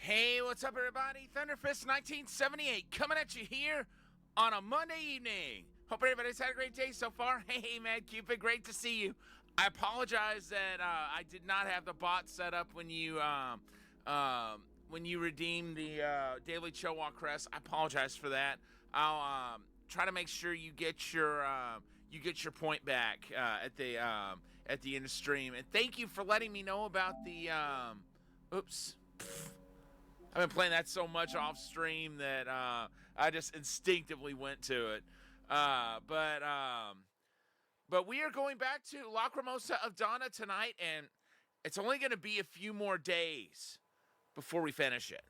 Hey, what's up, everybody? Thunderfist 1978 coming at you here on a Monday evening. Hope everybody's had a great day so far. Hey, man, Cupid, great to see you. I apologize that I did not have the bot set up when you redeemed the Daily Chill Walk crest. I apologize for that. I'll try to make sure you get your point back at the end of the stream. And thank you for letting me know about the oops. I've been playing that so much off stream that I just instinctively went to it. But we are going back to Lacrimosa of Dana tonight, and it's only going to be a few more days before we finish it.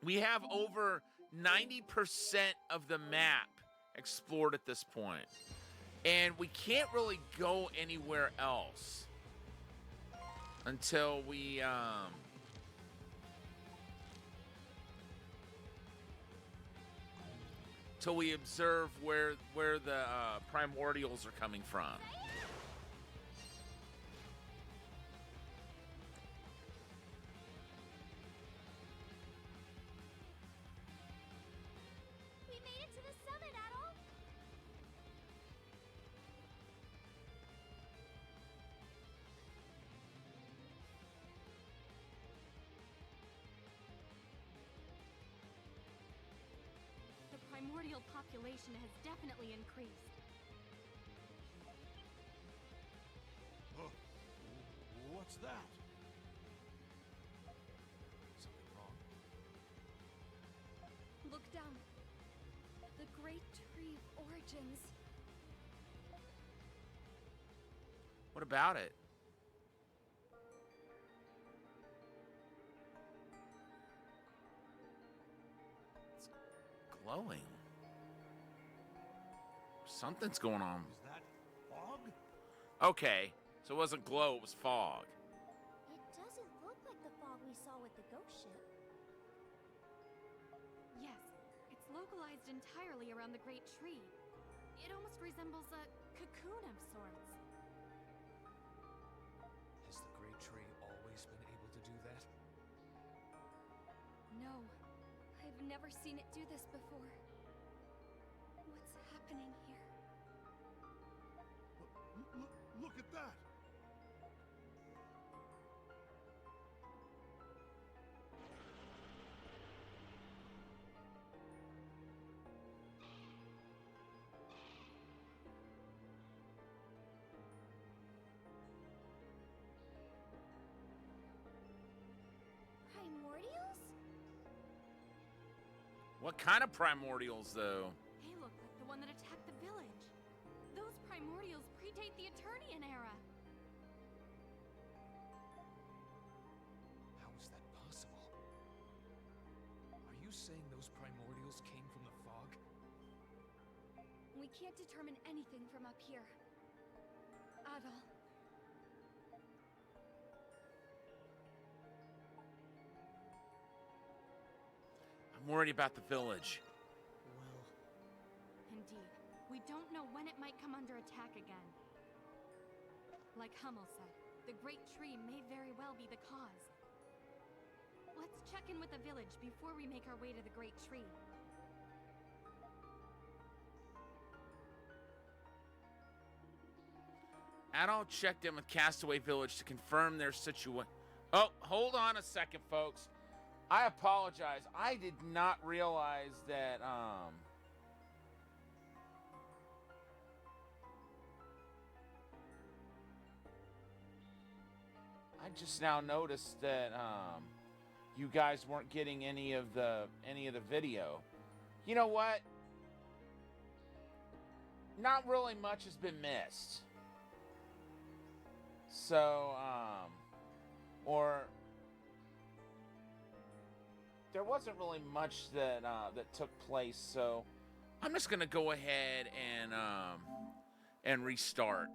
We have over 90% of the map explored at this point, and we can't really go anywhere else until we observe where the primordials are coming from. We made it to the summit, Adol! The primordial population has definitely increased. Oh, what's that? Something wrong. Look down. The great tree of origins. What about it? It's glowing. Something's going on. Is that fog? Okay, so it wasn't glow, it was fog. It doesn't look like the fog we saw with the ghost ship. Yes, it's localized entirely around the great tree. It almost resembles a cocoon of sorts. Has the great tree always been able to do that? No, I've never seen it do this before. What's happening here? Look at that! Primordials? What kind of primordials, though? They look like the one that attacked the village. Those primordials predate the Eternian era. How is that possible? Are you saying those primordials came from the fog? We can't determine anything from up here. Adol. I'm worried about the village. Well, Indeed. We don't know when it might come under attack again. Like Hummel said, the great tree may very well be the cause. Let's check in with the village before we make our way to the great tree. Adol checked in with Castaway Village to confirm their situation. Oh, hold on a second, folks. I apologize. I did not realize that, I just now noticed that, you guys weren't getting any of the video. You know what? Not really much has been missed. So, or there wasn't really much that that took place. So, I'm just gonna go ahead and restart.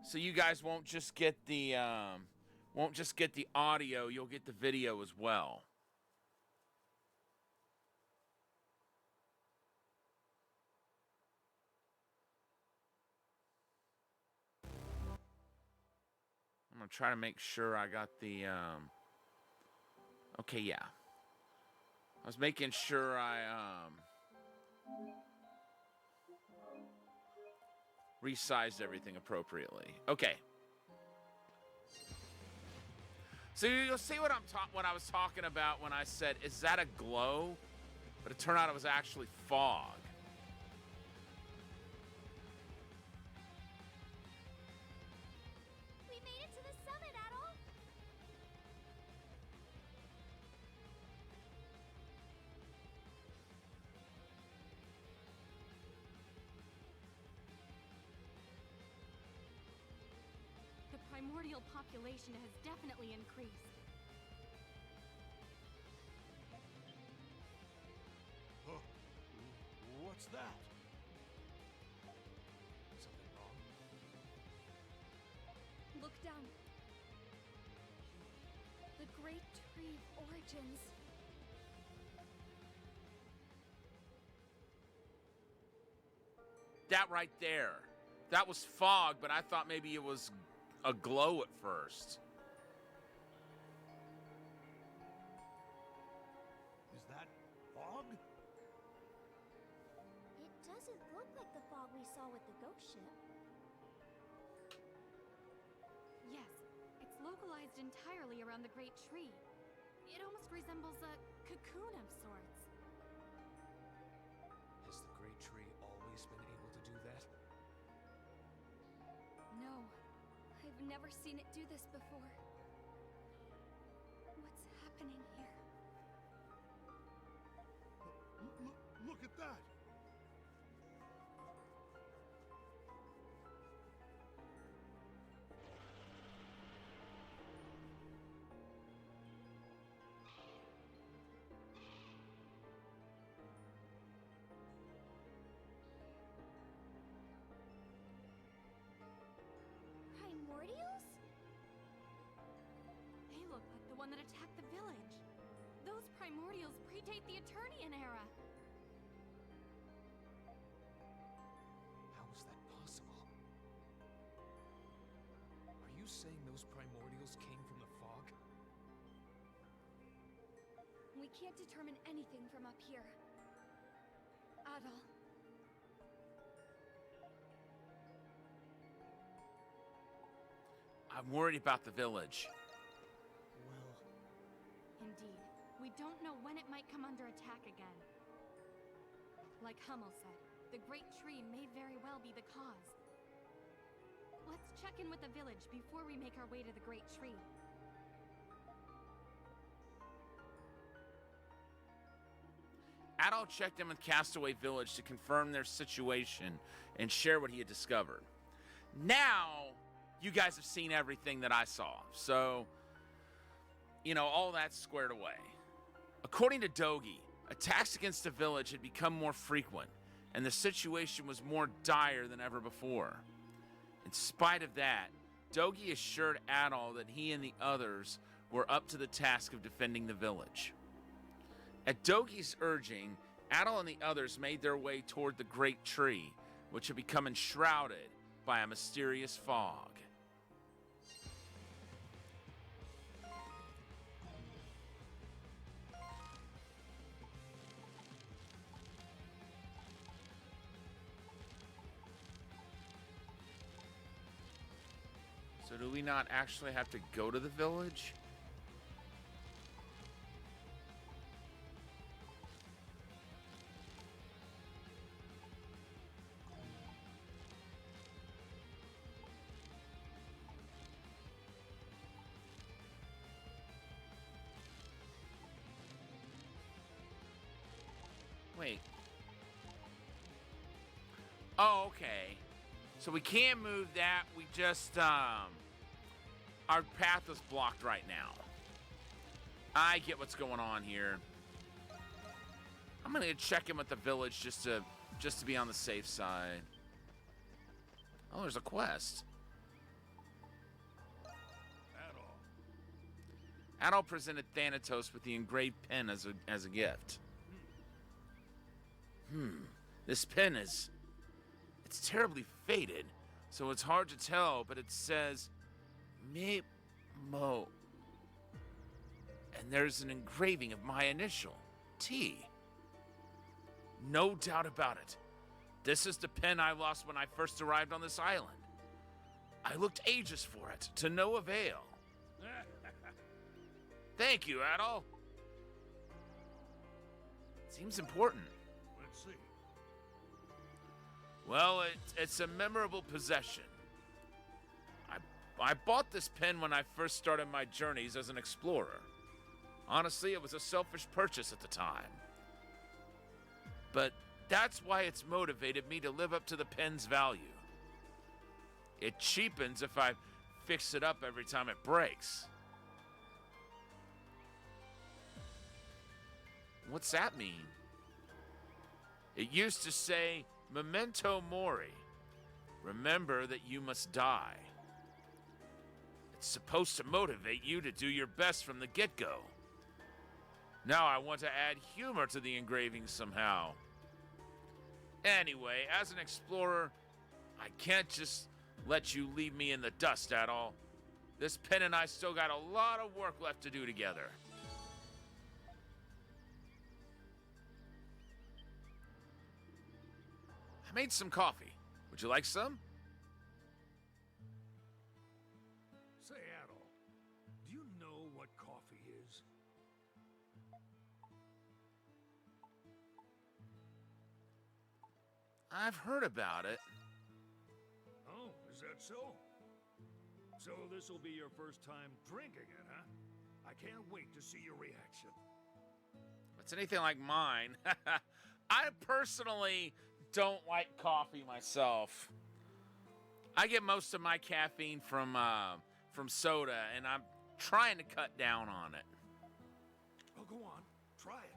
So you guys won't just get the audio, you'll get the video as well. I'm trying to make sure I got the, okay, yeah. I was making sure I, resized everything appropriately. Okay. So you'll see what what I was talking about when I said, is that a glow? But it turned out it was actually fog. We made it to the summit, Adol! The primordial population has definitely increased. Huh. What's that? Something wrong? Look down. The Great Tree of Origins. That right there. That was fog, but I thought maybe it was a glow at first. Is that fog? It doesn't look like the fog we saw with the ghost ship. Yes, it's localized entirely around the Great Tree. It almost resembles a cocoon of sorts. Has the Great Tree always been able to do that? No, I've never seen it do this before. What's happening here? Look at that! Primordials? They look like the one that attacked the village. Those primordials predate the Eternian era. How is that possible? Are you saying those primordials came from the fog? We can't determine anything from up here. Adol. I'm worried about the village. Well, Indeed, we don't know when it might come under attack again. Like Hummel said, the Great Tree may very well be the cause. Let's check in with the village before we make our way to the Great Tree. Adol checked in with Castaway Village to confirm their situation and share what he had discovered. Now, you guys have seen everything that I saw. So, you know, all that's squared away. According to Dogi, attacks against the village had become more frequent, and the situation was more dire than ever before. In spite of that, Dogi assured Adol that he and the others were up to the task of defending the village. At Dogi's urging, Adol and the others made their way toward the Great Tree, which had become enshrouded by a mysterious fog. So do we not actually have to go to the village? Wait. Oh, okay. So we can't move that. We just, our path is blocked right now. I get what's going on here. I'm gonna check in with the village just to be on the safe side. Oh, there's a quest. Adol presented Thanatos with the engraved pen as a gift. This pen it's terribly faded, so it's hard to tell, but it says, Mo. And there's an engraving of my initial, T. No doubt about it. This is the pen I lost when I first arrived on this island. I looked ages for it, to no avail. Thank you, Adol. Seems important. Let's see. Well, it's a memorable possession. I bought this pen when I first started my journeys as an explorer. Honestly, it was a selfish purchase at the time. But that's why it's motivated me to live up to the pen's value. It cheapens if I fix it up every time it breaks. What's that mean? It used to say, Memento Mori. Remember that you must die. It's supposed to motivate you to do your best from the get-go. Now I want to add humor to the engraving somehow. Anyway, as an explorer, I can't just let you leave me in the dust at all. This pen and I still got a lot of work left to do together. I made some coffee. Would you like some? Say, Adol, do you know what coffee is? I've heard about it. Oh, is that so? So this will be your first time drinking it, huh? I can't wait to see your reaction. If it's anything like mine, I personally don't like coffee myself. I get most of my caffeine from soda, and I'm trying to cut down on it. Oh, go on. Try it.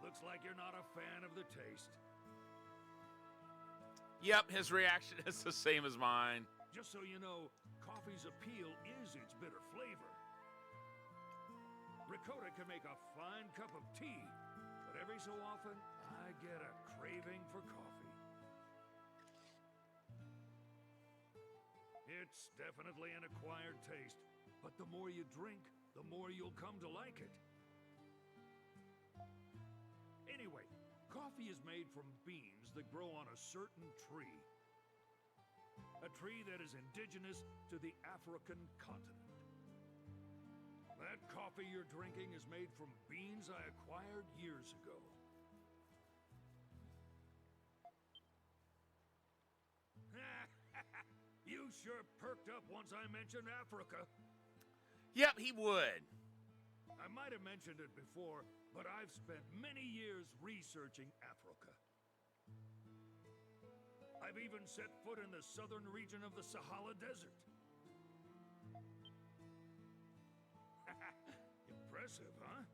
Looks like you're not a fan of the taste. Yep, his reaction is the same as mine. Just so you know, coffee's appeal is its bitter flavor. Ricotta can make a fine cup of tea, but every so often, I get a craving for coffee. It's definitely an acquired taste, but the more you drink, the more you'll come to like it. Anyway, coffee is made from beans that grow on a certain tree. A tree that is indigenous to the African continent. That coffee you're drinking is made from beans I acquired years ago. You sure perked up once I mentioned Africa. Yep, he would. I might have mentioned it before, but I've spent many years researching Africa. I've even set foot in the southern region of the Sahara Desert. Impressive, huh?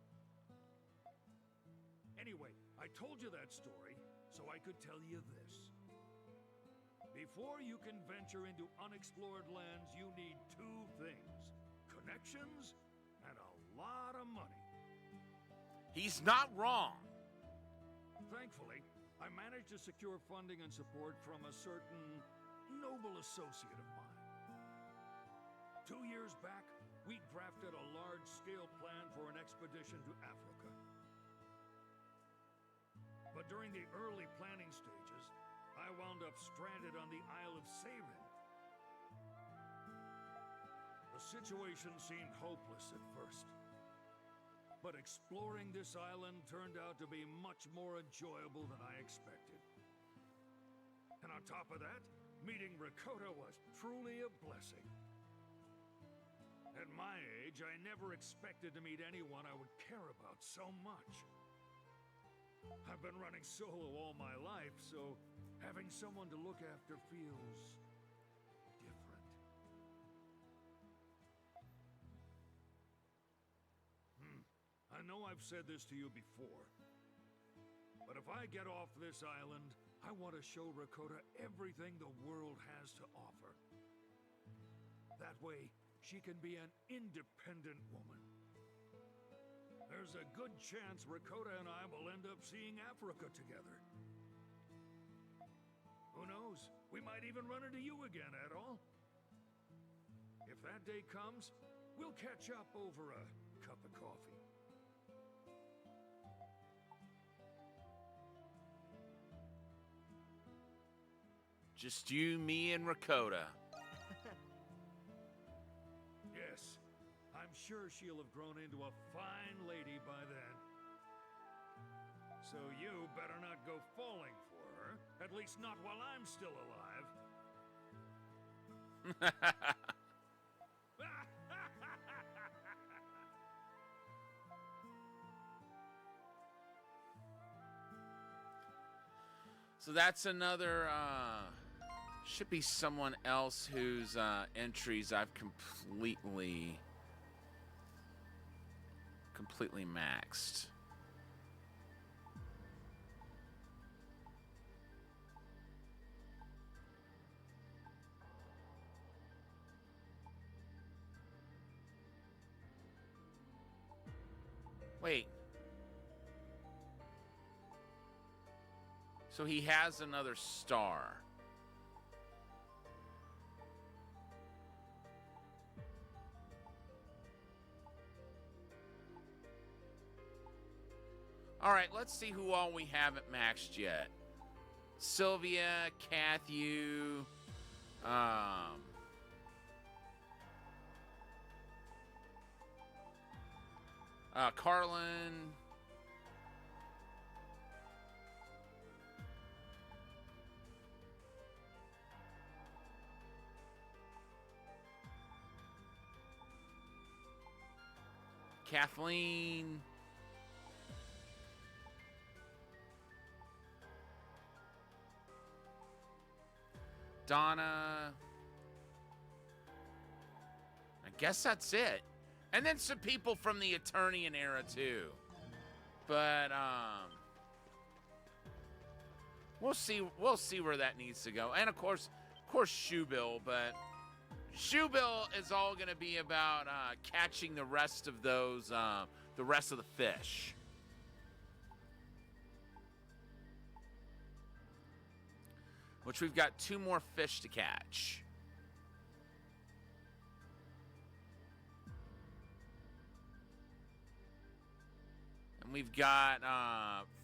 Anyway, I told you that story so I could tell you this. Before you can venture into unexplored lands, you need two things: connections and a lot of money. He's not wrong. Thankfully, I managed to secure funding and support from a certain noble associate of mine. 2 years back, we drafted a large-scale plan for an expedition to Africa. But during the early planning stages, I wound up stranded on the Isle of Seirin. The situation seemed hopeless at first. But exploring this island turned out to be much more enjoyable than I expected. And on top of that, meeting Ricotta was truly a blessing. At my age, I never expected to meet anyone I would care about so much. I've been running solo all my life, so having someone to look after feels different. I know I've said this to you before, but if I get off this island, I want to show Ricotta everything the world has to offer. That way, she can be an independent woman. there's a good chance Rakota and I will end up seeing Africa together. Who knows? We might even run into you again, Adol. If that day comes, we'll catch up over a cup of coffee. Just you, me, and Rakota. Yes, I'm sure she'll have grown into a fine lady by then. So you better not go falling for her, at least not while I'm still alive. So that's another, should be someone else whose entries I've completely maxed. Wait. So he has another star. All right, let's see who all we haven't maxed yet. Sylvia, Cathew, Carlin, Kathleen, Donna. I guess that's it. And then some people from the Eternian era too. But we'll see where that needs to go. And of course Shoebill, but Shoebill is all going to be about catching the rest of those the rest of the fish. Which we've got 2 more fish to catch. And we've got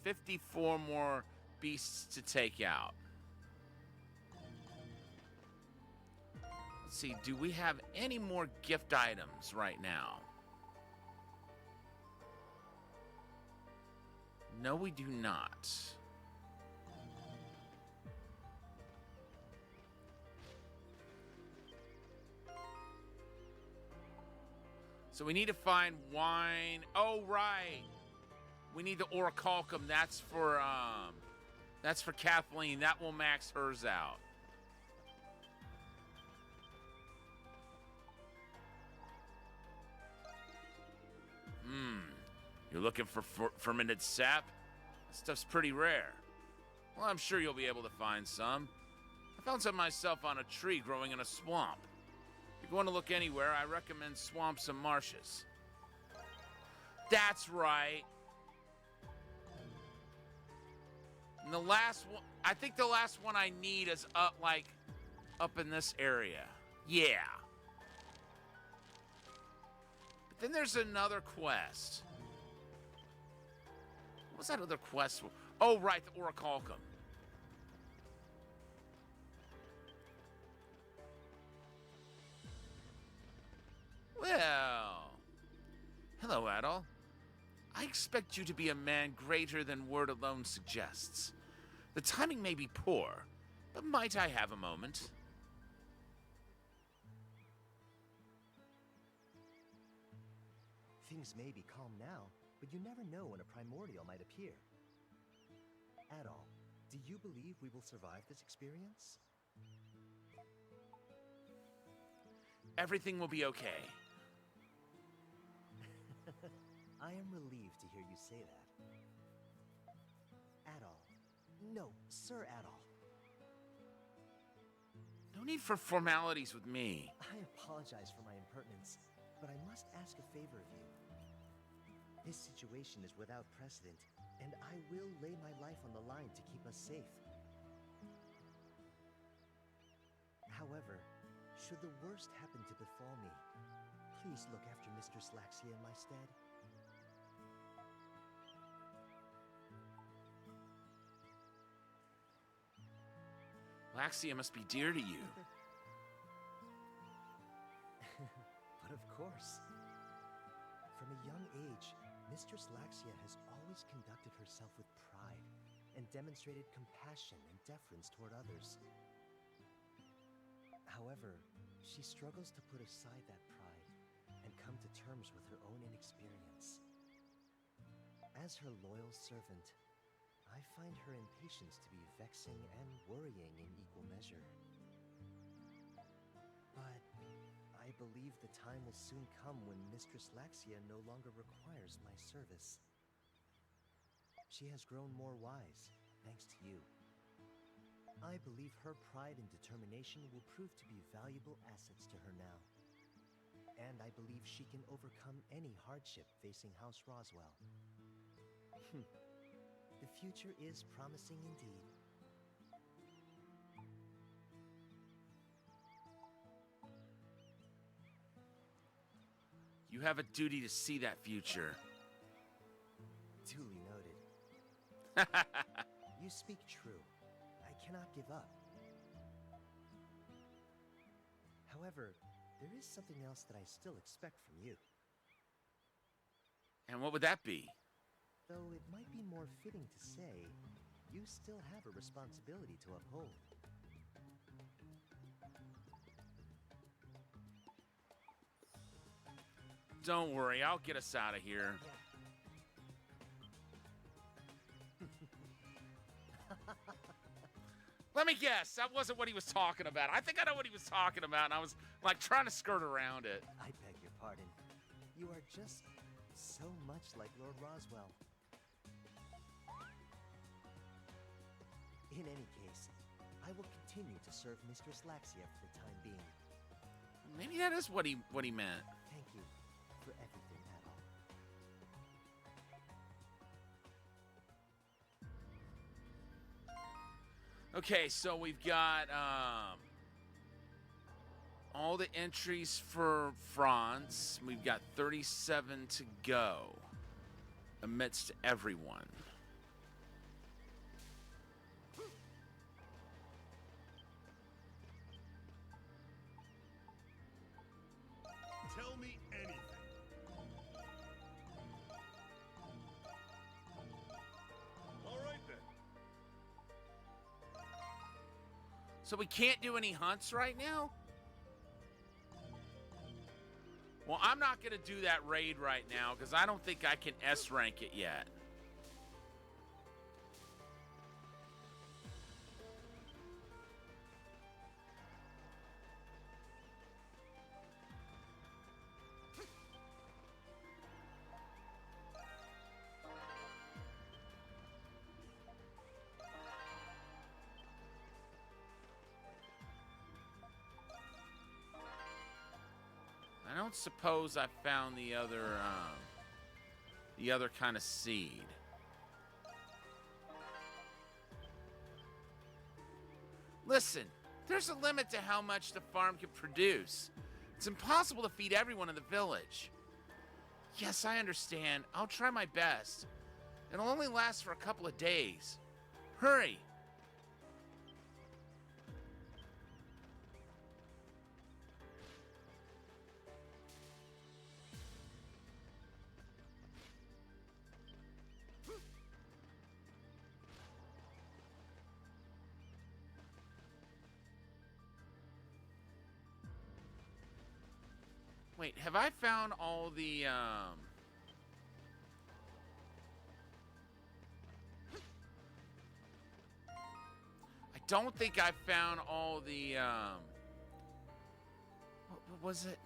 54 more beasts to take out. Let's see, do we have any more gift items right now? No, we do not. So we need to find wine. Oh, right. We need the orichalcum. That's for Kathleen. That will max hers out. You're looking for fermented sap? That stuff's pretty rare. Well, I'm sure you'll be able to find some. I found some myself on a tree growing in a swamp. If you want to look anywhere, I recommend swamps and marshes. That's right. And the last one, I think the last one I need is up in this area. Yeah. But then there's another quest. What's that other quest? Oh, right, the orichalcum. Well, hello, Adol. I expect you to be a man greater than word alone suggests. The timing may be poor, but might I have a moment? Things may be calm now, but you never know when a primordial might appear. Adol, do you believe we will survive this experience? Everything will be okay. I am relieved to hear you say that. Adol. No, Sir Adol. No need for formalities with me. I apologize for my impertinence, but I must ask a favor of you. This situation is without precedent, and I will lay my life on the line to keep us safe. However, should the worst happen to befall me, please look after Mistress Laxia in my stead. Laxia must be dear to you. But of course. From a young age, Mistress Laxia has always conducted herself with pride and demonstrated compassion and deference toward others. However, she struggles to put aside that pride and come to terms with her own inexperience. As her loyal servant, I find her impatience to be vexing and worrying in equal measure. But I believe the time will soon come when Mistress Laxia no longer requires my service. She has grown more wise, thanks to you. I believe her pride and determination will prove to be valuable assets to her now. And I believe she can overcome any hardship facing House Roswell. The future is promising indeed. You have a duty to see that future. Duly noted. You speak true. I cannot give up. However, there is something else that I still expect from you. And what would that be? Though it might be more fitting to say, you still have a responsibility to uphold. Don't worry, I'll get us out of here. Let me guess, that wasn't what he was talking about. I think I know what he was talking about, and I was like trying to skirt around it. I beg your pardon. You are just so much like Lord Roswell. In any case, I will continue to serve Mistress Laxia for the time being. Maybe that is what he meant. Thank you for everything, Adol. Okay, so we've got all the entries for Franz. We've got 37 to go amidst everyone. Tell me anything. All right then. So we can't do any hunts right now? Well, I'm not going to do that raid right now because I don't think I can S rank it yet. I don't suppose I found the other kind of seed. Listen, there's a limit to how much the farm can produce. It's impossible to feed everyone in the village. Yes, I understand. I'll try my best. It'll only last for a couple of days. Hurry! Wait, have I found all the, I don't think I found all the, what was it?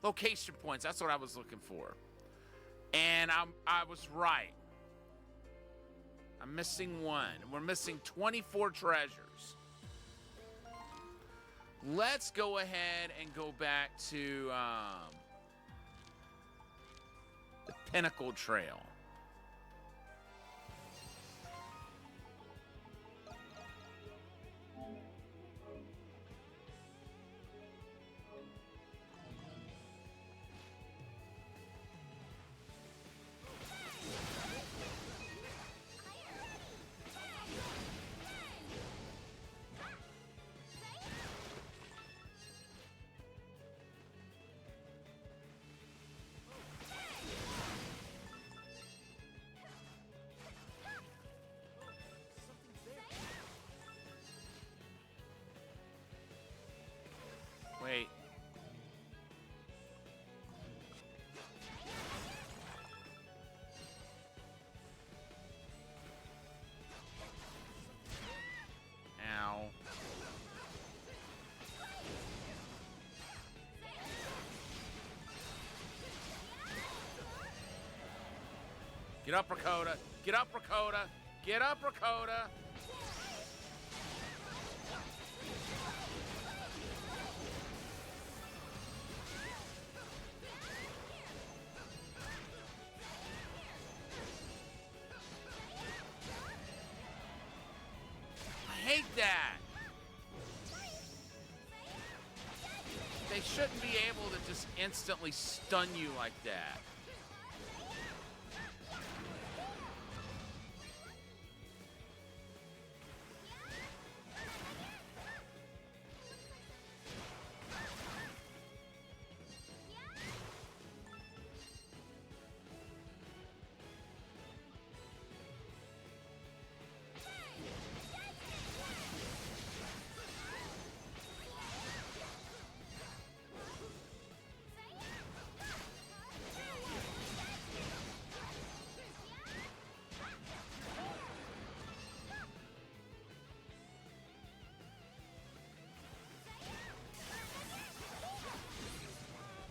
Location points, that's what I was looking for. And I was right. I'm missing one. We're missing 24 treasures. Let's go ahead and go back to the Pinnacle Trail. Wait. Ow. Get up, Rakota. Get up, Rakota. Get up, Rakota. I hate that. They shouldn't be able to just instantly stun you like that.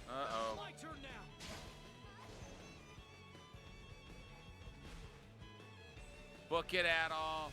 Uh-oh. My turn now. Book it at all.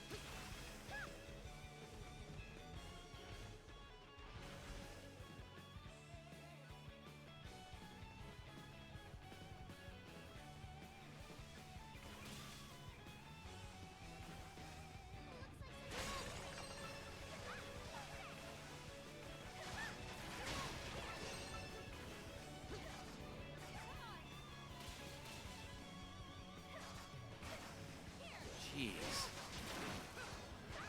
Jeez.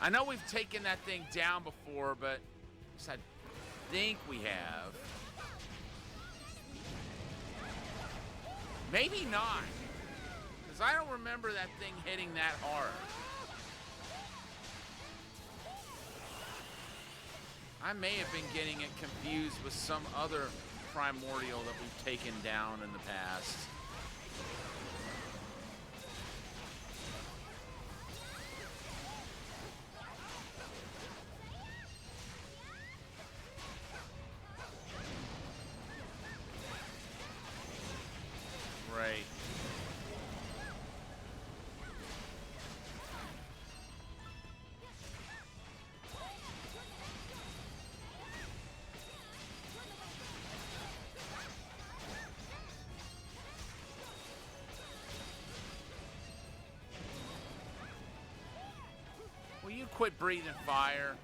I know we've taken that thing down before, but I think we have. Maybe not. Because I don't remember that thing hitting that hard. I may have been getting it confused with some other primordial that we've taken down in the past. Right. Will you quit breathing fire?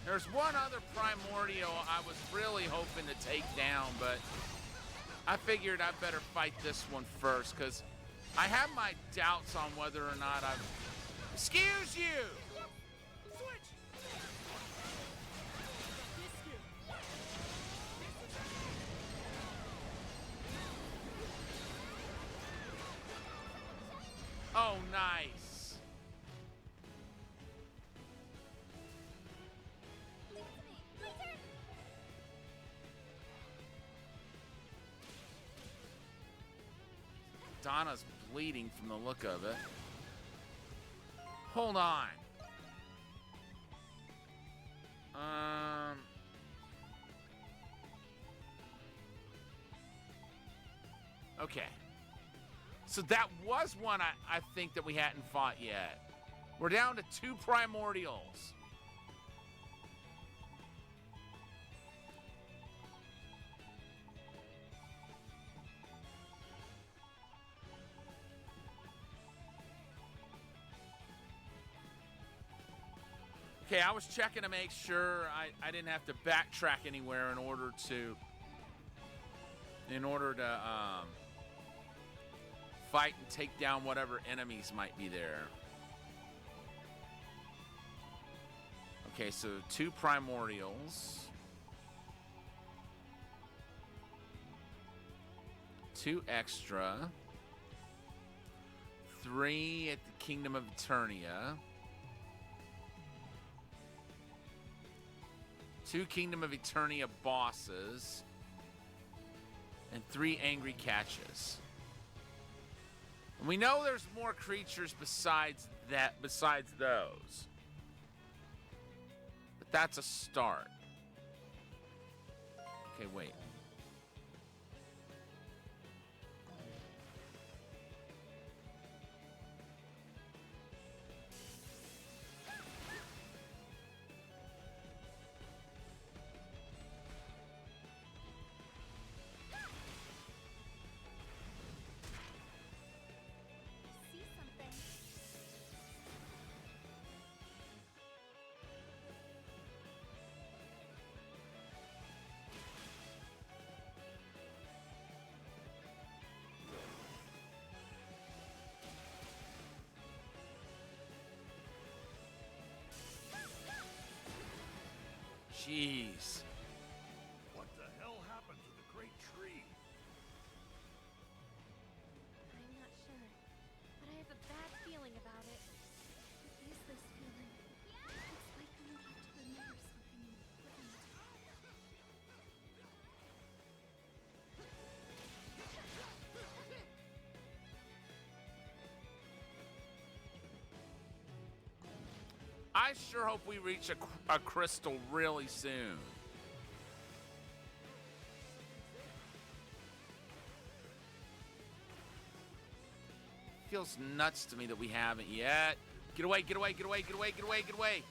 There's one other primordial I was really hoping to take down, but I figured I better fight this one first, because I have my doubts on whether or not I've... Excuse you! Oh, nice. Donna's bleeding from the look of it. Hold on. Okay. So that was one I think that we hadn't fought yet. We're down to 2 primordials. Okay, I was checking to make sure I didn't have to backtrack anywhere in order to fight and take down whatever enemies might be there. Okay, so 2 primordials. 2 extra. 3 at the Kingdom of Eternia. 2 Kingdom of Eternia bosses. And 3 angry catches. And we know there's more creatures besides those. But that's a start. Okay, wait. See something. Jeez. What the hell happened to the great tree? I'm not sure, but I have a bad feeling about it. What is this feeling? It's like I'm about to remember something important. I sure hope we reach a crystal really soon. Feels nuts to me that we haven't yet. Get away, get away, get away, get away, get away, get away.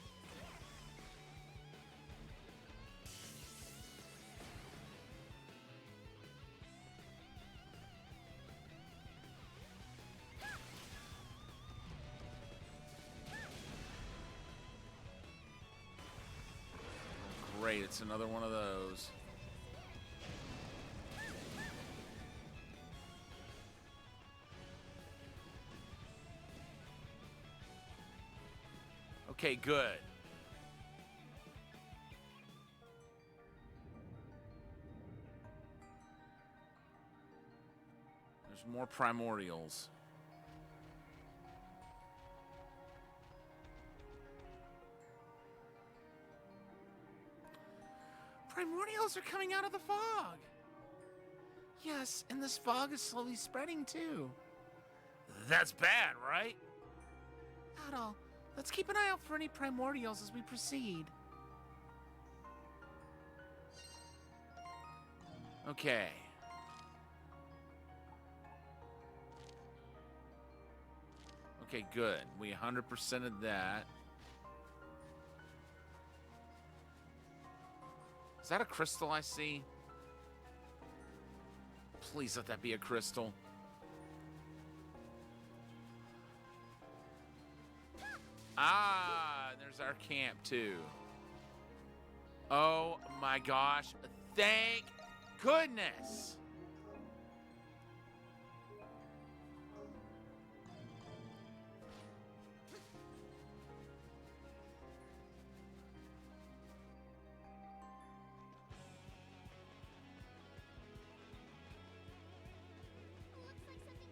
Great, it's another one of those. Okay, good. There's more primordials. Primordials are coming out of the fog. Yes, and this fog is slowly spreading too. That's bad, right? Not all. Let's keep an eye out for any primordials as we proceed. Okay. Okay, good. We 100%ed that. Is that a crystal I see? Please let that be a crystal. Ah, there's our camp too. Oh my gosh. Thank goodness. Looks like something.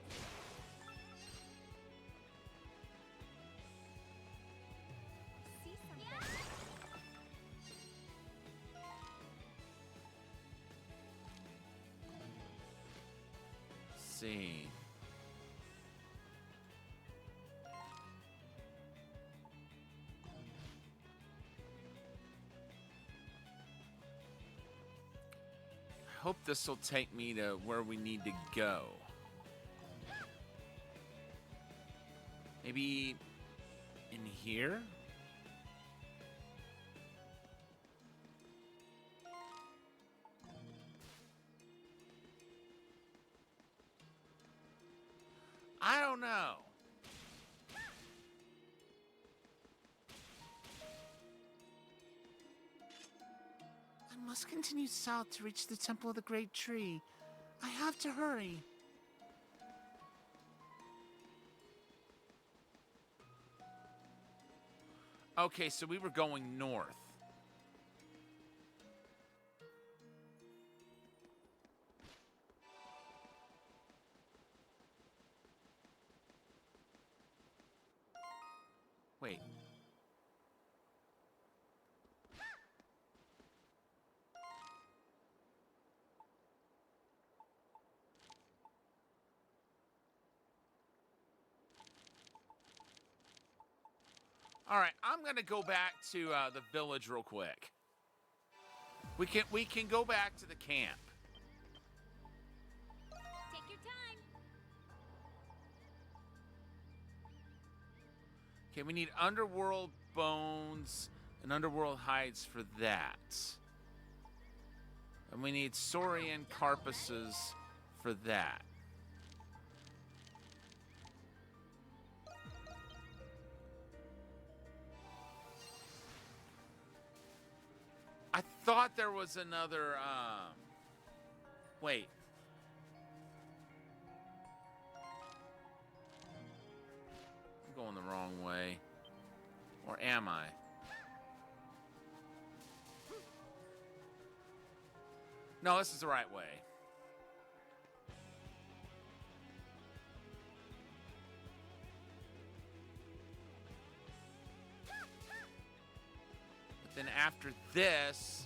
See something. See. I hope this will take me to where we need to go. Maybe in here? I don't know. I must continue south to reach the Temple of the Great Tree. I have to hurry. Okay, so we were going north. Wait. All right, I'm gonna go back to the village real quick. We can go back to the camp. Take your time. Okay, we need underworld bones and underworld hides for that. And we need saurian carapaces for that. I thought there was another, wait. I'm going the wrong way. Or am I? No, this is the right way. But then after this,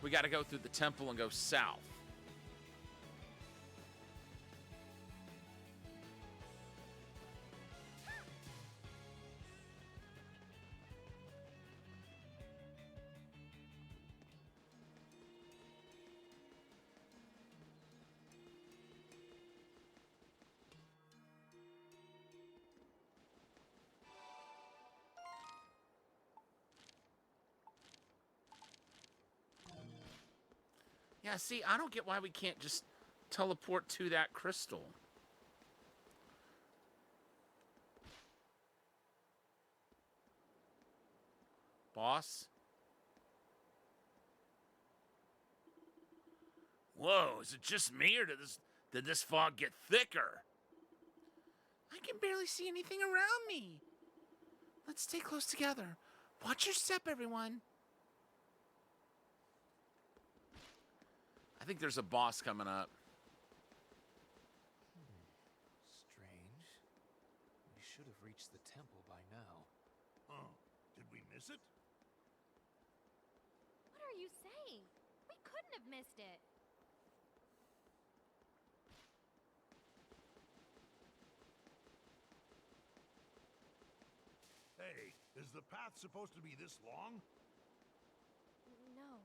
we got to go through the temple and go south. Yeah, see, I don't get why we can't just teleport to that crystal. Boss? Whoa, is it just me, or did this fog get thicker? I can barely see anything around me. Let's stay close together. Watch your step, everyone. I think there's a boss coming up. Strange. We should have reached the temple by now. Oh, did we miss it? What are you saying? We couldn't have missed it. Hey, is the path supposed to be this long? No.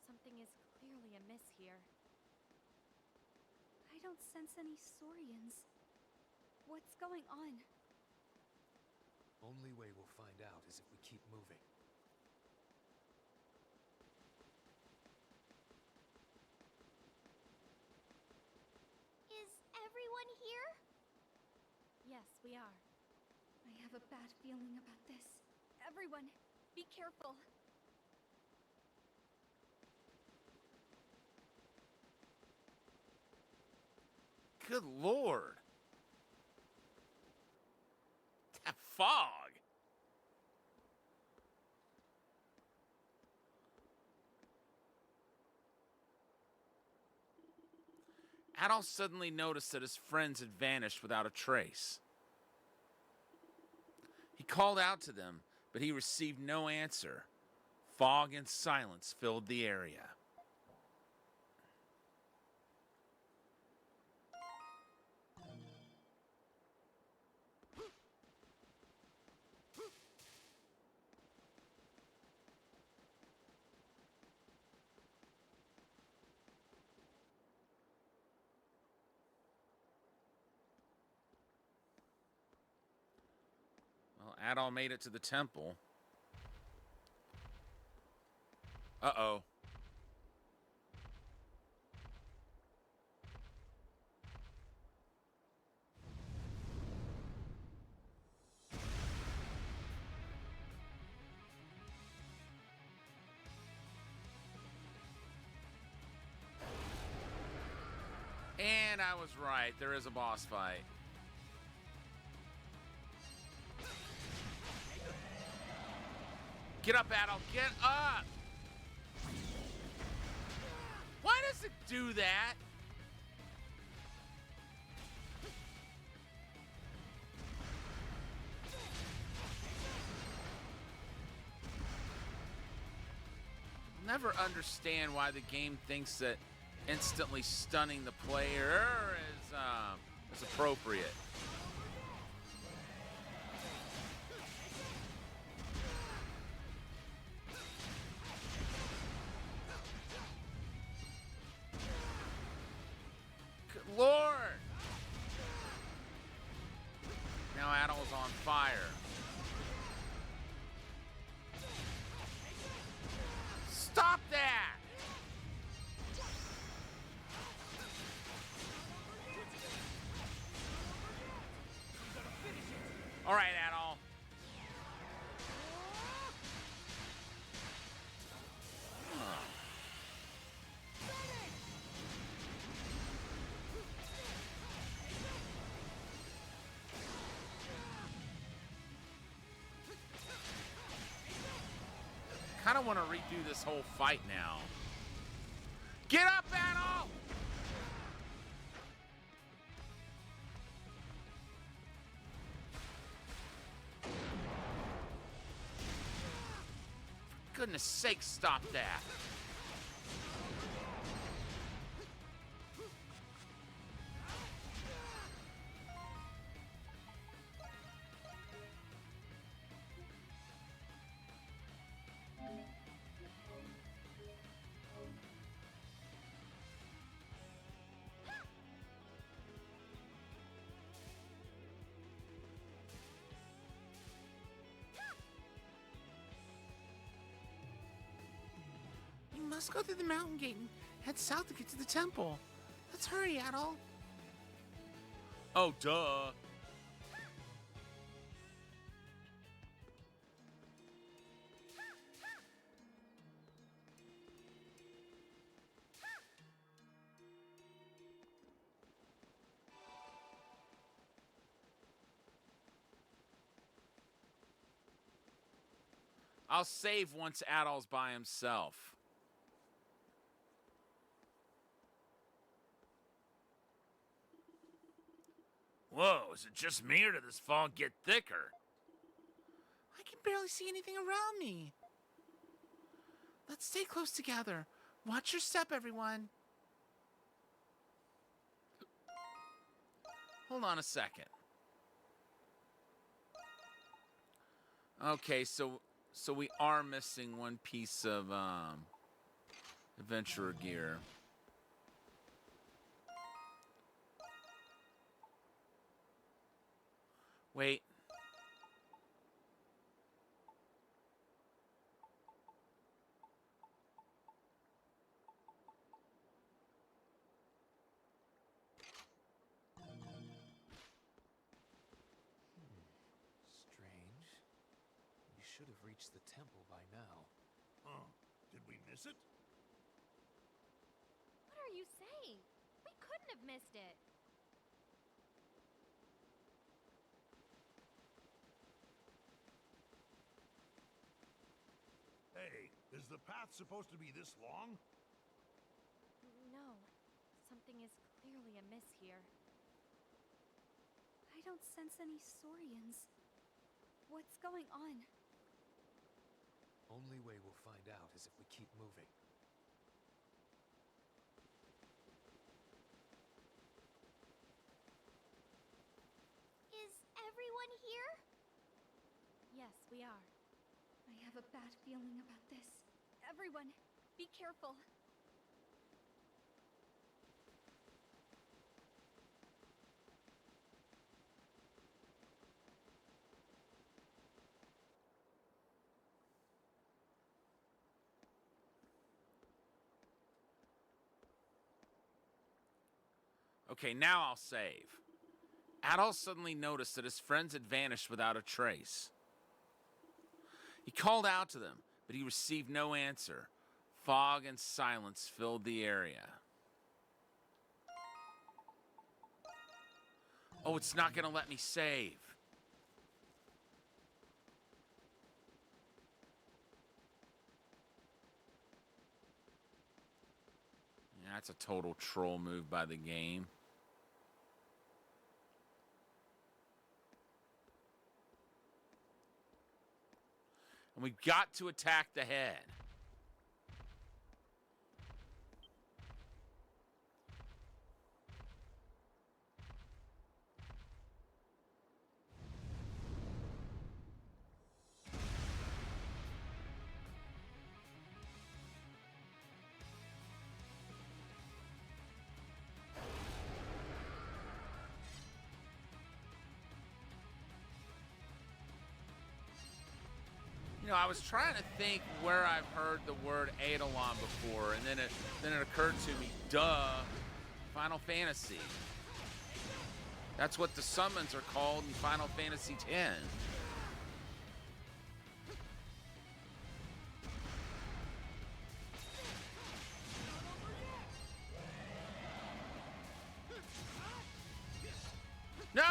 Something is clearly amiss here. I don't sense any saurians. What's going on? Only way we'll find out is if we keep moving. Is everyone here? Yes, we are. I have a bad feeling about this. Everyone, be careful. Good Lord. That fog. Adolf suddenly noticed that his friends had vanished without a trace. He called out to them, but he received no answer. Fog and silence filled the area. Adol made it to the temple. Uh-oh. And I was right. There is a boss fight. Get up, Adol. Get up! Why does it do that? I'll never understand why the game thinks that instantly stunning the player is appropriate. Good Lord! Now Adol's on fire. Stop that! All right, Adol. Kind of want to redo this whole fight now. Get up, Adol! For goodness sake, stop that. You must go through the mountain gate and head south to get to the temple. Let's hurry, Adol. Oh, duh. I'll save once Adol's by himself. Whoa, is it just me or did this fog get thicker? I can barely see anything around me. Let's stay close together. Watch your step, everyone. Hold on a second. Okay, so we are missing one piece of adventurer gear. Wait. Strange. We should have reached the temple by now. Huh. Did we miss it? What are you saying? We couldn't have missed it. Hey, is the path supposed to be this long? No. Something is clearly amiss here. I don't sense any Saurians. What's going on? Only way we'll find out is if we keep moving. Is everyone here? Yes, we are. I have a bad feeling about this. Everyone, be careful. Okay, now I'll save. Adol suddenly noticed that his friends had vanished without a trace. He called out to them, but he received no answer. Fog and silence filled the area. Oh, it's not going to let me save. Yeah, that's a total troll move by the game. And we've got to attack the head. You know, I was trying to think where I've heard the word Eidolon before, and then it occurred to me, duh, Final Fantasy. That's what the summons are called in Final Fantasy X. No!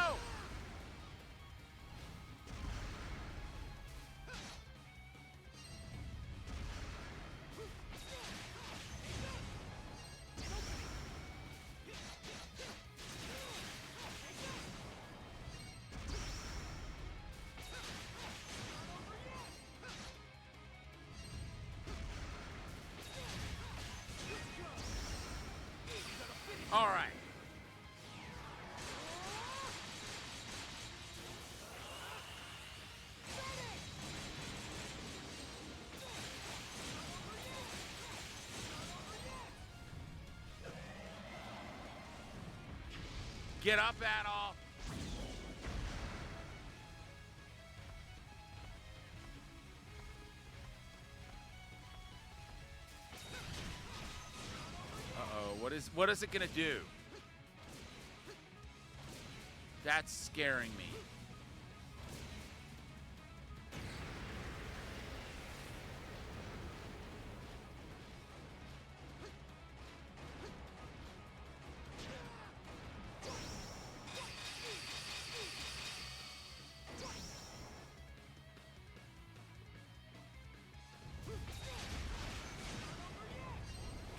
All right. Get up, Adol. Uh-oh, what is it gonna do? That's scaring me.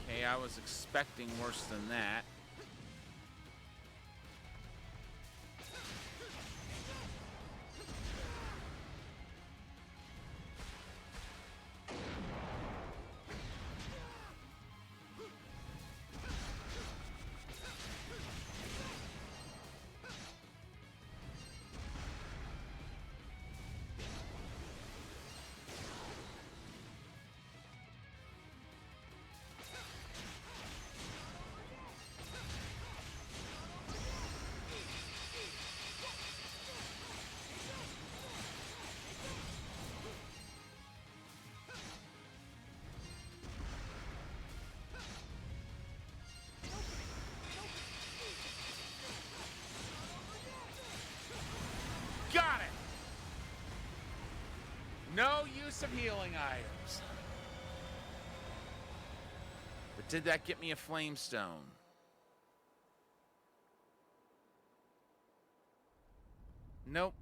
Okay, I was expecting worse than that. Got it! No use of healing items. But did that get me a flamestone? Nope.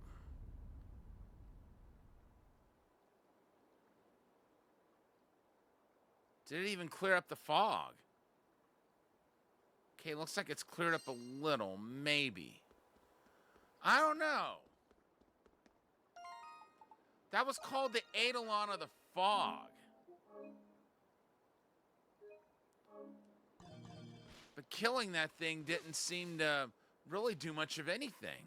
Did it even clear up the fog? Okay, looks like it's cleared up a little, maybe. I don't know. That was called the Eidolon of the Fog. But killing that thing didn't seem to really do much of anything.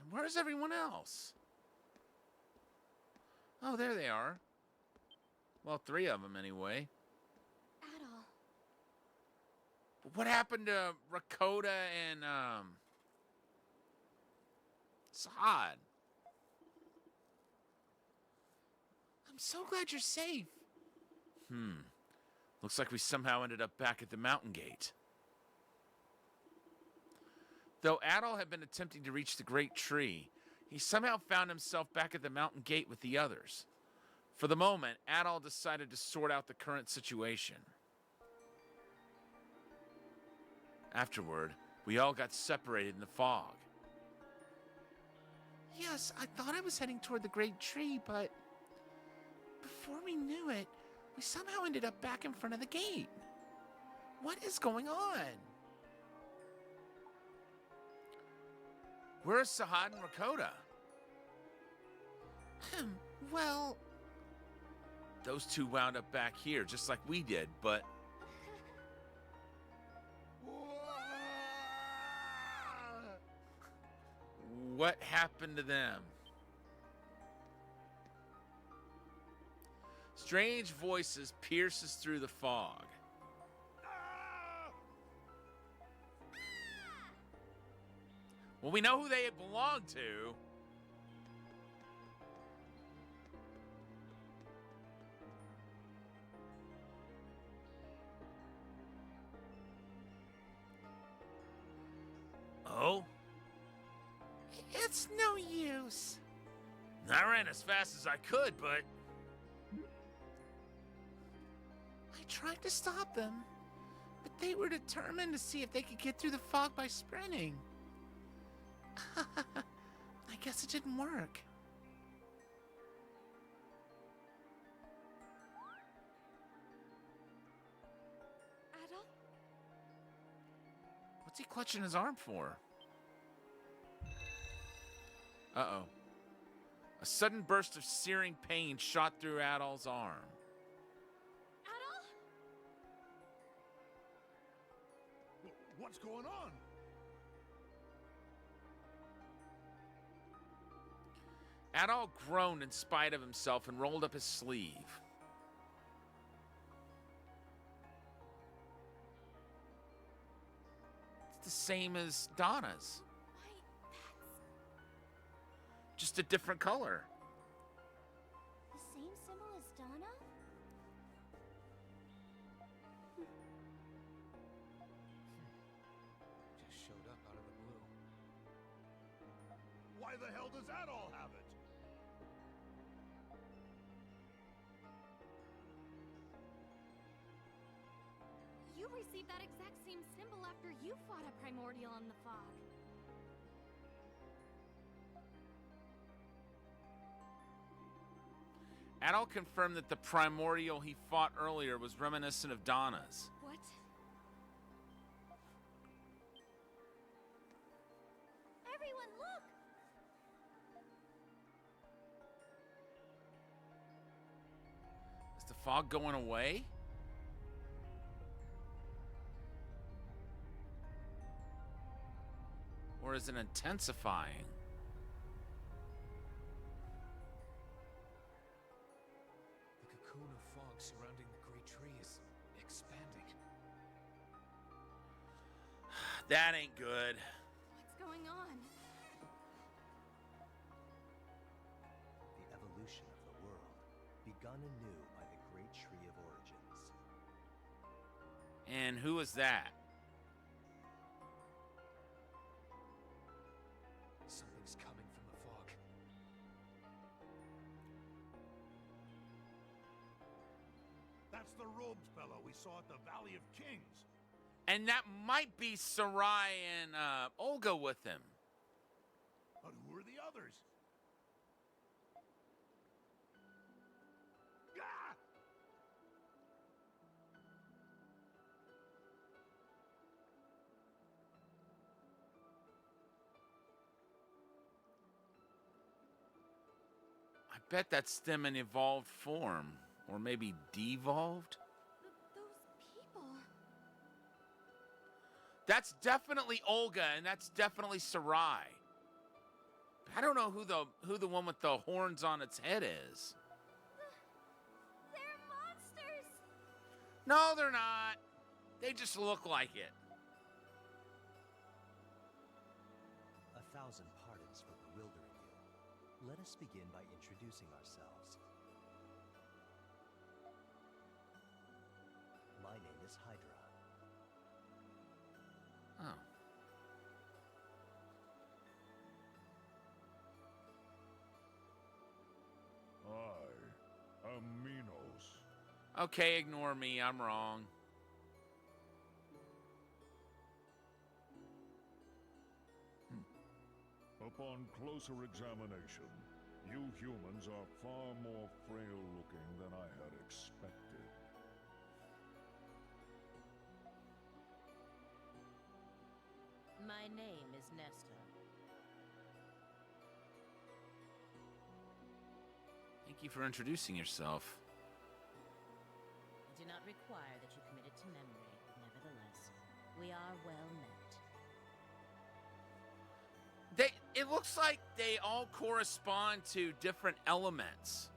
And where's everyone else? Oh, there they are. Well, 3 of them anyway. Adol. But what happened to Rakota and Saad? I'm so glad you're safe. Looks like we somehow ended up back at the mountain gate. Though Adol had been attempting to reach the great tree, he somehow found himself back at the mountain gate with the others. For the moment, Adol decided to sort out the current situation. Afterward, we all got separated in the fog. Yes, I thought I was heading toward the great tree, but before we knew it, we somehow ended up back in front of the gate. What is going on? Where's Sahad and Rakota? Well... Those two wound up back here, just like we did, but... What happened to them? Strange voices pierces through the fog. Well, we know who they belong to. Oh? It's no use. I ran as fast as I could, but... I tried to stop them, but they were determined to see if they could get through the fog by sprinting. I guess it didn't work. Adol? What's he clutching his arm for? Uh-oh. A sudden burst of searing pain shot through Adol's arm. Adol? What's going on? Adol groaned in spite of himself and rolled up his sleeve. It's the same as Donna's. Why, that's... Just a different color. The same symbol as Dana? Just showed up out of the blue. Why the hell does Adol have it? You received that exact same symbol after you fought a primordial in the fog. Adol confirmed that the primordial he fought earlier was reminiscent of Donna's. What? Everyone, look! Is the fog going away? Or is it intensifying? The cocoon of fog surrounding the great tree is expanding. That ain't good. What's going on? The evolution of the world, begun anew by the great tree of origins. And who is that? Something's coming from the fog. That's the robed fellow we saw at the Valley of Kings. And that might be Sarai and Olga with him. But who are the others? Ah! I bet that's them in evolved form. Or maybe devolved? Those people... That's definitely Olga, and that's definitely Sarai. I don't know who the one with the horns on its head is. They're monsters! No, they're not. They just look like it. 1,000 pardons for bewildering you. Let us begin by introducing ourselves. Okay, ignore me. I'm wrong. Upon closer examination, you humans are far more frail-looking than I had expected. My name is Nestor. Thank you for introducing yourself. I do not require that you commit it to memory. Nevertheless, we are well met. It looks like they all correspond to different elements.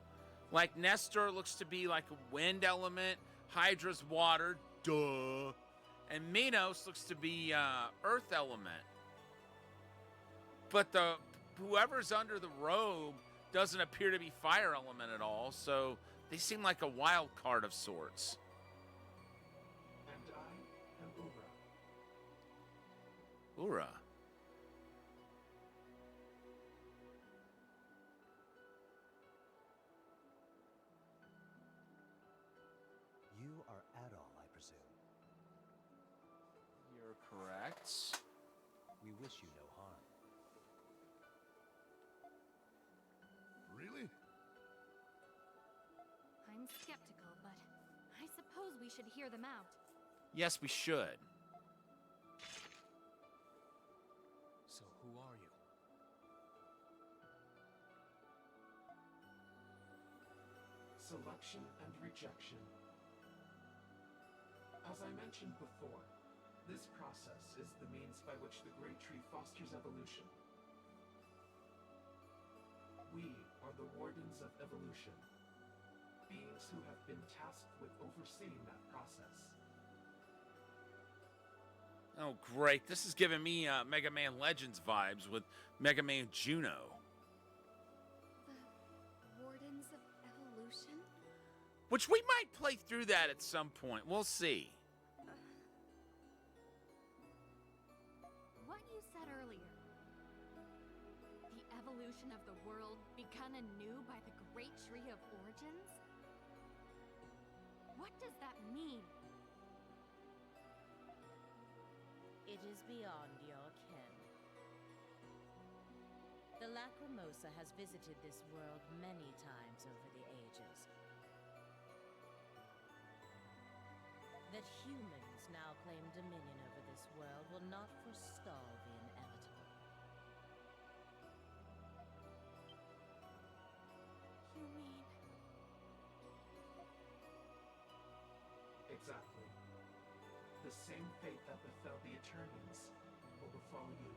Like Nestor looks to be like a wind element, Hydra's water, duh. And Minos looks to be earth element. But whoever's under the robe doesn't appear to be fire element at all, so they seem like a wild card of sorts. And I am Ura. Ura. You are Adol, I presume. You're correct. We wish you no harm. Really? I'm skeptical, but I suppose we should hear them out. Yes, we should. So who are you? Selection and rejection. As I mentioned before, this process is the means by which the Great Tree fosters evolution. We are the Wardens of Evolution, beings who have been tasked with overseeing that process. Oh, great. This is giving me Mega Man Legends vibes with Mega Man Juno. The Wardens of Evolution? Which we might play through that at some point. We'll see. What you said earlier. The evolution of the world begun anew by the Great Tree of Origins? What does that mean? It is beyond your ken. The Lacrimosa has visited this world many times over the ages. That humans now claim dominion over this world will not forestall the inevitable. You mean... Exactly. The same fate that befell the Eternians will befall you.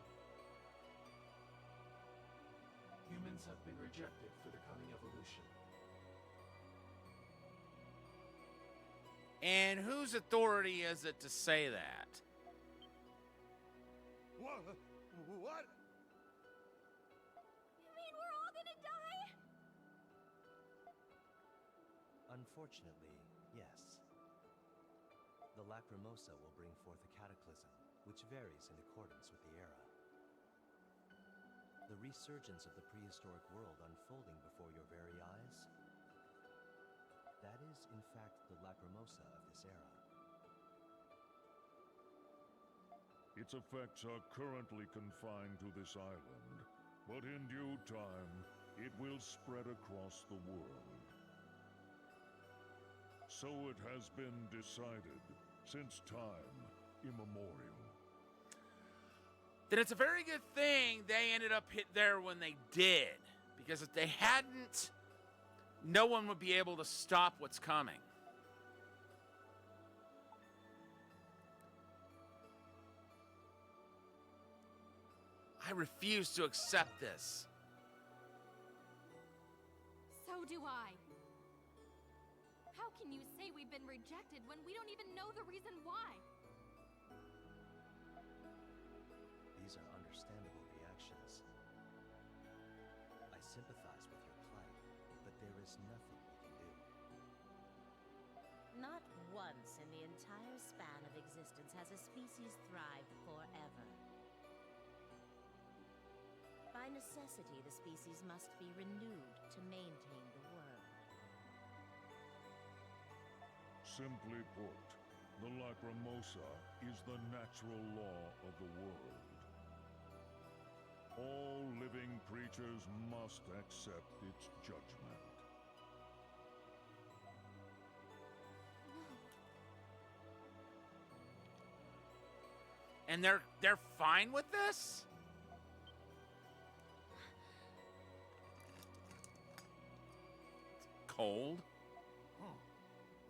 Humans have been rejected for the coming evolution. And whose authority is it to say that? What? What? You mean we're all gonna die? Unfortunately, yes. The Lacrimosa will bring forth a cataclysm, which varies in accordance with the era. The resurgence of the prehistoric world unfolding before your very eyes? That is, in fact, the Lacrimosa of this era. Its effects are currently confined to this island, but in due time, it will spread across the world. So it has been decided since time immemorial. Then it's a very good thing they ended up hit there when they did. Because if they hadn't, no one would be able to stop what's coming. I refuse to accept this. So do I. How can you say we've been rejected when we don't even know the reason why? These are understandable reactions. I sympathize with your plight, but there is nothing we can do. Not once in the entire span of existence has a species thrived forever. By necessity, the species must be renewed to maintain the world. Simply put, the Lacrimosa is the natural law of the world. All living creatures must accept its judgment. And they're fine with this? Cold? Huh.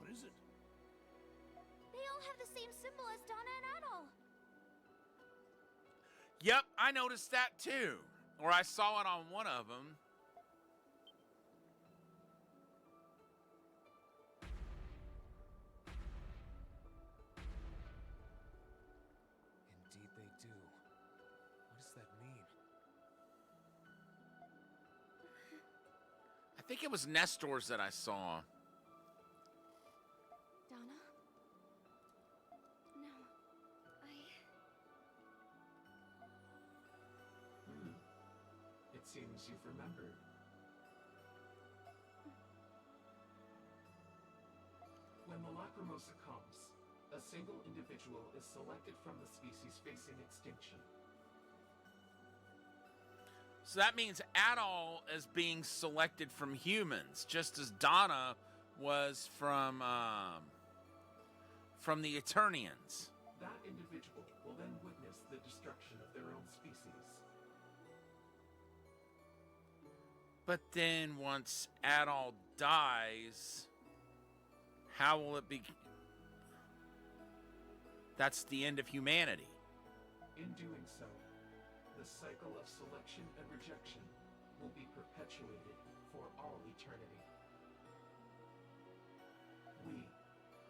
What is it? They all have the same symbol as Dana and Adol. Yep, I noticed that too. Or I saw it on one of them. Indeed they do. What does that mean? I think it was Nestor's that I saw. Dana? No. It seems you've remembered. When the Lacrimosa comes, a single individual is selected from the species facing extinction. So that means Adol is being selected from humans, just as Dana was from the Eternians. That individual will then witness the destruction of their own species. But then once Adol dies, how will it be? That's the end of humanity. In doing so, the cycle of selection and rejection will be perpetuated for all eternity. We,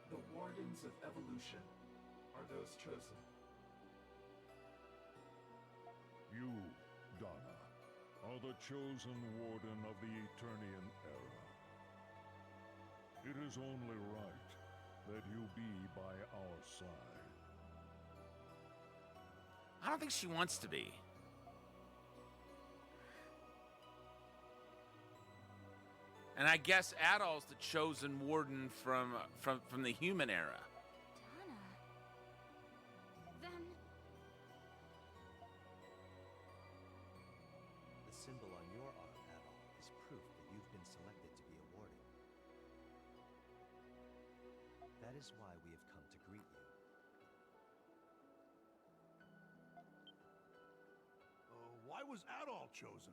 the Wardens of Evolution, are those chosen. You, Dana, are the chosen warden of the Eternian era. It is only right that you be by our side. I don't think she wants to be. And I guess Adol's the chosen warden from the human era. Dana. Then The symbol on your arm, Adol, is proof that you've been selected to be a warden. That is why we have come to greet you. Why was Adol chosen?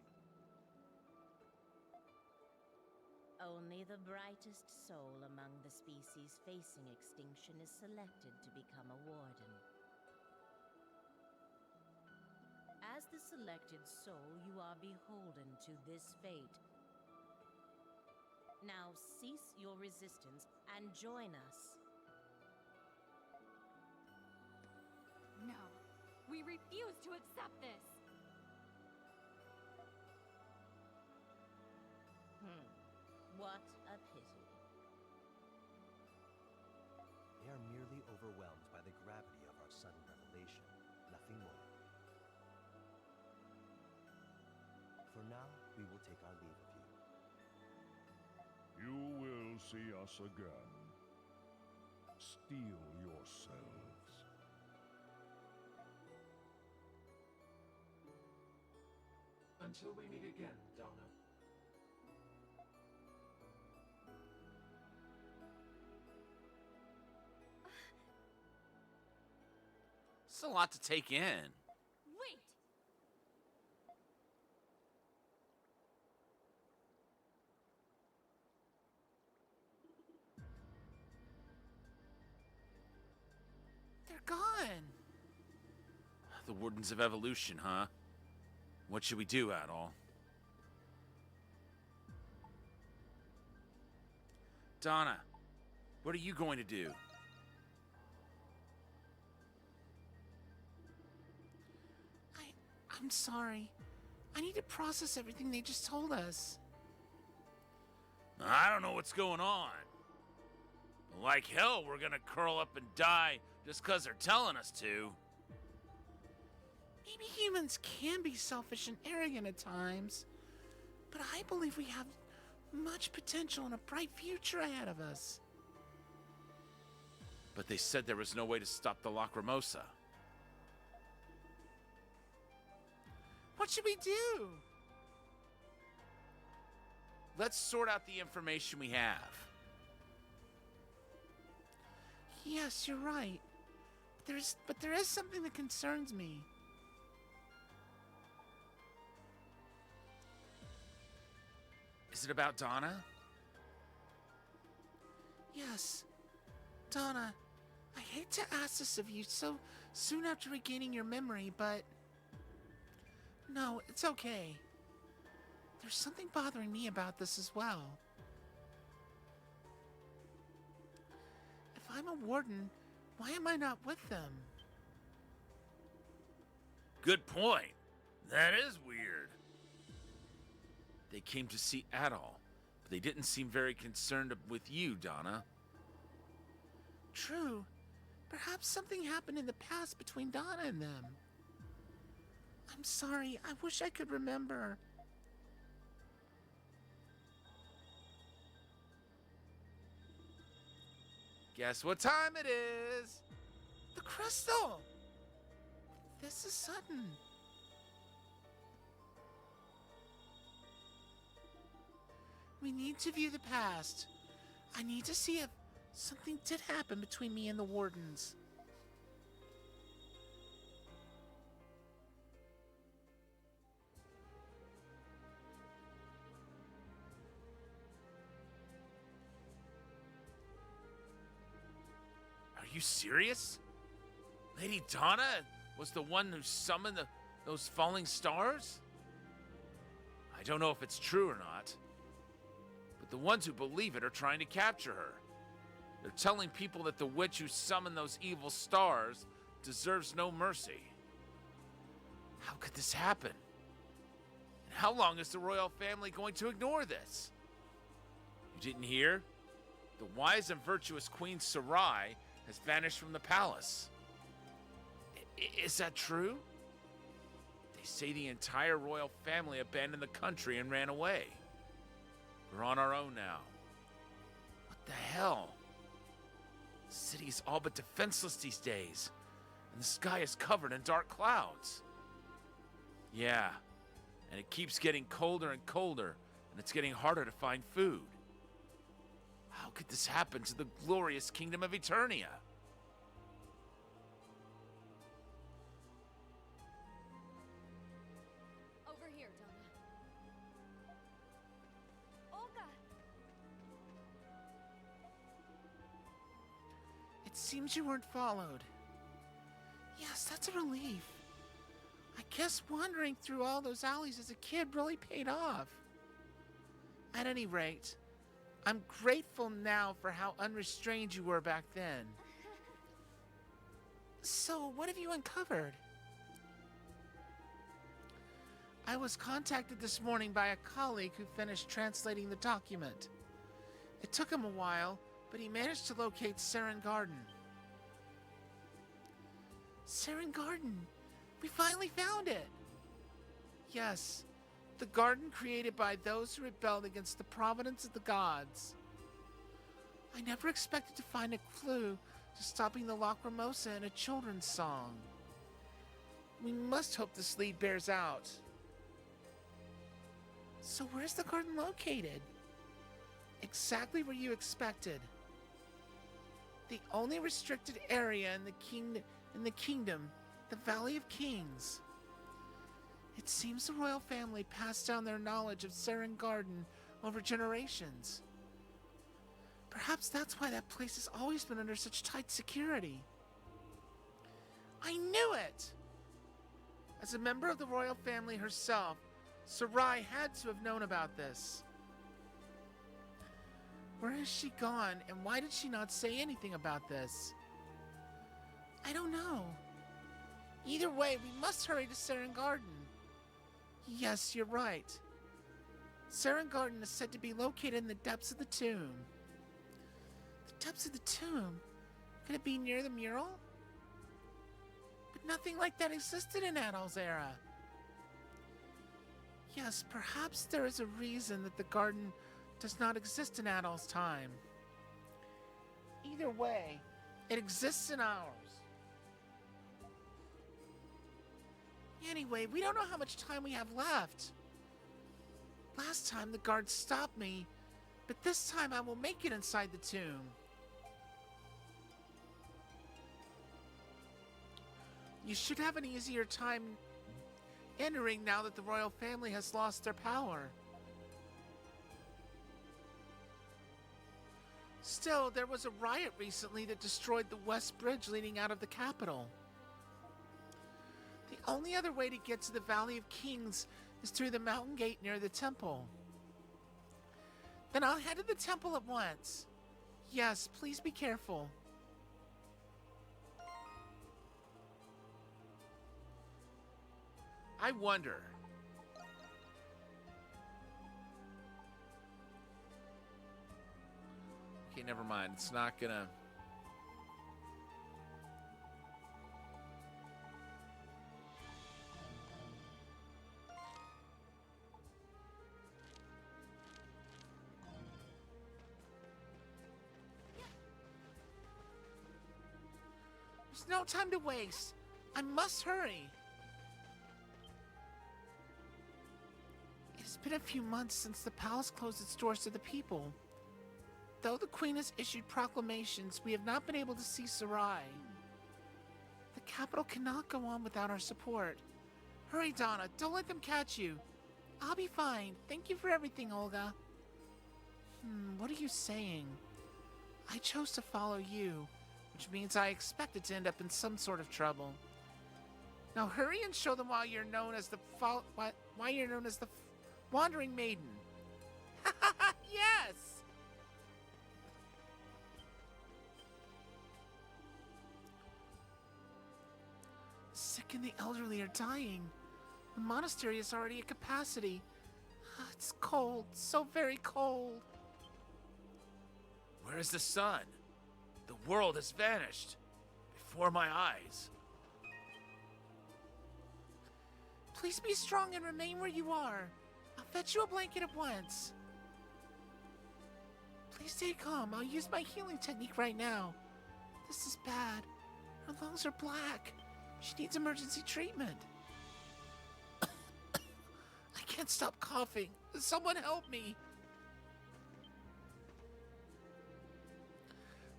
Only the brightest soul among the species facing extinction is selected to become a warden. As the selected soul, you are beholden to this fate. Now cease your resistance and join us. No, we refuse to accept this. What a pity. They are merely overwhelmed by the gravity of our sudden revelation, nothing more. For now, we will take our leave of you. You will see us again. Steel yourselves. Until we meet again, Dana. It's a lot to take in. Wait! They're gone. The Wardens of Evolution, huh? What should we do, Adol? Dana, what are you going to do? I'm sorry. I need to process everything they just told us. I don't know what's going on. Like hell, we're gonna curl up and die just because they're telling us to. Maybe humans can be selfish and arrogant at times, but I believe we have much potential and a bright future ahead of us. But they said there was no way to stop the Lacrimosa. What should we do? Let's sort out the information we have. Yes, you're right. But there is something that concerns me. Is it about Dana? Yes. Dana, I hate to ask this of you so soon after regaining your memory, but... No, it's okay. There's something bothering me about this as well. If I'm a warden, why am I not with them? Good point. That is weird. They came to see Adol, but they didn't seem very concerned with you, Dana. True. Perhaps something happened in the past between Dana and them. I'm sorry. I wish I could remember. Guess what time it is? The crystal! This is sudden. We need to view the past. I need to see if something did happen between me and the wardens. Are you serious? Lady Dana was the one who summoned those falling stars? I don't know if it's true or not, but the ones who believe it are trying to capture her. They're telling people that the witch who summoned those evil stars deserves no mercy. How could this happen? And how long is the royal family going to ignore this? You didn't hear? The wise and virtuous Queen Sarai has vanished from the palace. Is that true? They say the entire royal family abandoned the country and ran away. We're on our own now. What the hell? The city's all but defenseless these days, and the sky is covered in dark clouds. Yeah, and it keeps getting colder and colder, and it's getting harder to find food. How could this happen to the glorious kingdom of Eternia? Over here, Donna. Olga! It seems you weren't followed. Yes, that's a relief. I guess wandering through all those alleys as a kid really paid off. At any rate, I'm grateful now for how unrestrained you were back then. So, what have you uncovered? I was contacted this morning by a colleague who finished translating the document. It took him a while, but he managed to locate Seren Garden. Seren Garden! We finally found it! Yes, the garden created by those who rebelled against the providence of the gods. I never expected to find a clue to stopping the Lacrimosa in a children's song. We must hope this lead bears out. So where's the garden located? Exactly where you expected. The only restricted area in the kingdom, the Valley of Kings. It seems the royal family passed down their knowledge of Seren Garden over generations. Perhaps that's why that place has always been under such tight security. I knew it! As a member of the royal family herself, Sarai had to have known about this. Where has she gone, and why did she not say anything about this? I don't know. Either way, we must hurry to Seren Garden. Yes, you're right. Seren Garden is said to be located in the depths of the tomb. The depths of the tomb? Could it be near the mural? But nothing like that existed in Adol's era. Yes, perhaps there is a reason that the garden does not exist in Adol's time. Either way, It exists in ours. Anyway, we don't know how much time we have left. Last time the guards stopped me, but this time I will make it inside the tomb. You should have an easier time entering now that the royal family has lost their power. Still, there was a riot recently that destroyed the west bridge leading out of the capital. The only other way to get to the Valley of Kings is through the mountain gate near the temple. Then I'll head to the temple at once. Yes, please be careful. I wonder. Okay, never mind. It's not gonna... There's no time to waste. I must hurry. It's been a few months since the palace closed its doors to the people. Though the Queen has issued proclamations, we have not been able to see Sarai. The capital cannot go on without our support. Hurry, Dana. Don't let them catch you. I'll be fine. Thank you for everything, Olga. What are you saying? I chose to follow you, which means I expected to end up in some sort of trouble. Now hurry and show them why you're known as the Wandering Maiden. Yes! The sick and the elderly are dying. The monastery is already at capacity. It's cold, so very cold. Where is the sun? The world has vanished before my eyes. Please be strong and remain where you are. I'll fetch you a blanket at once. Please stay calm. I'll use my healing technique right now. This is bad. Her lungs are black. She needs emergency treatment. I can't stop coughing. Someone help me.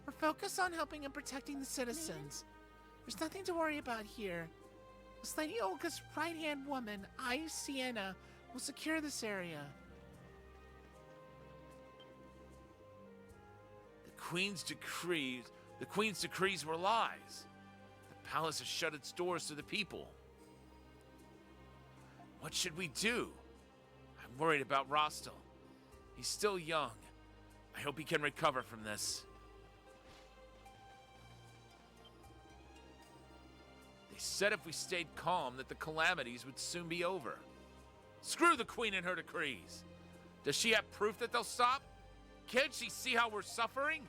We're focused on helping and protecting the citizens. There's nothing to worry about here. This Lady Olga's right-hand woman, Ys VIII, will secure this area. The Queen's decrees were lies. The palace has shut its doors to the people. What should we do? I'm worried about Rostel. He's still young. I hope he can recover from this. They said if we stayed calm that the calamities would soon be over. Screw the Queen and her decrees. Does she have proof that they'll stop? Can't she see how we're suffering?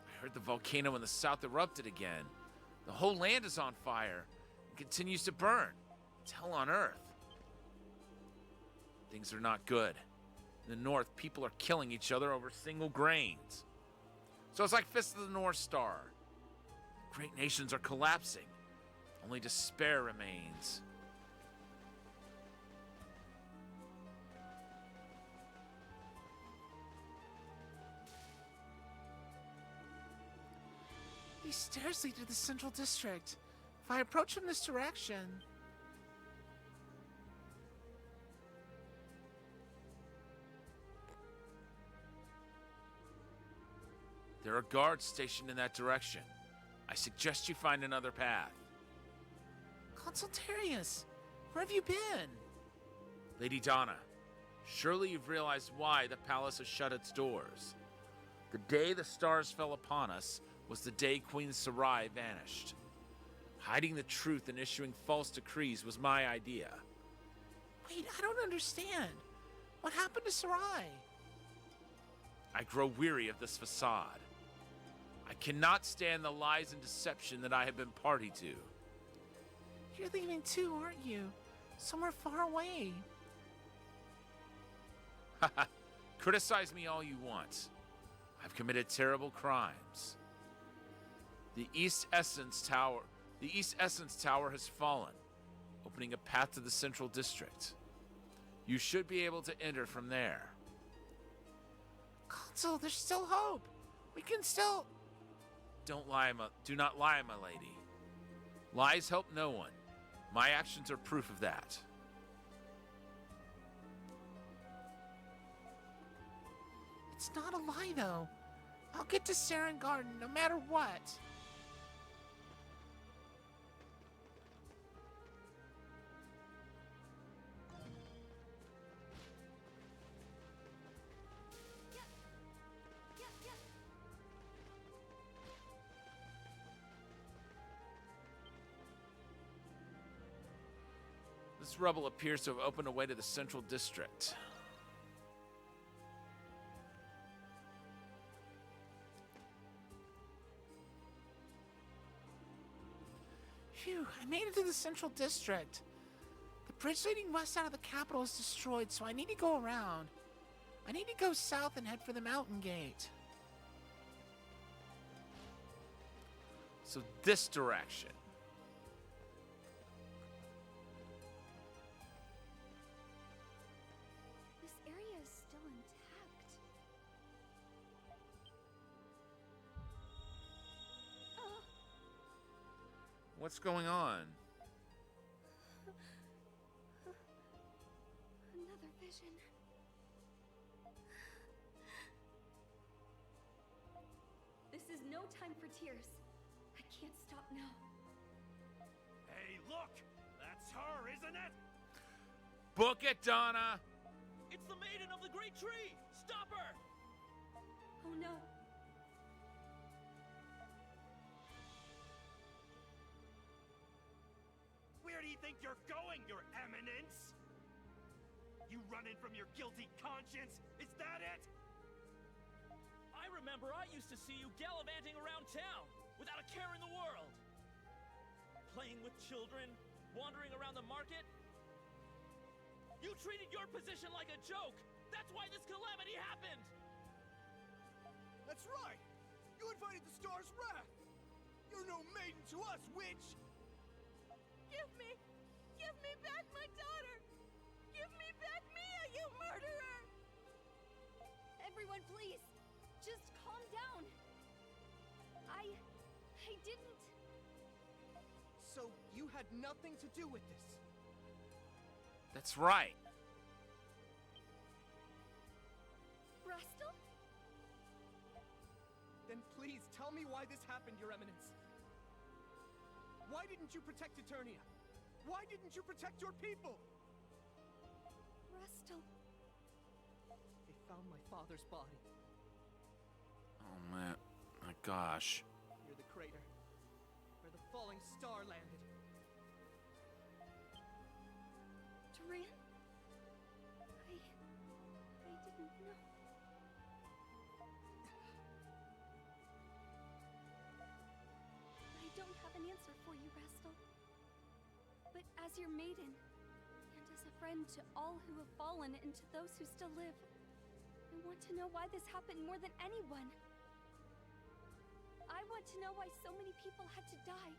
I heard the volcano in the south erupted again. The whole land is on fire and continues to burn. It's hell on earth. Things are not good. In the north, people are killing each other over single grains. So it's like Fist of the North Star. Great nations are collapsing. Only despair remains. These stairs lead to the central district. If I approach from this direction... There are guards stationed in that direction. I suggest you find another path. Consultarius, where have you been? Lady Dana, surely you've realized why the palace has shut its doors. The day the stars fell upon us was the day Queen Sarai vanished. Hiding the truth and issuing false decrees was my idea. Wait, I don't understand. What happened to Sarai? I grow weary of this facade. I cannot stand the lies and deception that I have been party to. You're leaving too, aren't you? Somewhere far away. Haha, Criticize me all you want. I've committed terrible crimes. The Ys Essence Tower has fallen, opening a path to the Central District. You should be able to enter from there. Consul, there's still hope. We can still... Do not lie, my lady. Lies help no one. My actions are proof of that. It's not a lie, though. I'll get to Saren Garden no matter what. This rubble appears to have opened a way to the Central District. Phew, I made it to the Central District. The bridge leading west out of the capital is destroyed, so I need to go around. I need to go south and head for the Mountain Gate. So this direction. This area is still intact. Oh, What's going on? another vision. This is no time for tears. I can't stop now. Hey, look! That's her, isn't it? Book it, Dana! It's the Maiden of the Great Tree! Stop her! Oh no. Where do you think you're going, Your Eminence? You running from your guilty conscience? Is that it? I remember I used to see you gallivanting around town without a care in the world. Playing with children, wandering around the market. You treated your position like a joke! That's why this calamity happened! That's right! You invited the Star's wrath! You're no maiden to us, witch! Give me back my daughter! Give me back Mia, you murderer! Everyone, please. Just calm down. I didn't. So you had nothing to do with this? That's right. Rastal? Then please tell me why this happened, Your Eminence. Why didn't you protect Eternia? Why didn't you protect your people? Rastal. They found my father's body Oh, man. My gosh. near the crater, where the falling star landed. Duran? I didn't know. I don't have an answer for you, Rastal. But as your maiden, and as a friend to all who have fallen and to those who still live, I want to know why this happened more than anyone. I want to know why so many people had to die.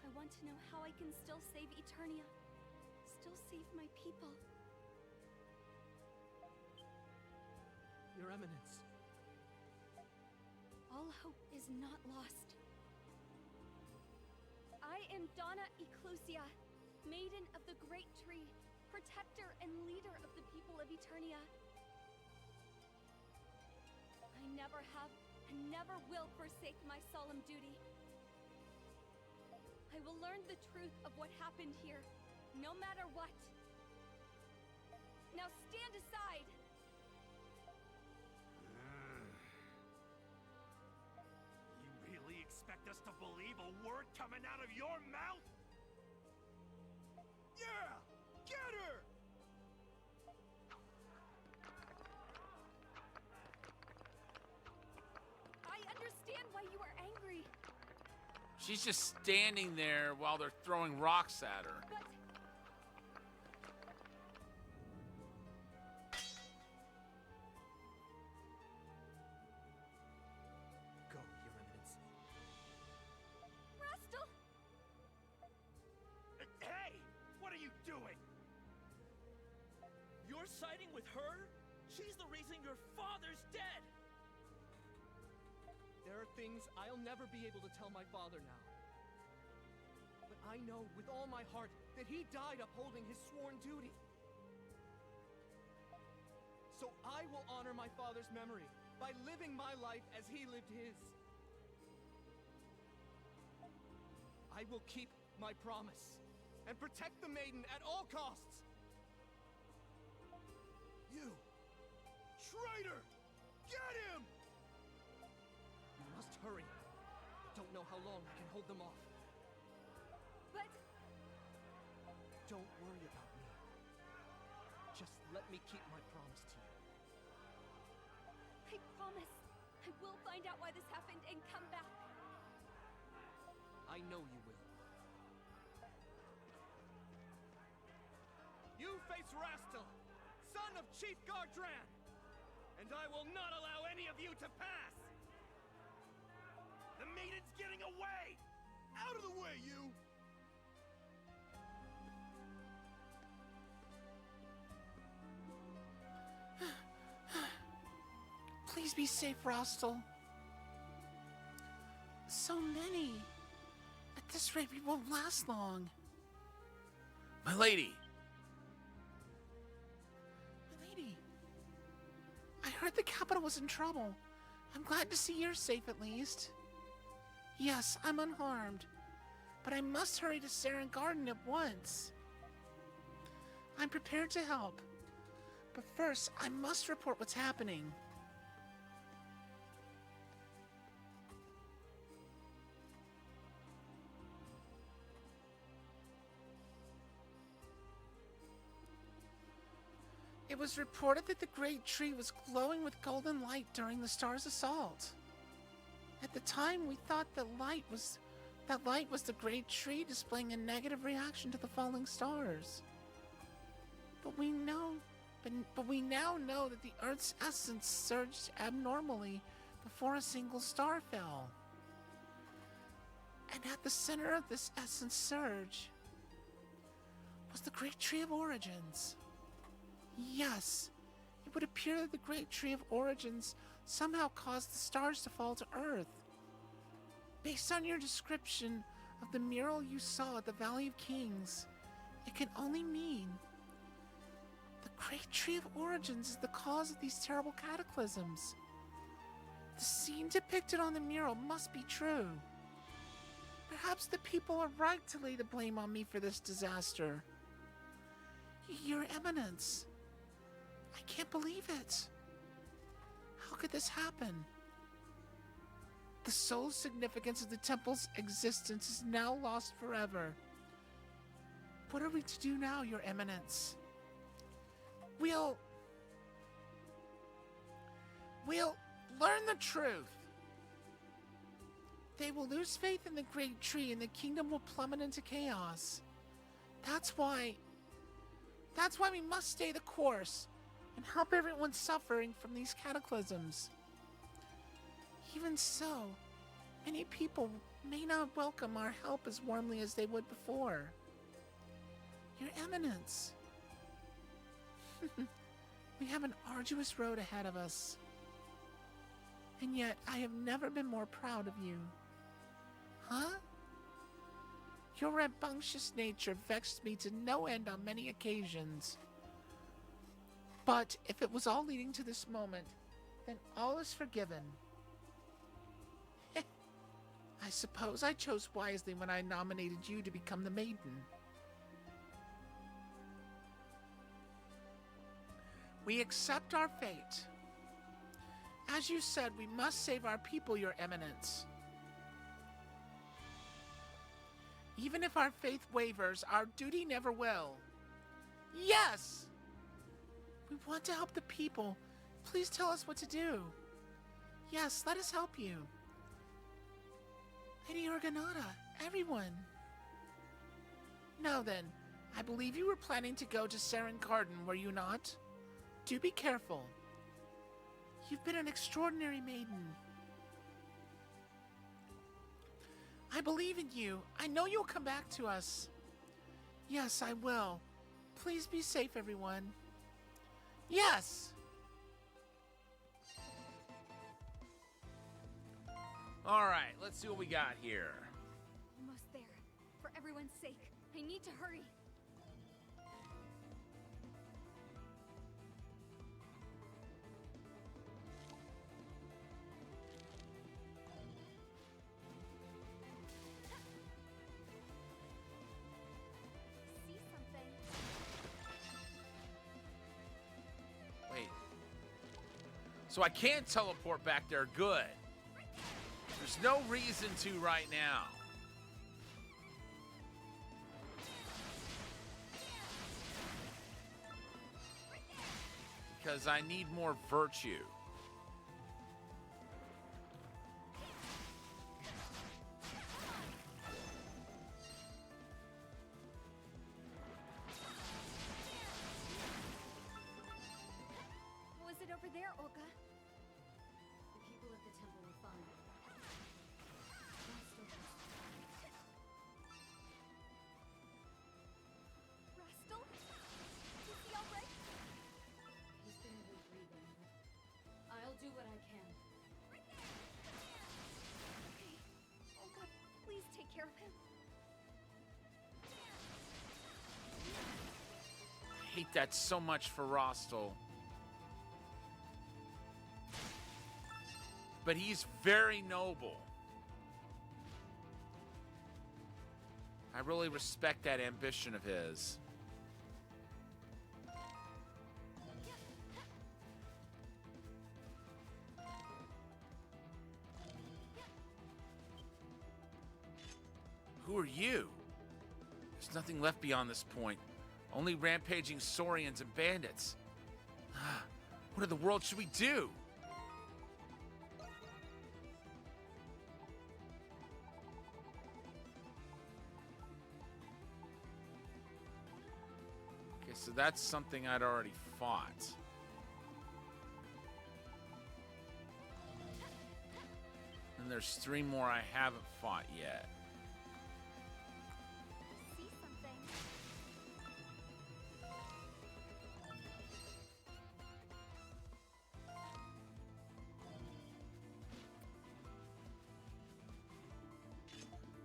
I want to know how I can still save Eternia, still save my people. Your Eminence. All hope is not lost. I am Dana Eclusia, Maiden of the Great Tree, protector and leader of the people of Eternia. I never have and never will forsake my solemn duty. I will learn the truth of what happened here, no matter what. Now stand aside! You really expect us to believe a word coming out of your mouth? Yeah! Get her! I understand why you are angry, She's just standing there while they're throwing rocks at her. but siding with her? She's the reason your father's dead! There are things I'll never be able to tell my father now. But I know with all my heart that he died upholding his sworn duty. So I will honor my father's memory by living my life as he lived his. I will keep my promise and protect the maiden at all costs. You, traitor! Get him! We must hurry. I don't know how long I can hold them off. But Don't worry about me. Just let me keep my promise to you. I promise, I will find out why this happened and come back. I know you will. You face Rastal, son of Chief Gardran, and I will not allow any of you to pass! The maiden's getting away! Out of the way, you! Please be safe, Rostel. So many. At this rate, we won't last long. My lady! My lady! I heard the capital was in trouble. I'm glad to see you're safe at least. Yes, I'm unharmed. But I must hurry to Saren Garden at once. I'm prepared to help. But first, I must report what's happening. It was reported that the great tree was glowing with golden light during the star's assault. At the time, we thought that light was the great tree displaying a negative reaction to the falling stars. But we now know that the Earth's essence surged abnormally before a single star fell. And at the center of this essence surge was the Great Tree of Origins. Yes, it would appear that the Great Tree of Origins somehow caused the stars to fall to Earth. Based on your description of the mural you saw at the Valley of Kings, it can only mean the Great Tree of Origins is the cause of these terrible cataclysms. The scene depicted on the mural must be true. Perhaps the people are right to lay the blame on me for this disaster. Your Eminence, I can't believe it. How could this happen? The sole significance of the temple's existence is now lost forever. What are we to do now, Your Eminence? We'll learn the truth. They will lose faith in the great tree and the kingdom will plummet into chaos. That's why we must stay the course and help everyone suffering from these cataclysms. Even so, many people may not welcome our help as warmly as they would before. Your Eminence, we have an arduous road ahead of us. And yet, I have never been more proud of you. Huh? Your rambunctious nature vexed me to no end on many occasions. But if it was all leading to this moment, then all is forgiven. I suppose I chose wisely when I nominated you to become the maiden. We accept our fate. As you said, we must save our people, Your Eminence. Even if our faith wavers, our duty never will. Yes! We want to help the people. Please tell us what to do. Yes, let us help you. Lady Organata, everyone. Now then, I believe you were planning to go to Saren Garden, were you not? Do be careful. You've been an extraordinary maiden. I believe in you. I know you'll come back to us. Yes, I will. Please be safe, everyone. Yes! Alright, let's see what we got here. Almost there. For everyone's sake, I need to hurry. See something? Wait. So I can't teleport back there. Good. There's no reason to right now. Because I need more virtue. Was it over there, Olga? The people at the temple were fine. Rastal? Is he alright? He's barely breathing, but I'll do what I can. Okay. Olga, please take care of him. I hate that so much for Rostel. But he's very noble. I really respect that ambition of his. Who are you? There's nothing left beyond this point. Only rampaging Saurians and bandits. What in the world should we do? Okay, so that's something I'd already fought. And there's 3 more I haven't fought yet. See something?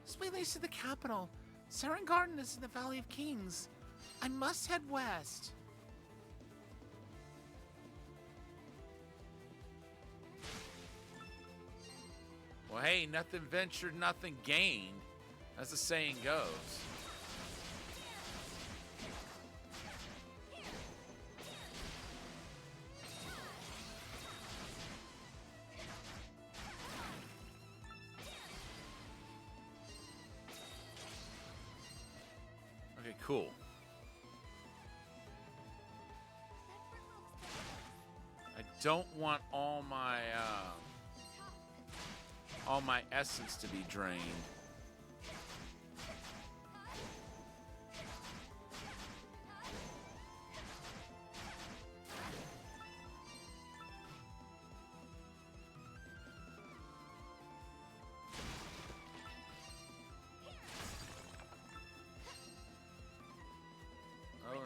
This way leads to the capital. Saren Garden is in the Valley of Kings. I must head west. Well, hey, nothing ventured, nothing gained, as the saying goes. Okay, cool. I don't want all my essence to be drained. Oh.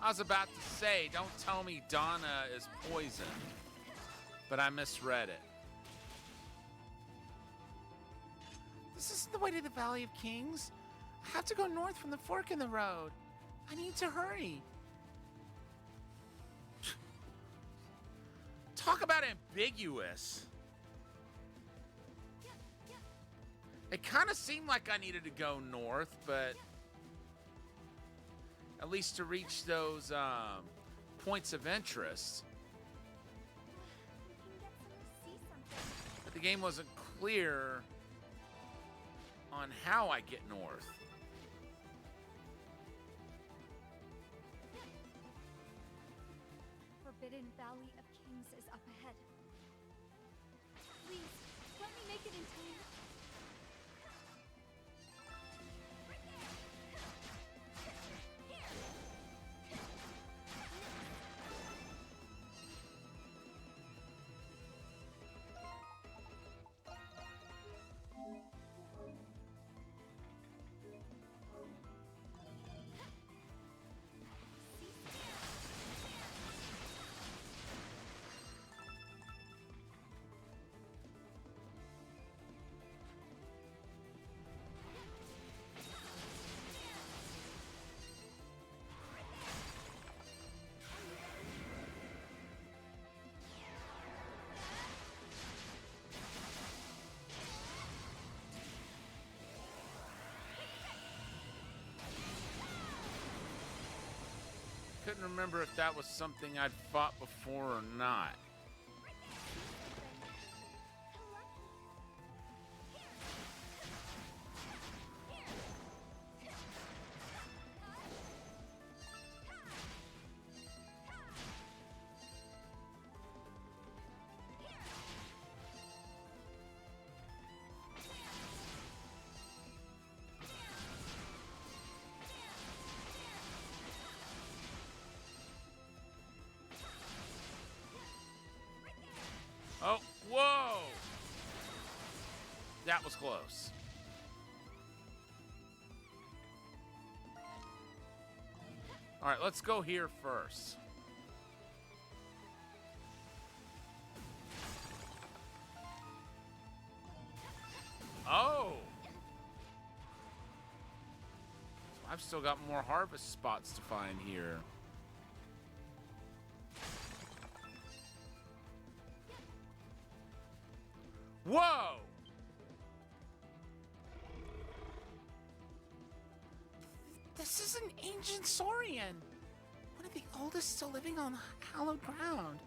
I was about to say, don't tell me Dana is poisoned, but I misread it. This isn't the way to the Valley of Kings. I have to go north from the fork in the road. I need to hurry. Talk about ambiguous. It kind of seemed like I needed to go north, but at least to reach those points of interest. We can get some to see something. But the game wasn't clear on how I get north. Forbidden Valley of Kings is up ahead. Please, let me make it in time. couldn't remember if that was something I'd fought before or not. Oh, whoa! That was close. All right, let's go here first. Oh! So I've still got more harvest spots to find here. Whoa! This is an ancient saurian. One of the oldest still living on hallowed ground.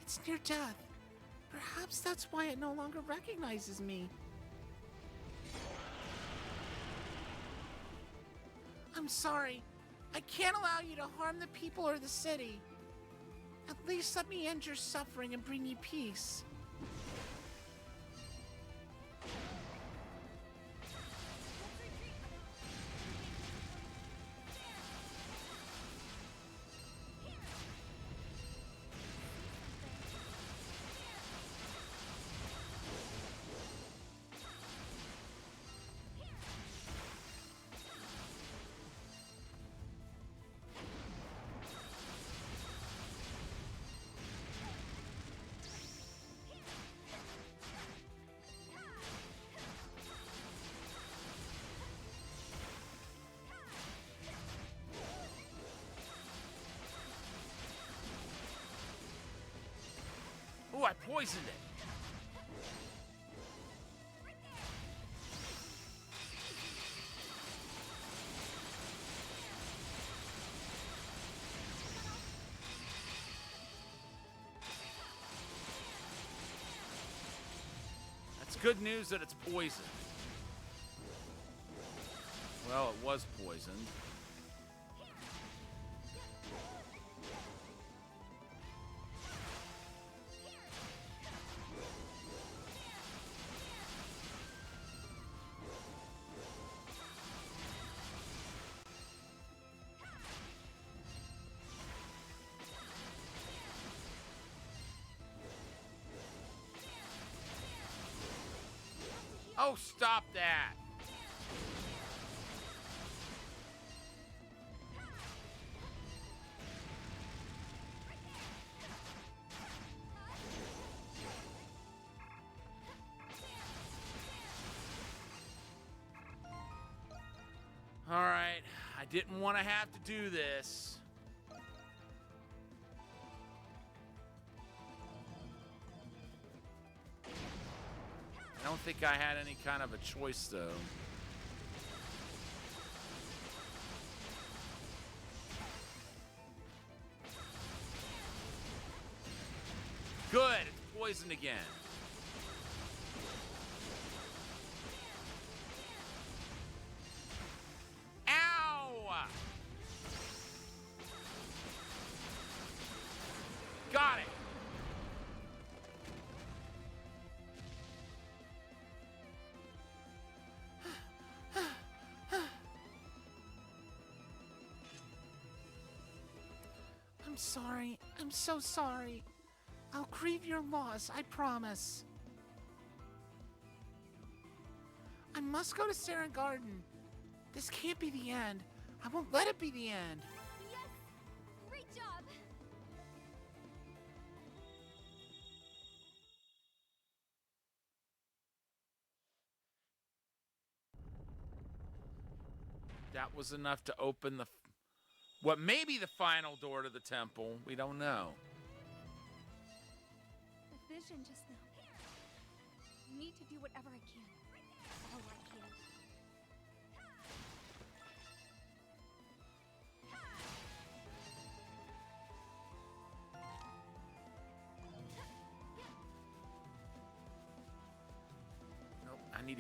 It's near death. Perhaps that's why it no longer recognizes me. I'm sorry. I can't allow you to harm the people or the city. At least let me end your suffering and bring you peace. Ooh, I poisoned it. That's good news that it's poisoned. Well, it was poisoned. Oh, stop that! All right, I didn't want to have to do this. I don't think I had any kind of a choice, though. Good, it's poisoned again. Ow! Got it. I'm sorry. I'm so sorry. I'll grieve your loss, I promise. I must go to Sarah Garden. This can't be the end. I won't let it be the end. Yes! Great job! That was enough to open what may be the final door to the temple. We don't know. The vision just now. I need to do whatever I can. All I can.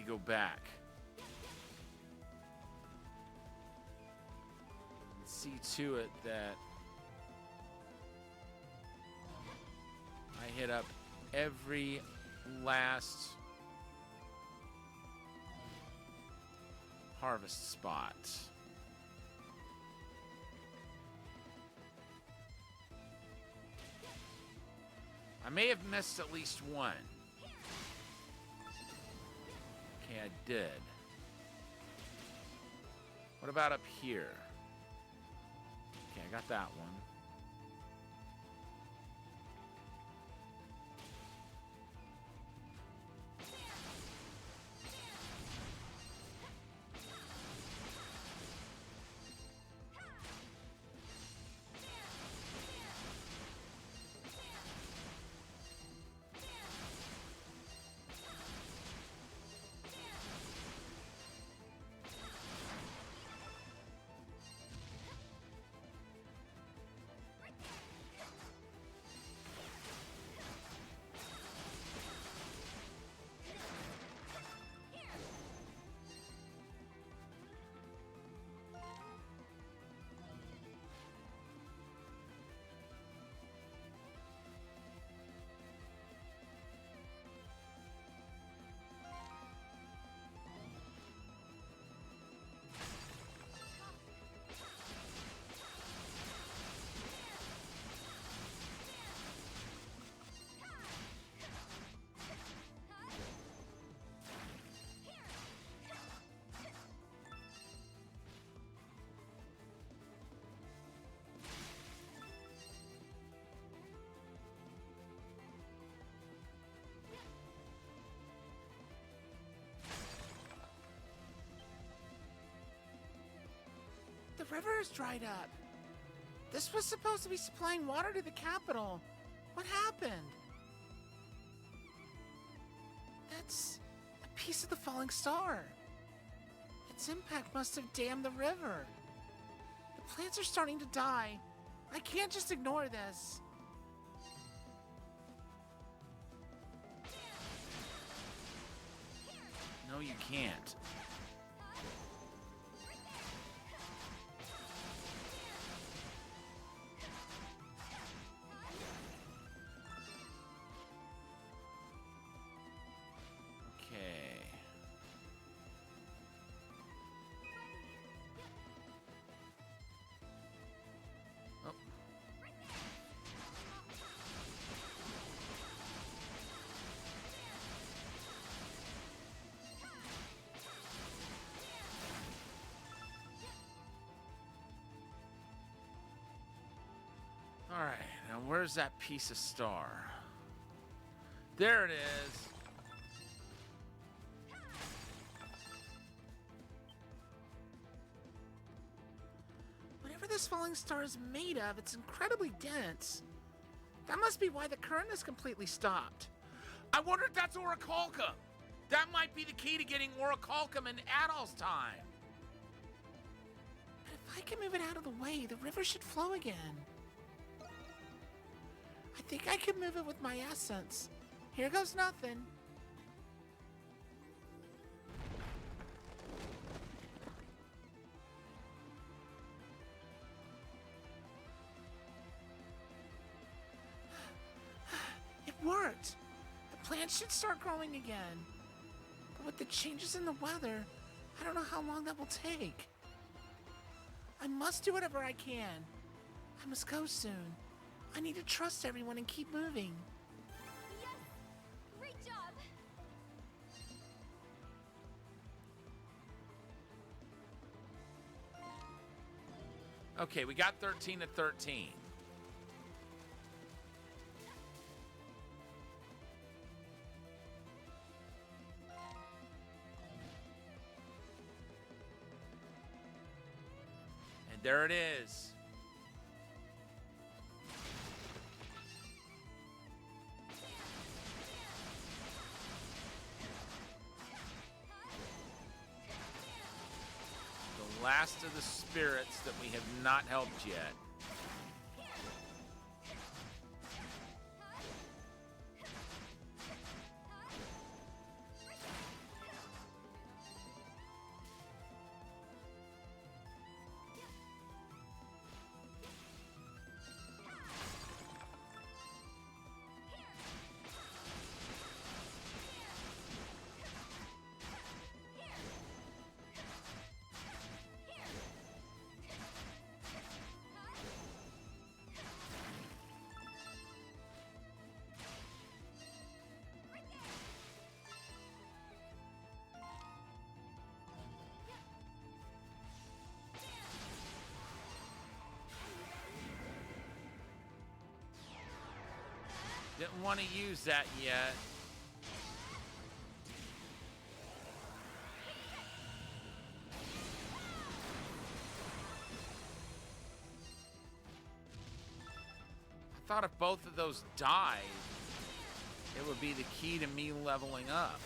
go back. See to it that I hit up every last harvest spot. I may have missed at least one. Okay, I did. What about up here? Okay, I got that one. The river is dried up. This was supposed to be supplying water to the capital. What happened? That's a piece of the falling star. Its impact must have dammed the river. The plants are starting to die. I can't just ignore this. No, you can't. Alright, now where's that piece of star? There it is. Whatever this falling star is made of, it's incredibly dense. That must be why the current is completely stopped. I wonder if that's Orichalcum. That might be the key to getting Orichalcum in Adol's time. But if I can move it out of the way, the river should flow again. I think I can move it with my essence. Here goes nothing. It worked. The plants should start growing again. But with the changes in the weather, I don't know how long that will take. I must do whatever I can. I must go soon. I need to trust everyone and keep moving. Yes! Great job! Okay, we got 13 to 13. And there it is. Last of the spirits that we have not helped yet. Didn't want to use that yet. I thought if both of those died, it would be the key to me leveling up.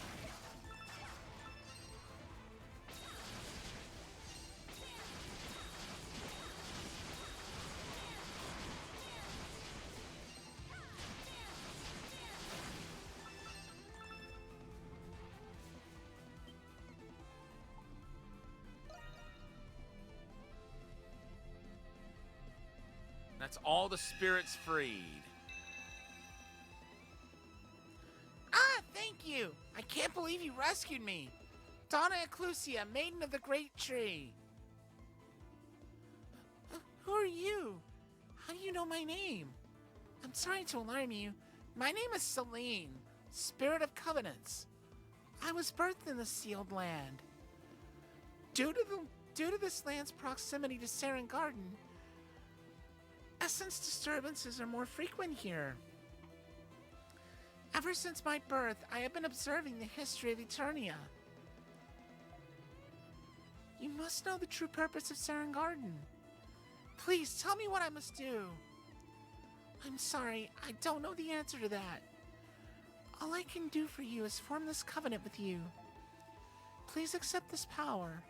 That's all the spirits freed. Ah, thank you! I can't believe you rescued me! Donna Eclusia, Maiden of the Great Tree. Who are you? How do you know my name? I'm sorry to alarm you. My name is Celine, Spirit of Covenants. I was birthed in the Sealed Land. Due to this land's proximity to Saren Garden, essence disturbances are more frequent here. Ever since my birth, I have been observing the history of Eternia. You must know the true purpose of Saren Garden. Please tell me what I must do. I'm sorry, I don't know the answer to that. All I can do for you is form this covenant with you. Please accept this power.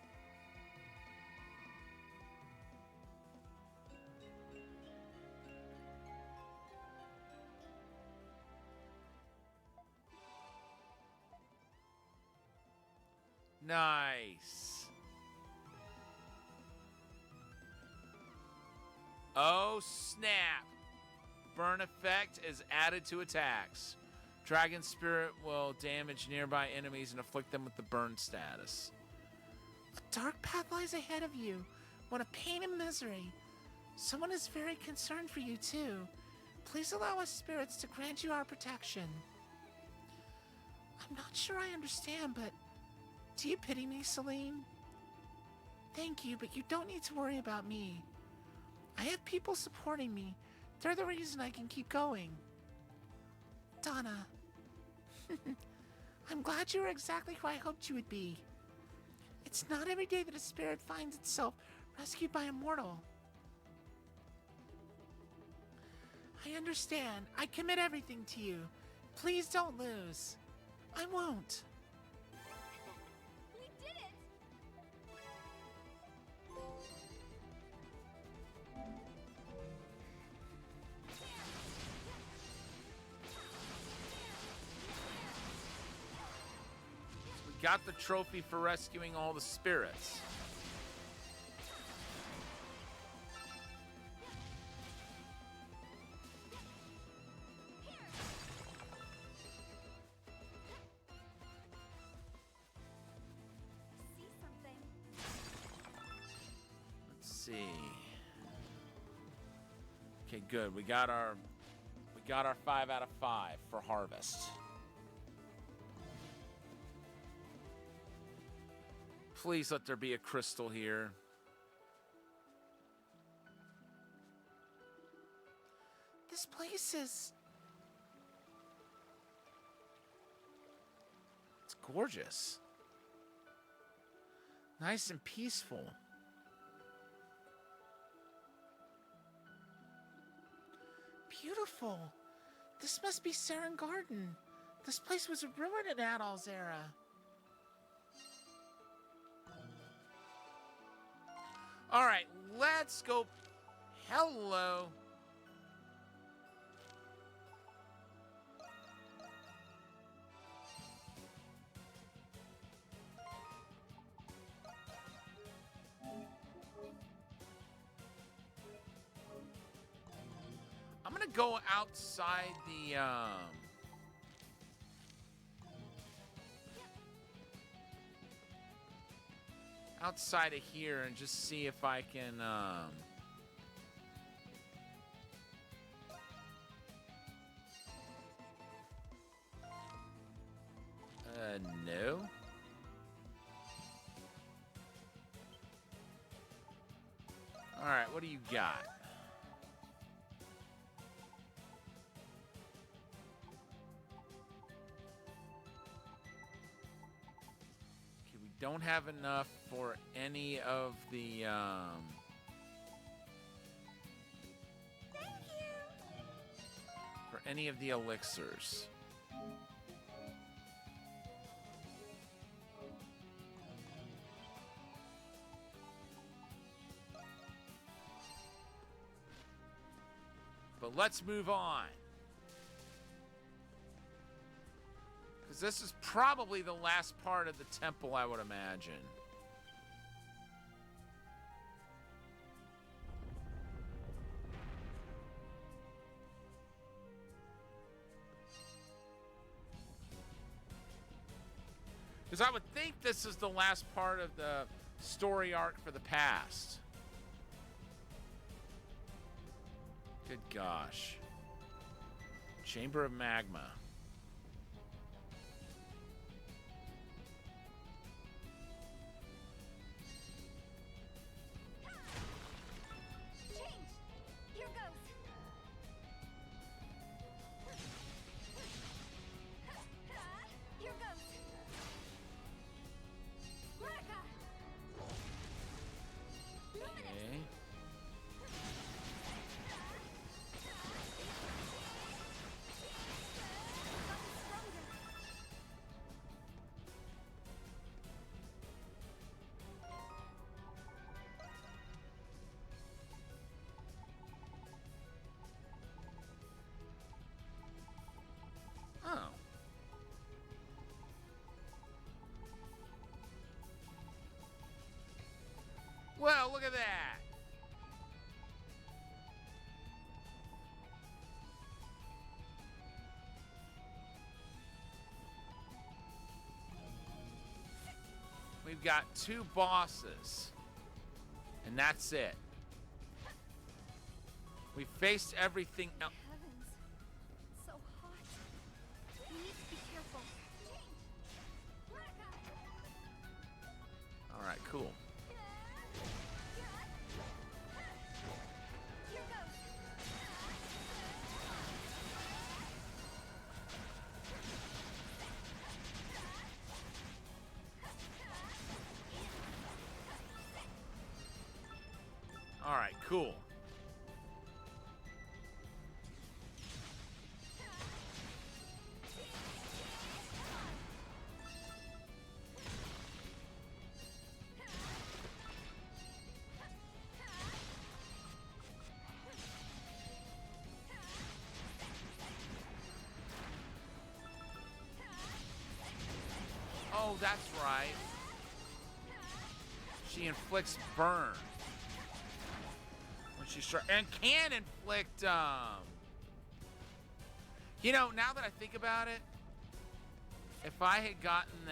Nice. Oh, snap. Burn effect is added to attacks. Dragon Spirit will damage nearby enemies and afflict them with the burn status. A dark path lies ahead of you, one of pain and misery. Someone is very concerned for you, too. Please allow us spirits to grant you our protection. I'm not sure I understand, but do you pity me, Celine? Thank you, but you don't need to worry about me. I have people supporting me. They're the reason I can keep going. Donna. I'm glad you were exactly who I hoped you would be. It's not every day that a spirit finds itself rescued by a mortal. I understand. I commit everything to you. Please don't lose. I won't. We did it! We got the trophy for rescuing all the spirits. See something. Let's see. Okay, good. We got our 5 out of 5 for harvest. Please let there be a crystal here. This place is... It's gorgeous. Nice and peaceful. Beautiful. This must be Saren Garden. This place was a ruin in Adol's era. All right, let's go. Hello. I'm gonna go outside the outside of here and just see if I can no. All right, what do you got? don't have enough for any of the, for any of the elixirs. But let's move on. Because this is probably the last part of the temple, I would imagine. Because I would think this is the last part of the story arc for the past. Good gosh. Chamber of Magma. Change! Here goes! Here goes! Raka! Luminous! Okay. Oh. Well, look at that. We've got 2 bosses. And that's it. We faced everything else. Heavens. It's so hot. We need to be careful. Change! Raka! All right, cool. Here goes! All right, cool. Oh, that's right. She inflicts burn when she's and can inflict. You know, now that I think about it, if I had gotten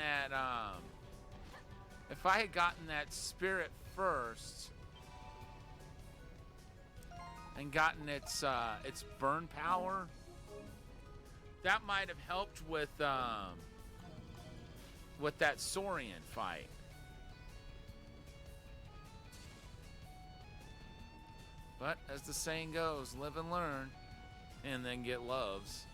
that spirit first and gotten its burn power, that might have helped with that Saurian fight. But as the saying goes, live and learn, and then get loves.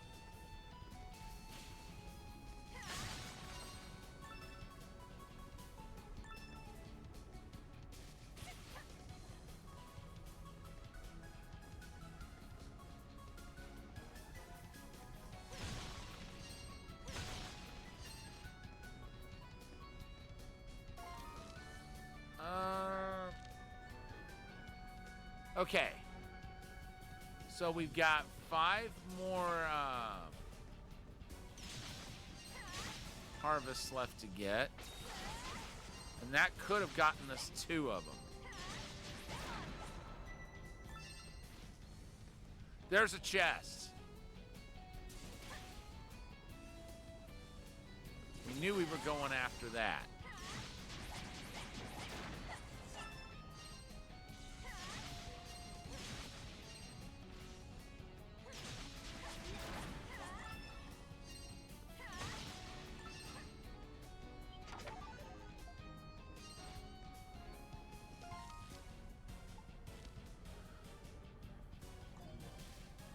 Okay. So we've got 5 more harvests left to get. And that could have gotten us 2 of them. There's a chest. We knew we were going after that.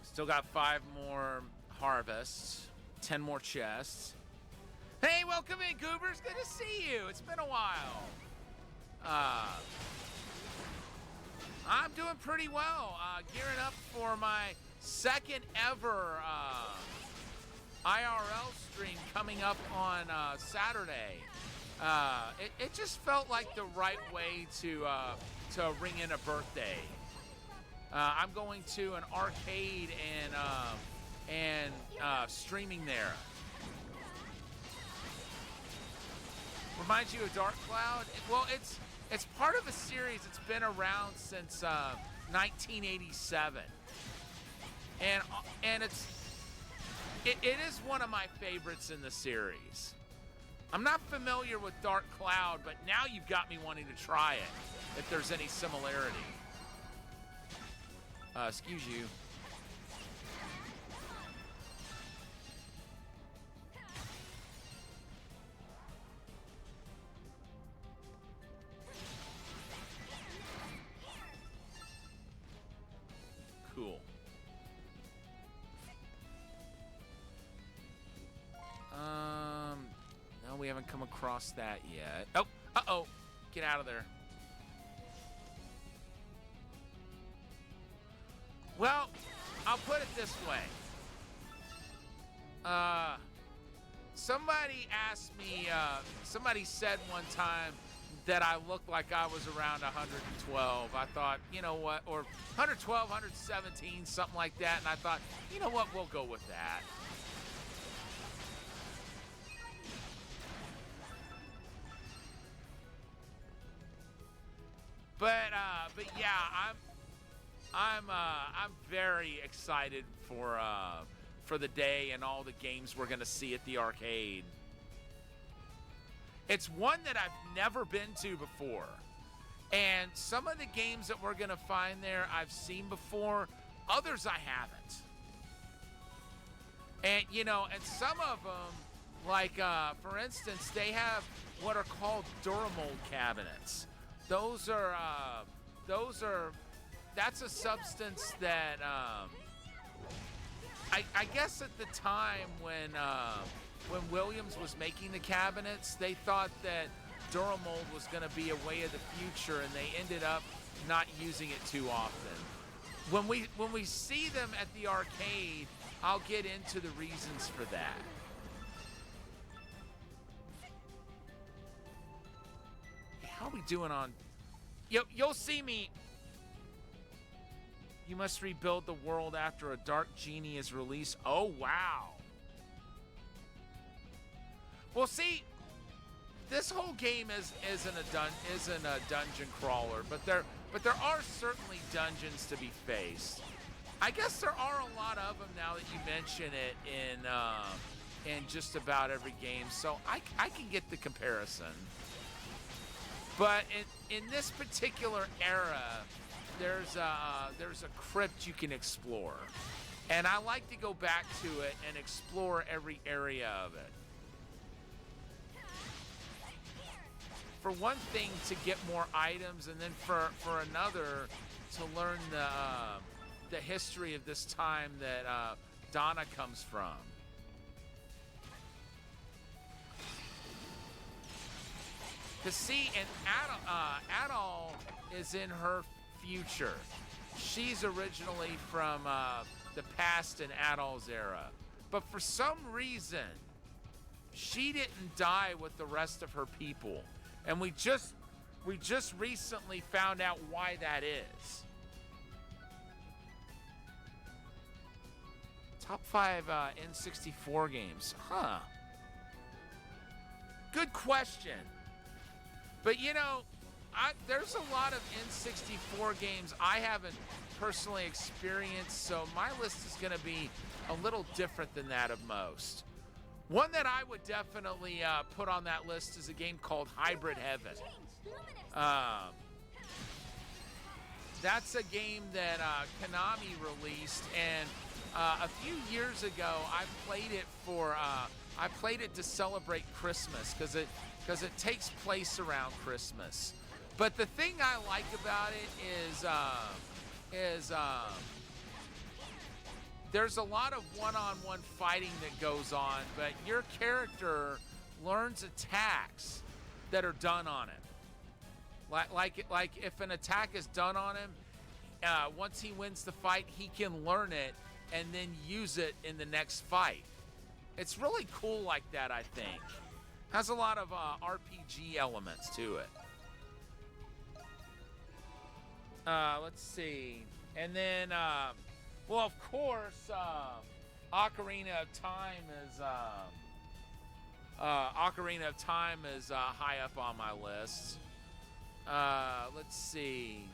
Still got 5 more harvests, 10 more chests. Hey, welcome in, Goobers. Good to see you. It's been a while. I'm doing pretty well. Gearing up for my second ever IRL stream coming up on Saturday. It just felt like the right way to ring in a birthday. I'm going to an arcade and streaming there. Reminds you of Dark Cloud? Well, it's part of a series that's been around since 1987, and it is one of my favorites in the series. I'm not familiar with Dark Cloud, but now you've got me wanting to try it, if there's any similarity. Excuse you. Cool. No, we haven't come across that yet. Oh, uh-oh. Get out of there. Well, I'll put it this way. Somebody asked me, somebody said one time that I looked like I was around 112. I thought, you know what, or 112, 117, something like that. And I thought, you know what, we'll go with that. But yeah, I'm very excited for the day and all the games we're gonna see at the arcade. It's one that I've never been to before, and some of the games that we're gonna find there I've seen before, others I haven't. And you know, and some of them, like for instance, they have what are called Duramold cabinets. That's a substance that I guess at the time when Williams was making the cabinets, they thought that Duramold was going to be a way of the future, and they ended up not using it too often. When we see them at the arcade, I'll get into the reasons for that. How are we doing on... You'll see me. You must rebuild the world after a Dark Genie is released. Oh, wow. Well, see, this whole game isn't a dungeon crawler, but there are certainly dungeons to be faced. I guess there are a lot of them now that you mention it in just about every game, so I can get the comparison. But in this particular era, there's a crypt you can explore, and I like to go back to it and explore every area of it. For one thing, to get more items, and then for another, to learn the history of this time that Dana comes from. To see, and Adol is in her future. She's originally from the past in Adol's era. But for some reason, she didn't die with the rest of her people. And we just recently found out why that is. Top 5 N64 games. Huh. Good question. But you know, there's a lot of N64 games I haven't personally experienced, so my list is going to be a little different than that of most. One that I would definitely put on that list is a game called Hybrid Heaven. That's a game that Konami released, and a few years ago I played it to celebrate Christmas because it takes place around Christmas. But the thing I like about it is there's a lot of one-on-one fighting that goes on, but your character learns attacks that are done on him. Like if an attack is done on him, once he wins the fight, he can learn it and then use it in the next fight. It's really cool like that, I think. Has a lot of RPG elements to it. Let's see. And then, well, of course, Ocarina of Time is high up on my list. Let's see.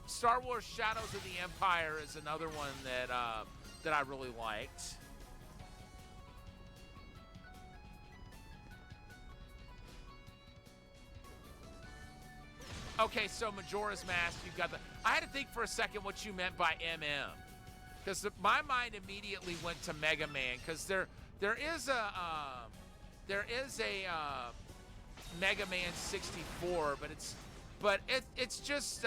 Star Wars Shadows of the Empire is another one that I really liked. Okay, so Majora's Mask, you've got the... I had to think for a second what you meant by MM. Because my mind immediately went to Mega Man. Because there is a Mega Man 64, but it's just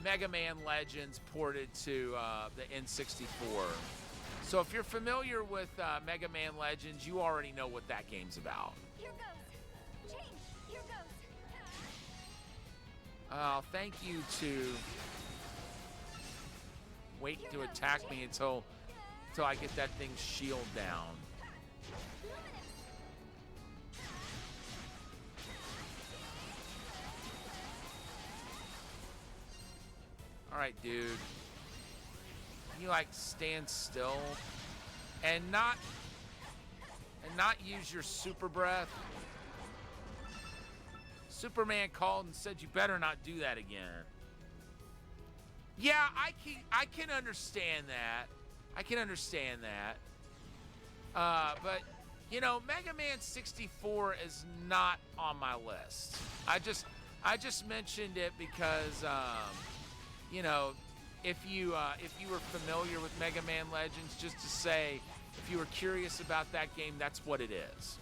Mega Man Legends ported to the N64. So if you're familiar with Mega Man Legends, you already know what that game's about. Here goes. Change. Here goes. Thank you to wait to attack me until I get that thing's shield down. All right, dude. You like stand still and not use your super breath. Superman called and said you better not do that again. Yeah, I can understand that. I can understand that. But you know, Mega Man 64 is not on my list. I just mentioned it because you know, if you were familiar with Mega Man Legends, just to say, if you were curious about that game, that's what it is.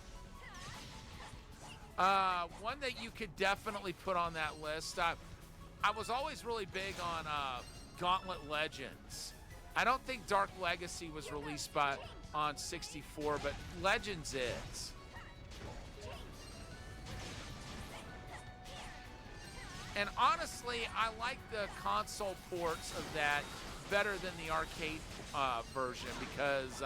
One that you could definitely put on that list. I was always really big on Gauntlet Legends. I don't think Dark Legacy was released on 64, but Legends is. And honestly, I like the console ports of that better than the arcade version because.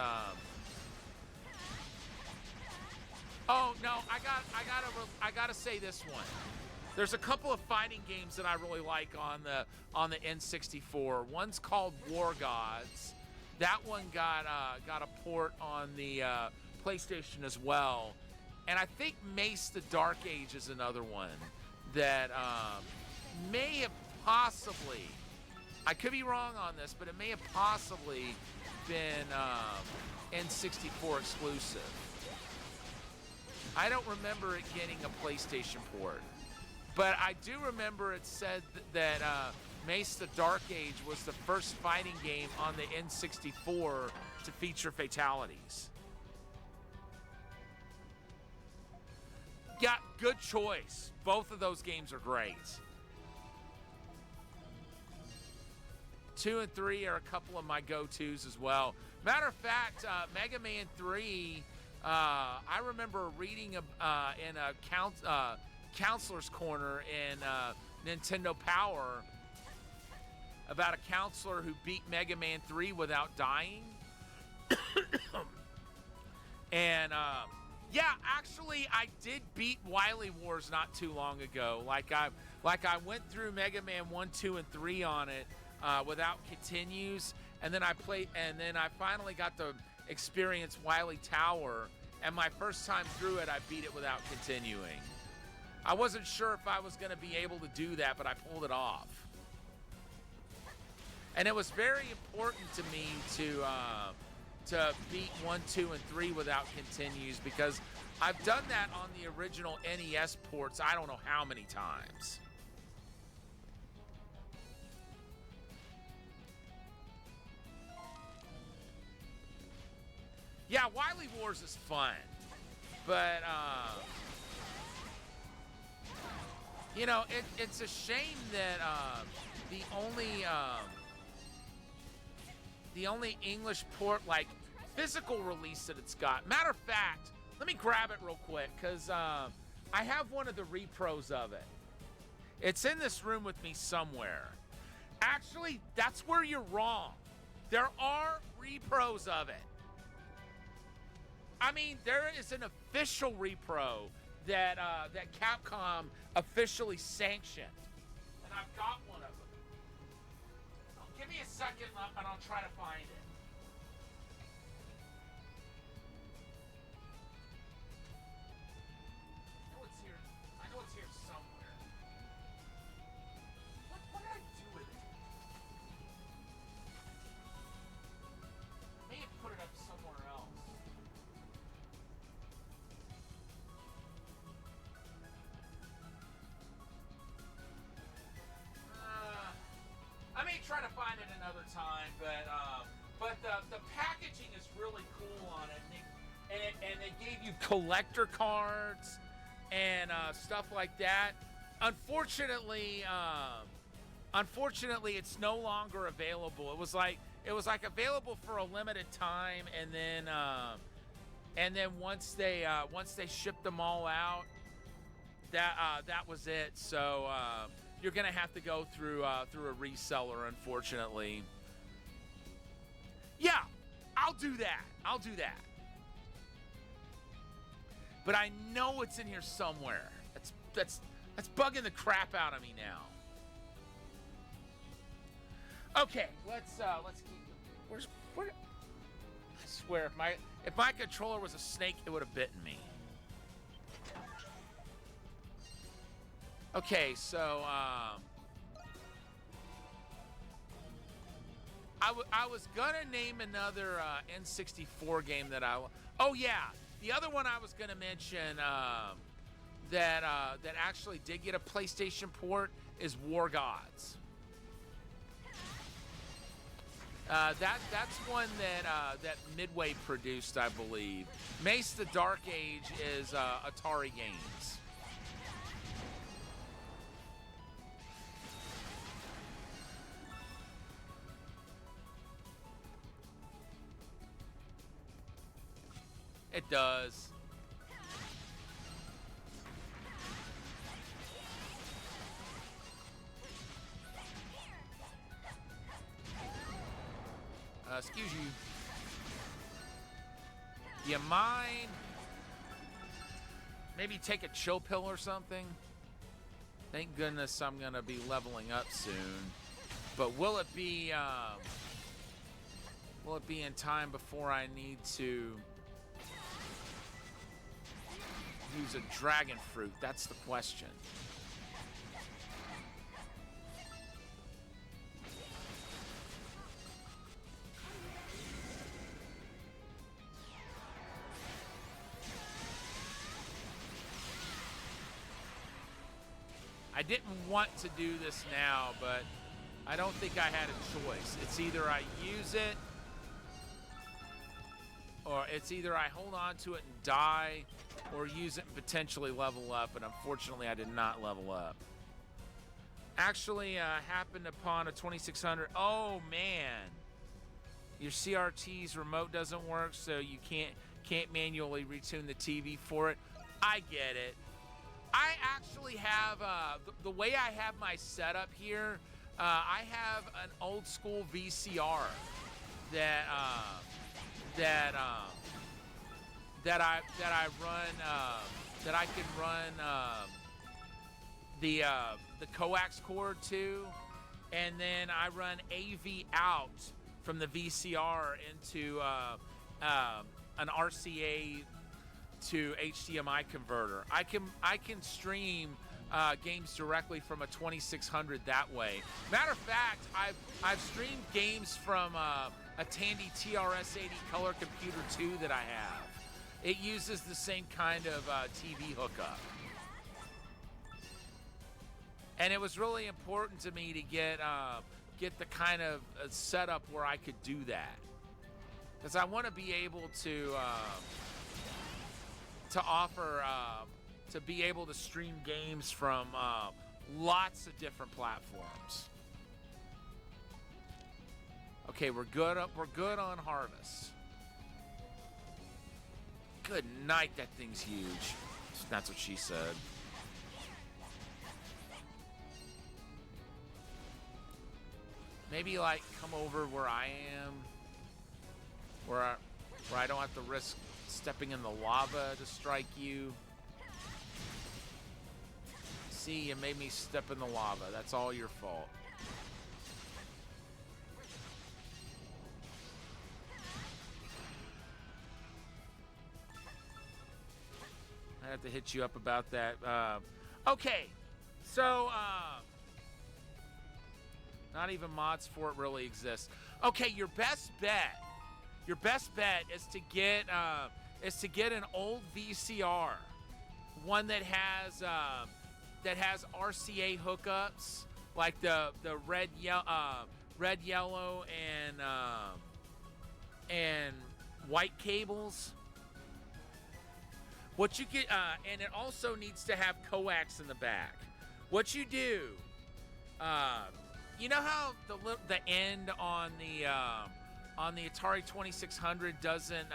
Oh no, I gotta say this one. There's a couple of fighting games that I really like on the N64. One's called War Gods. That one got a port on the PlayStation as well. And I think Mace the Dark Age is another one that may have possibly, I could be wrong on this, but it may have possibly been N64 exclusive. I don't remember it getting a PlayStation port, but I do remember it said that Mace the Dark Age was the first fighting game on the N64 to feature fatalities. Yeah, good choice. Both of those games are great. 2 and 3 are a couple of my go-tos as well. Matter of fact, Mega Man 3, I remember reading in a counselor's corner in Nintendo Power about a counselor who beat Mega Man 3 without dying. And yeah, actually, I did beat Wily Wars not too long ago. Like I went through Mega Man 1, 2, and 3 on it without continues, and then I finally got to experience Wily Tower, and my first time through it, I beat it without continuing. I wasn't sure if I was going to be able to do that, but I pulled it off. And it was very important to me to beat 1, 2, and 3 without continues, because I've done that on the original NES ports I don't know how many times. Yeah, Wily Wars is fun, but you know, it's a shame that the only English port, like, physical release that it's got. Matter of fact, let me grab it real quick, because I have one of the repros of it. It's in this room with me somewhere. Actually, that's where you're wrong. There are repros of it. I mean, there is an official repro that that Capcom officially sanctioned. And I've got one of them. Give me a second and I'll try to find it. I know it's here somewhere. What did I do with it? I may have put it up somewhere else. I may try to find it another time, but the packaging is really cool on it, and they gave you collector cards and stuff like that. Unfortunately, it's no longer available. It was like available for a limited time, and then once they shipped them all out, that was it. So you're gonna have to go through a reseller, unfortunately. Yeah, I'll do that. But I know it's in here somewhere. That's bugging the crap out of me now. Okay, let's keep. Where? I swear, if my controller was a snake, it would have bitten me. Okay, so I was gonna name another N64 game that oh yeah, the other one I was gonna mention that actually did get a PlayStation port is War Gods. That's one that Midway produced, I believe. Mace the Dark Age is Atari Games. It does. Excuse you. Do you mind? Maybe take a chill pill or something? Thank goodness I'm gonna be leveling up soon. But will it be in time before I need to use a dragon fruit? That's the question. I didn't want to do this now, but I don't think I had a choice. It's either I use it, or it's either I hold on to it and die, or use it and potentially level up, and unfortunately I did not level up. Actually, happened upon a 2600. Oh man, your CRT's remote doesn't work, so you can't manually retune the TV for it. I get it. I actually have the way I have my setup here. I have an old school VCR that I run that I can run the coax cord to, and then I run AV out from the VCR into an RCA to HDMI converter. I can stream games directly from a 2600 that way. Matter of fact, I've streamed games from a Tandy TRS-80 color computer 2 that I have. It uses the same kind of TV hookup. And it was really important to me to get the kind of setup where I could do that, because I want to be able to offer to be able to stream games from lots of different platforms. Okay, we're good on harvest. Good night, that thing's huge. That's what she said. Maybe like come over where I am, where I don't have to risk stepping in the lava to strike you. See, you made me step in the lava. That's all your fault. I have to hit you up about that. Okay, so not even mods for it really exist. Okay, your best bet is to get an old VCR, one that has RCA hookups, like the red, yellow, and white cables. What you get, and it also needs to have coax in the back. What you do, you know how the end on the Atari 2600 doesn't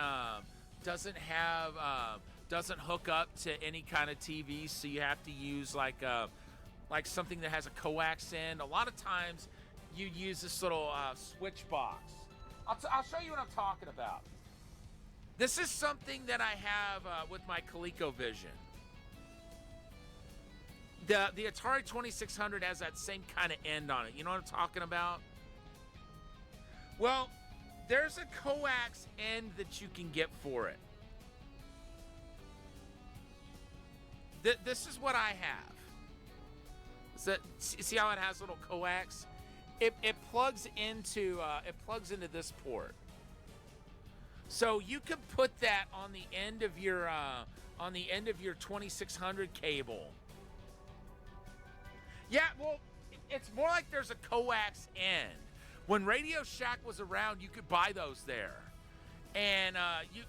hook up to any kind of TV, so you have to use like something that has a coax end. A lot of times, you use this little switch box. I'll show you what I'm talking about. This is something that I have with my ColecoVision. The Atari 2600 has that same kind of end on it. You know what I'm talking about? Well, there's a coax end that you can get for it. This is what I have. See how it has a little coax? It plugs into this port. So you can put that on the end of your 2600 cable. Yeah, well, it's more like there's a coax end. When Radio Shack was around, you could buy those there, and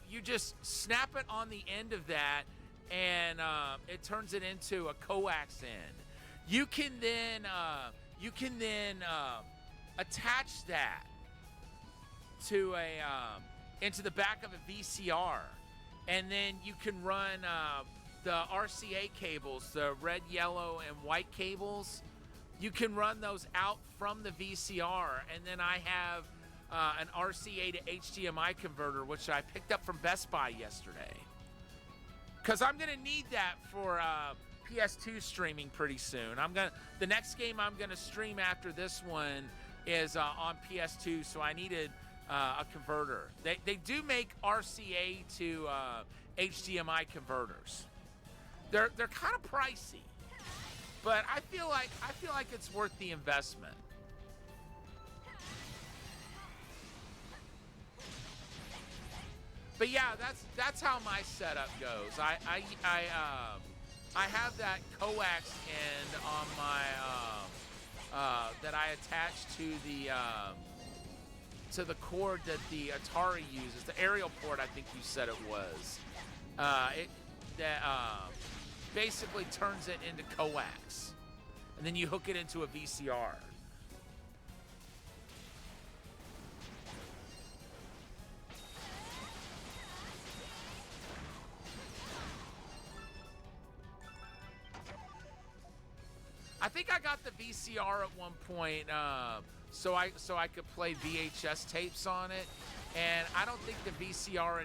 you just snap it on the end of that, and it turns it into a coax end. You can then attach that to into the back of a VCR, and then you can run the RCA cables, the red, yellow, and white cables. You can run those out from the VCR, and then I have an RCA to HDMI converter, which I picked up from Best Buy yesterday, because I'm gonna need that for PS2 streaming pretty soon. The next game I'm gonna stream after this one is on PS2, so I needed a converter. They do make RCA to HDMI converters. They're kind of pricey, but I feel like it's worth the investment. But yeah, that's how my setup goes. I have that coax end on my that I attach to the cord that the Atari uses, the aerial port. I think you said it was. Basically turns it into coax, and then you hook it into a VCR. I think I got the VCR at one point, so I could play VHS tapes on it, and I don't think the VCR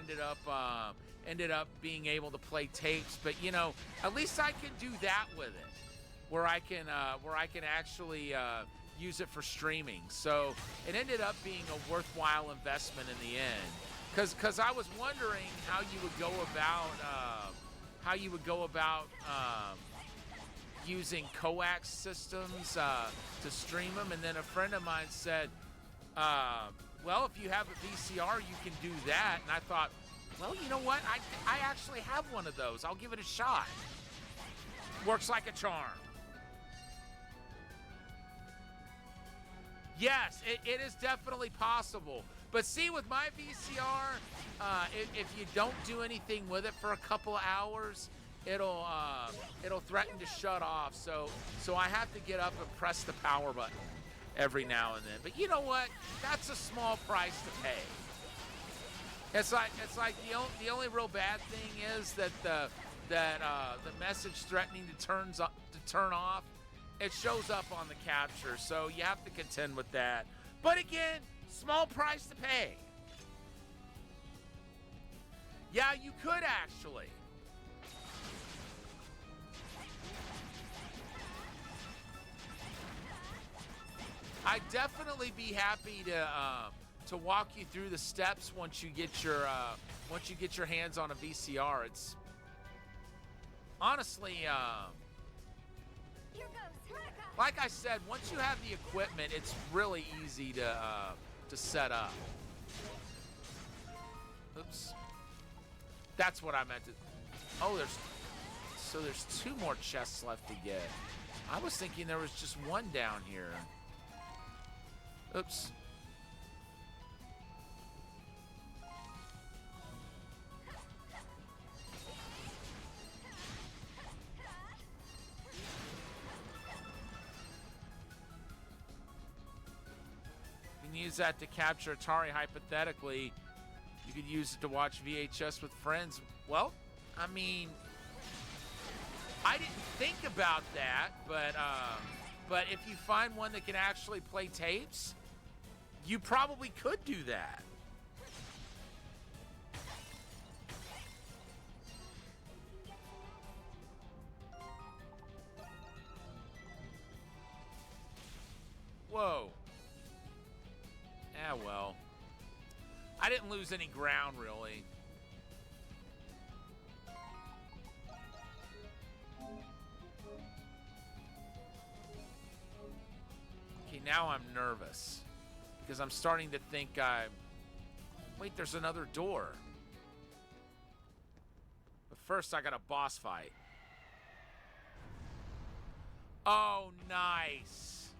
ended up being able to play tapes. But you know, at least I can do that with it, where I can actually use it for streaming. So it ended up being a worthwhile investment in the end, because I was wondering how you would go about using coax systems to stream them, and then a friend of mine said, well, if you have a VCR, you can do that. And I thought, well, you know what? I actually have one of those. I'll give it a shot. Works like a charm. Yes, it is definitely possible. But see, with my VCR, if you don't do anything with it for a couple of hours, it'll threaten to shut off. So I have to get up and press the power button. every now and then. But you know what? That's a small price to pay. It's like the only real bad thing is that the message threatening to turn off, it shows up on the capture, so you have to contend with that. But again, small price to pay. Yeah, you could actually. I'd definitely be happy to walk you through the steps once you get your hands on a VCR. It's honestly, like I said, once you have the equipment, it's really easy to set up. Oops, that's what I meant to. Oh, there's 2 more chests left to get. I was thinking there was just one down here. Oops. You can use that to capture Atari hypothetically. You could use it to watch VHS with friends. Well, I mean, I didn't think about that, but if you find one that can actually play tapes, you probably could do that. Whoa. Yeah, well. I didn't lose any ground, really. Okay, now I'm nervous. Because I'm starting to think wait, there's another door. But first, I got a boss fight. Oh, nice.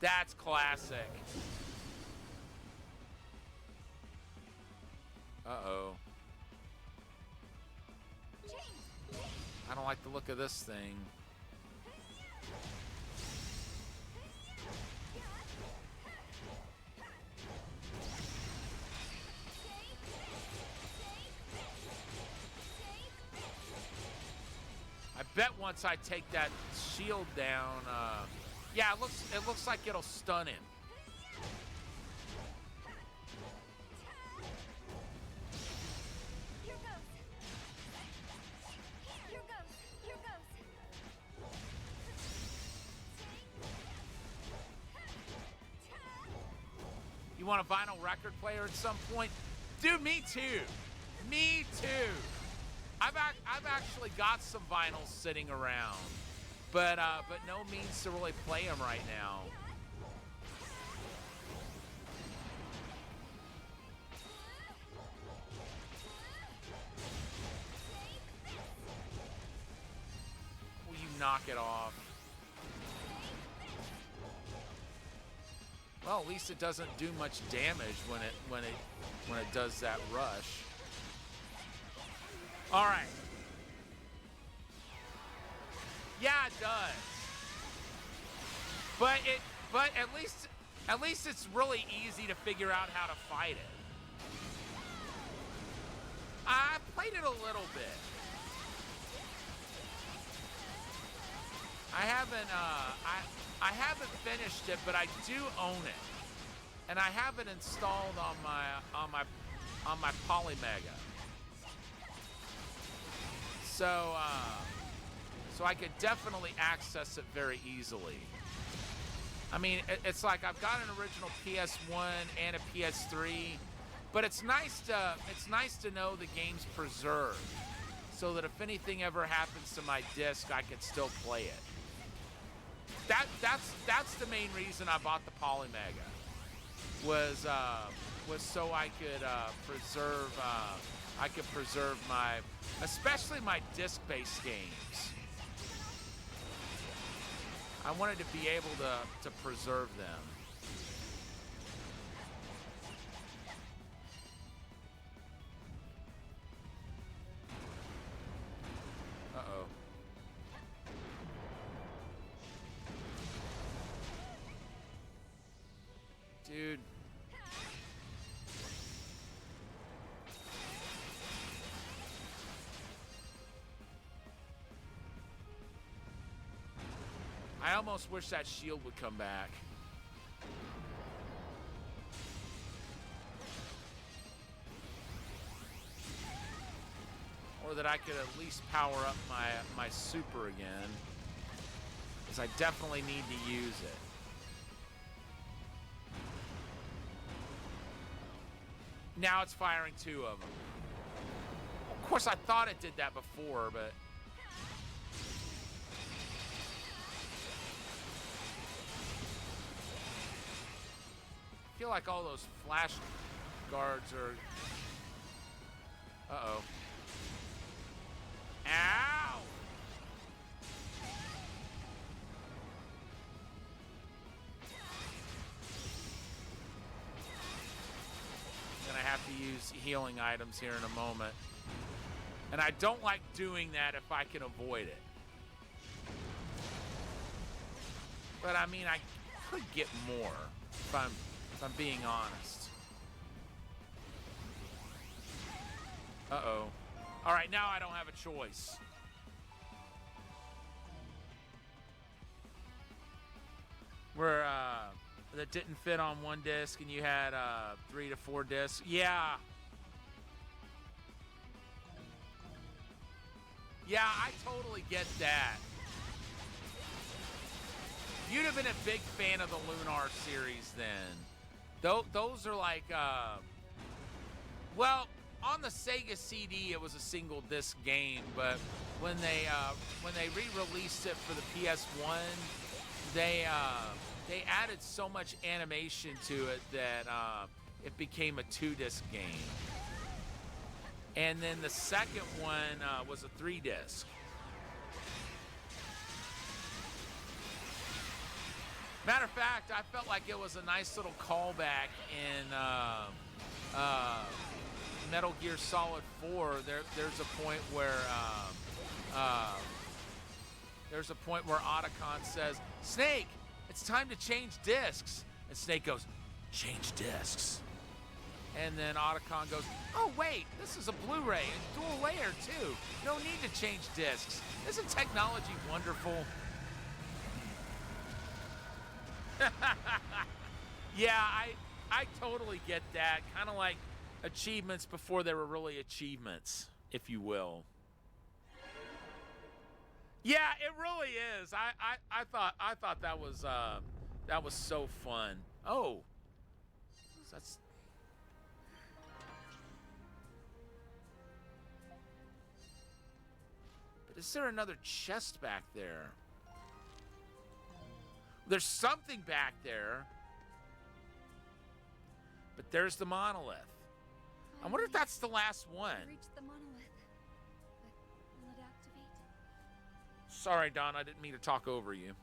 That's classic. Uh-oh. I don't like the look of this thing. I bet once I take that shield down, yeah, it looks like it'll stun him. You want a vinyl record player at some point? Dude, me too. Me too. I've actually got some vinyls sitting around, but no means to really play them right now. Will you knock it off? Well, at least it doesn't do much damage when it does that rush. All right. Yeah, it does. But at least it's really easy to figure out how to fight it. I played it a little bit. I haven't finished it, but I do own it, and I have it installed on my Polymega. So I could definitely access it very easily. I mean, it's like I've got an original PS1 and a PS3, but it's nice to know the game's preserved, so that if anything ever happens to my disc, I can still play it. That's the main reason I bought the Polymega, was so I could preserve my, especially my disc-based games. I wanted to be able to preserve them. Uh-oh. dude. I almost wish that shield would come back. Or that I could at least power up my super again. Because I definitely need to use it. Now it's firing 2 of them. Of course, I thought it did that before, but... I feel like all those flash guards are... Uh-oh. Ow! I'm gonna have to use healing items here in a moment. And I don't like doing that if I can avoid it. But I mean, I could get more if I'm being honest. Uh-oh. All right, now I don't have a choice. Where that didn't fit on 1 disc and you had 3 to 4 discs. Yeah. Yeah, I totally get that. You'd have been a big fan of the Lunar series then. Those are like, well, on the Sega CD, it was a single disc game, but when they re-released it for the PS1, they added so much animation to it that it became a 2-disc game. And then the second one was a 3-disc. Matter of fact, I felt like it was a nice little callback in Metal Gear Solid 4. There's a point where Otacon says, "Snake, it's time to change discs." And Snake goes, "Change discs." And then Otacon goes, "Oh wait, this is a Blu-ray, a dual layer too. No need to change discs. Isn't technology wonderful?" Yeah, I totally get that. Kind of like achievements before they were really achievements, if you will. Yeah, it really is. I thought that was so fun. Oh, that's. But is there another chest back there? There's something back there. But there's the monolith. I wonder if that's the last one. Reach the monolith, but will it activate? Sorry, Don, I didn't mean to talk over you.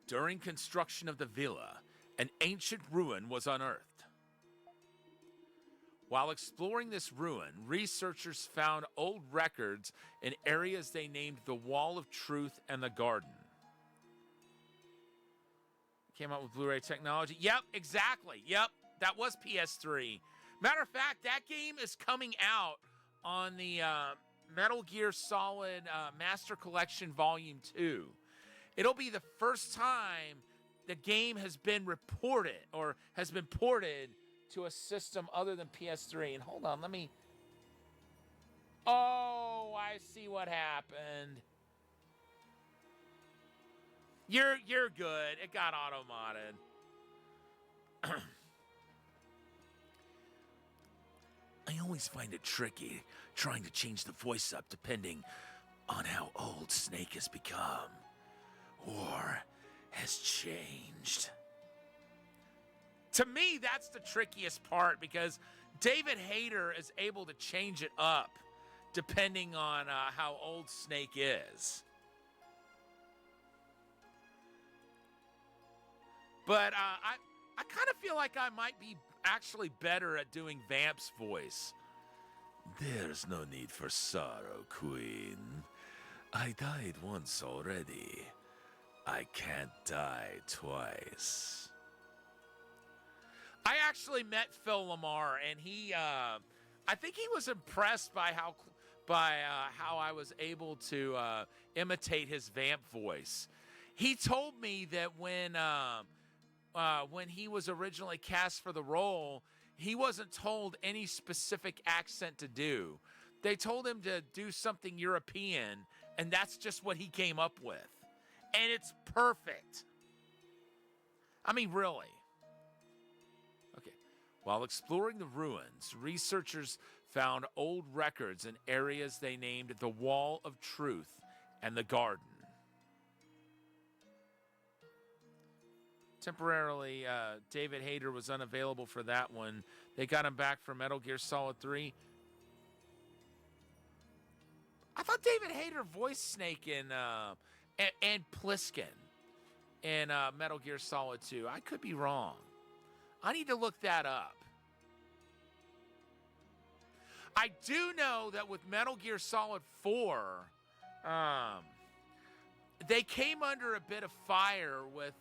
During construction of the villa, an ancient ruin was unearthed. While exploring this ruin, researchers found old records in areas they named the Wall of Truth and the Garden. Came out with Blu-ray technology. Yep, exactly. Yep, that was PS3. Matter of fact, that game is coming out on the Metal Gear Solid Master Collection Volume 2. It'll be the first time the game has been reported or has been ported to a system other than PS3. And hold on, let me... Oh, I see what happened. You're good. It got auto-modded. I always find it tricky trying to change the voice up depending on how old Snake has become or has changed. To me, that's the trickiest part because David Hayter is able to change it up depending on how old Snake is. But I kind of feel like I might be actually better at doing Vamp's voice. There's no need for sorrow, Queen. I died once already. I can't die twice. I actually met Phil Lamar, and he, I think he was impressed by how I was able to imitate his vamp voice. He told me that when he was originally cast for the role, he wasn't told any specific accent to do. They told him to do something European, and that's just what he came up with. And it's perfect. I mean, really. Okay. While exploring the ruins, researchers found old records in areas they named the Wall of Truth and the Garden. Temporarily, David Hayter was unavailable for that one. They got him back for Metal Gear Solid 3. I thought David Hayter voiced Snake and Pliskin in Metal Gear Solid 2. I could be wrong. I need to look that up. I do know that with Metal Gear Solid 4, they came under a bit of fire with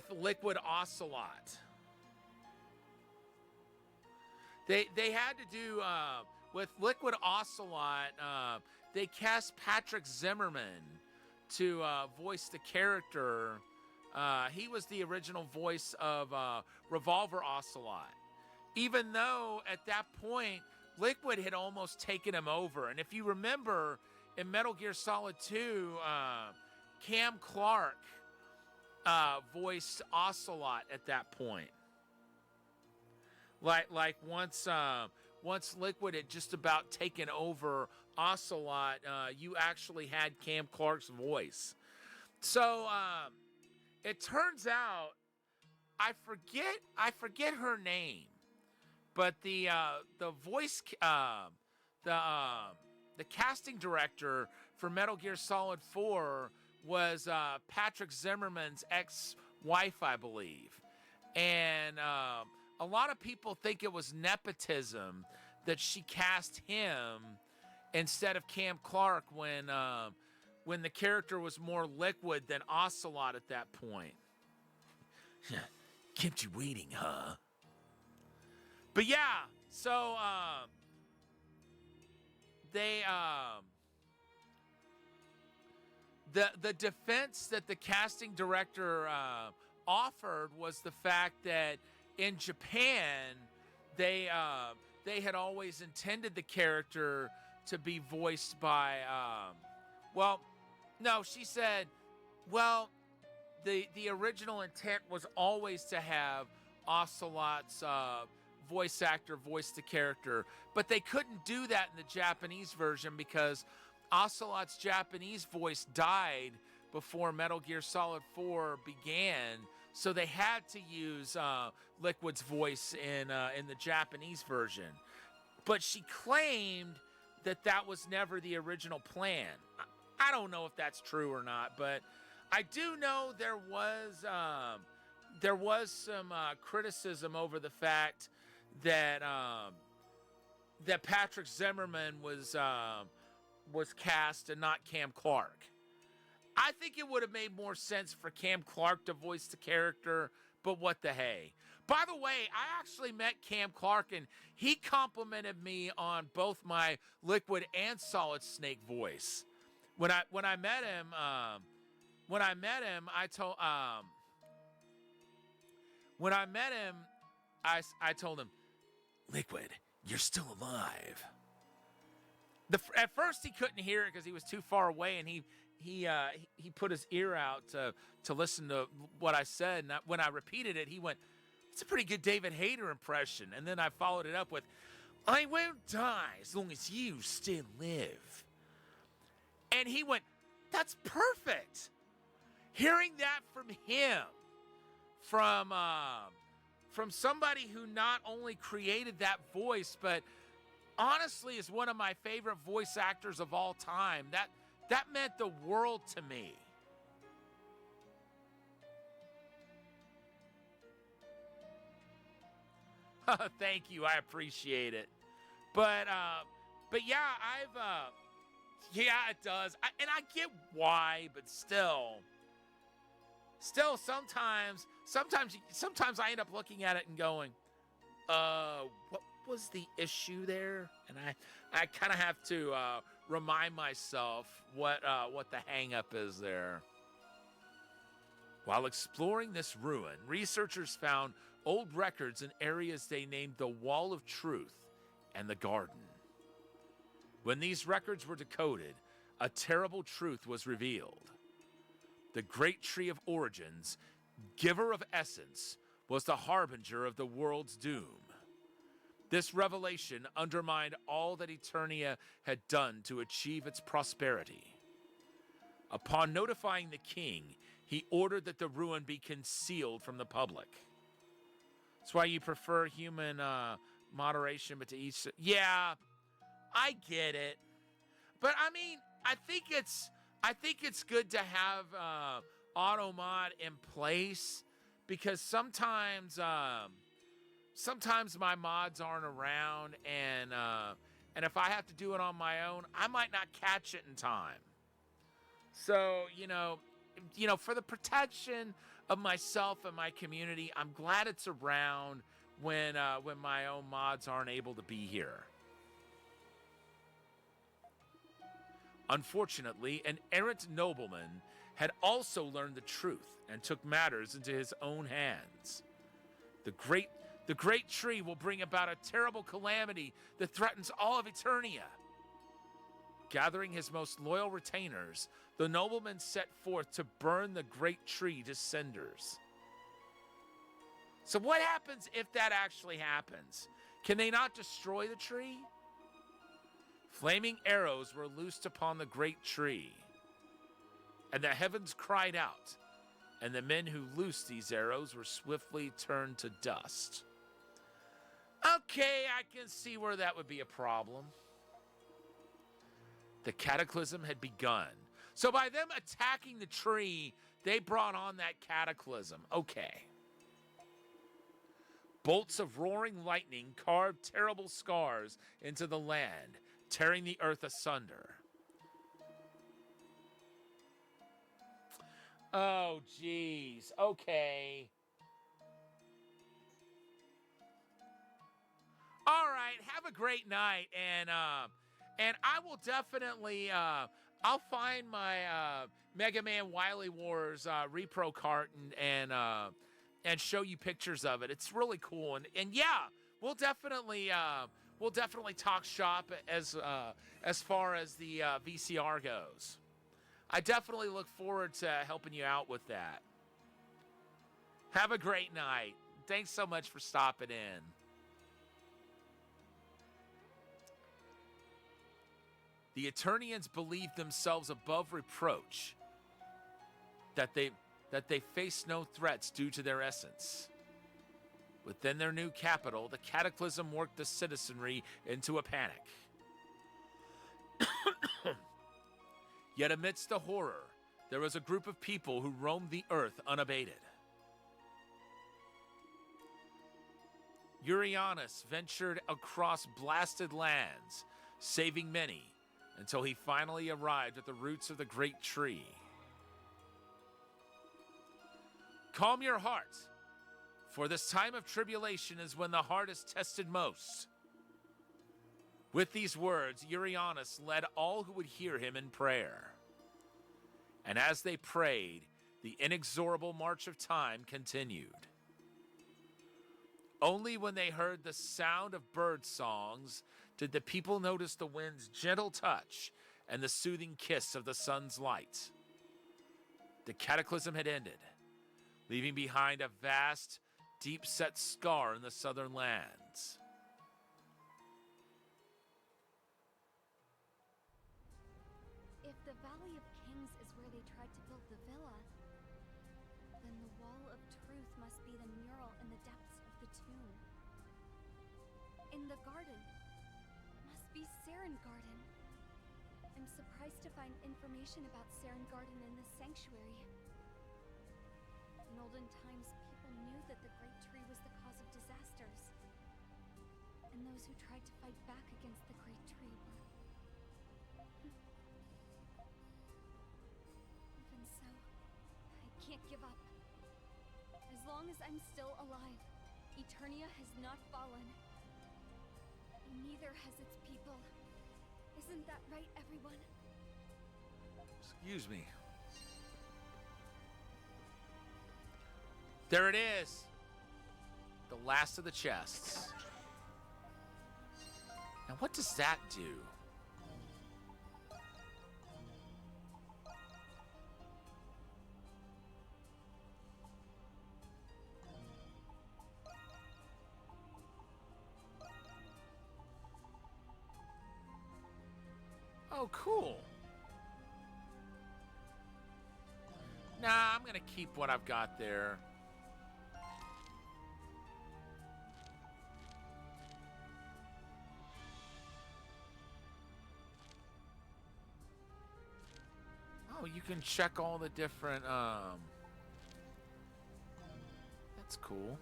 Liquid Ocelot. They had to do with Liquid Ocelot. They cast Patrick Zimmerman to voice the character. He was the original voice of Revolver Ocelot. Even though at that point Liquid had almost taken him over, and if you remember in Metal Gear Solid 2, Cam Clark voiced Ocelot at that point. Like once Liquid had just about taken over Ocelot, you actually had Cam Clark's voice. So it turns out I forget her name, but the voice the casting director for Metal Gear Solid 4 was Patrick Zimmerman's ex-wife, I believe. And a lot of people think it was nepotism that she cast him instead of Cam Clark when the character was more Liquid than Ocelot at that point. Kept you waiting, huh? But yeah, so the defense that the casting director offered was the fact that in Japan they had always intended the character to be voiced by she said, the original intent was always to have Ocelot's voice actor voice the character, but they couldn't do that in the Japanese version because Ocelot's Japanese voice died before Metal Gear Solid 4 began, so they had to use Liquid's voice in the Japanese version. But she claimed that was never the original plan. I don't know if that's true or not, but I do know there was some criticism over the fact that that Patrick Zimmerman was cast and not Cam Clark. I think it would have made more sense for Cam Clark to voice the character, but what the hey. By the way, I actually met Cam Clark, and he complimented me on both my Liquid and Solid Snake voice. When I met him, I told him, Liquid, you're still alive. At first he couldn't hear it because he was too far away, and he put his ear out to listen to what I said. And when I repeated it, he went, "It's a pretty good David Hayter impression." And then I followed it up with, "I won't die as long as you still live." And he went, "That's perfect." Hearing that from him, from somebody who not only created that voice, but honestly is one of my favorite voice actors of all time, that meant the world to me. Thank you, I appreciate it. But But yeah, yeah, it does. And I get why, but still sometimes I end up looking at it and going, what was the issue there? And I kind of have to remind myself what the hang up is there. While exploring this ruin, researchers found old records in areas they named the Wall of Truth and the Garden. When these records were decoded, a terrible truth was revealed. The Great Tree of Origins, giver of essence, was the harbinger of the world's doom. This revelation undermined all that Eternia had done to achieve its prosperity. Upon notifying the king, he ordered that the ruin be concealed from the public. That's why you prefer human moderation, but to each... Yeah, I get it. But I mean, I think it's good to have auto mod in place, because sometimes my mods aren't around, and if I have to do it on my own, I might not catch it in time. So, you know, for the protection of myself and my community, I'm glad it's around when my own mods aren't able to be here. Unfortunately, an errant nobleman had also learned the truth and took matters into his own hands. The great tree will bring about a terrible calamity that threatens all of Eternia. Gathering his most loyal retainers, the nobleman set forth to burn the great tree to cinders. So what happens if that actually happens? Can they not destroy the tree? Flaming arrows were loosed upon the great tree, and the heavens cried out, and the men who loosed these arrows were swiftly turned to dust. Okay, I can see where that would be a problem. The cataclysm had begun. So by them attacking the tree, they brought on that cataclysm. Okay. Bolts of roaring lightning carved terrible scars into the land, tearing the earth asunder. Oh, geez. Okay. All right. Have a great night, and I will definitely I'll find my Mega Man Wily Wars repro cart and show you pictures of it. It's really cool, and yeah, we'll definitely talk shop as far as the VCR goes. I definitely look forward to helping you out with that. Have a great night. Thanks so much for stopping in. The Eternians believed themselves above reproach, that they faced no threats due to their essence. Within their new capital, the cataclysm worked the citizenry into a panic. Yet amidst the horror, there was a group of people who roamed the earth unabated. Euryalus ventured across blasted lands, saving many, until he finally arrived at the roots of the great tree. Calm your heart, for this time of tribulation is when the heart is tested most. With these words, Euryalus led all who would hear him in prayer. And as they prayed, the inexorable march of time continued. Only when they heard the sound of bird songs did the people notice the wind's gentle touch and the soothing kiss of the sun's light. The cataclysm had ended, leaving behind a vast, deep-set scar in the southern lands. If the Valley of Kings is where they tried to build the villa, then the Wall of Truth must be the mural in the depths of the tomb. In the garden must be Saren Garden. I'm surprised to find information about Saren Garden in this sanctuary. In olden times, people knew that the Great Tree was the cause of disasters. And those who tried to fight back against the Great Tree were... Even so, I can't give up. As long as I'm still alive, Eternia has not fallen. And neither has its people. Isn't that right, everyone? Excuse me. There it is. The last of the chests. Now, what does that do? Oh, cool. Nah, I'm gonna keep what I've got there. Oh, you can check all the different, that's cool.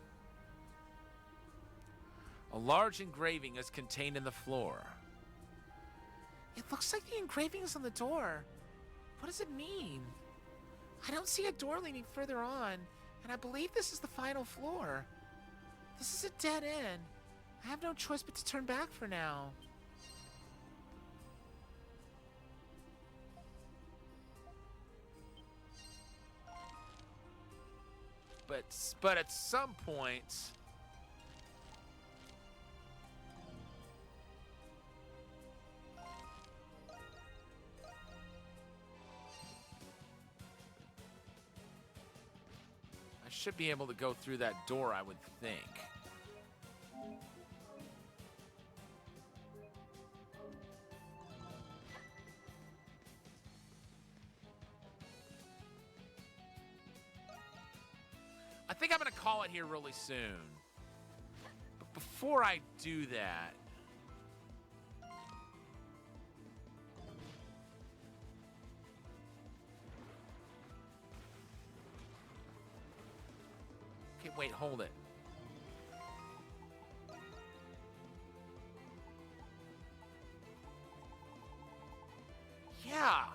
A large engraving is contained in the floor. It looks like the engraving is on the door. What does it mean? I don't see a door leading further on, and I believe this is the final floor. This is a dead end. I have no choice but to turn back for now. But at some point... I should be able to go through that door, I would think. I think I'm going to call it here really soon. But before I do that... Okay, wait, hold it. Yeah.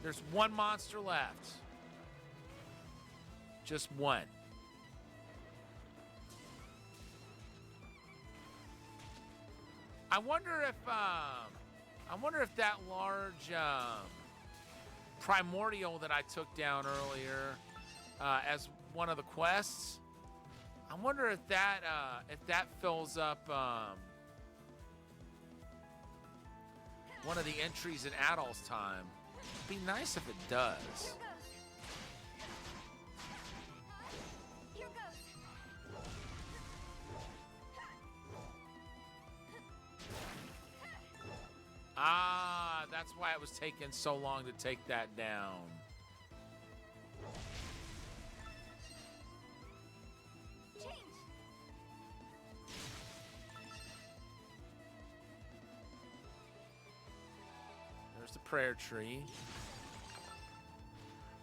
There's one monster left. Just one. I wonder if that large primordial that I took down earlier as one of the quests. I wonder if that fills up one of the entries in Adol's time. It'd be nice if it does. Here goes. Ah, that's why it was taking so long to take that down. Change. There's the prayer tree.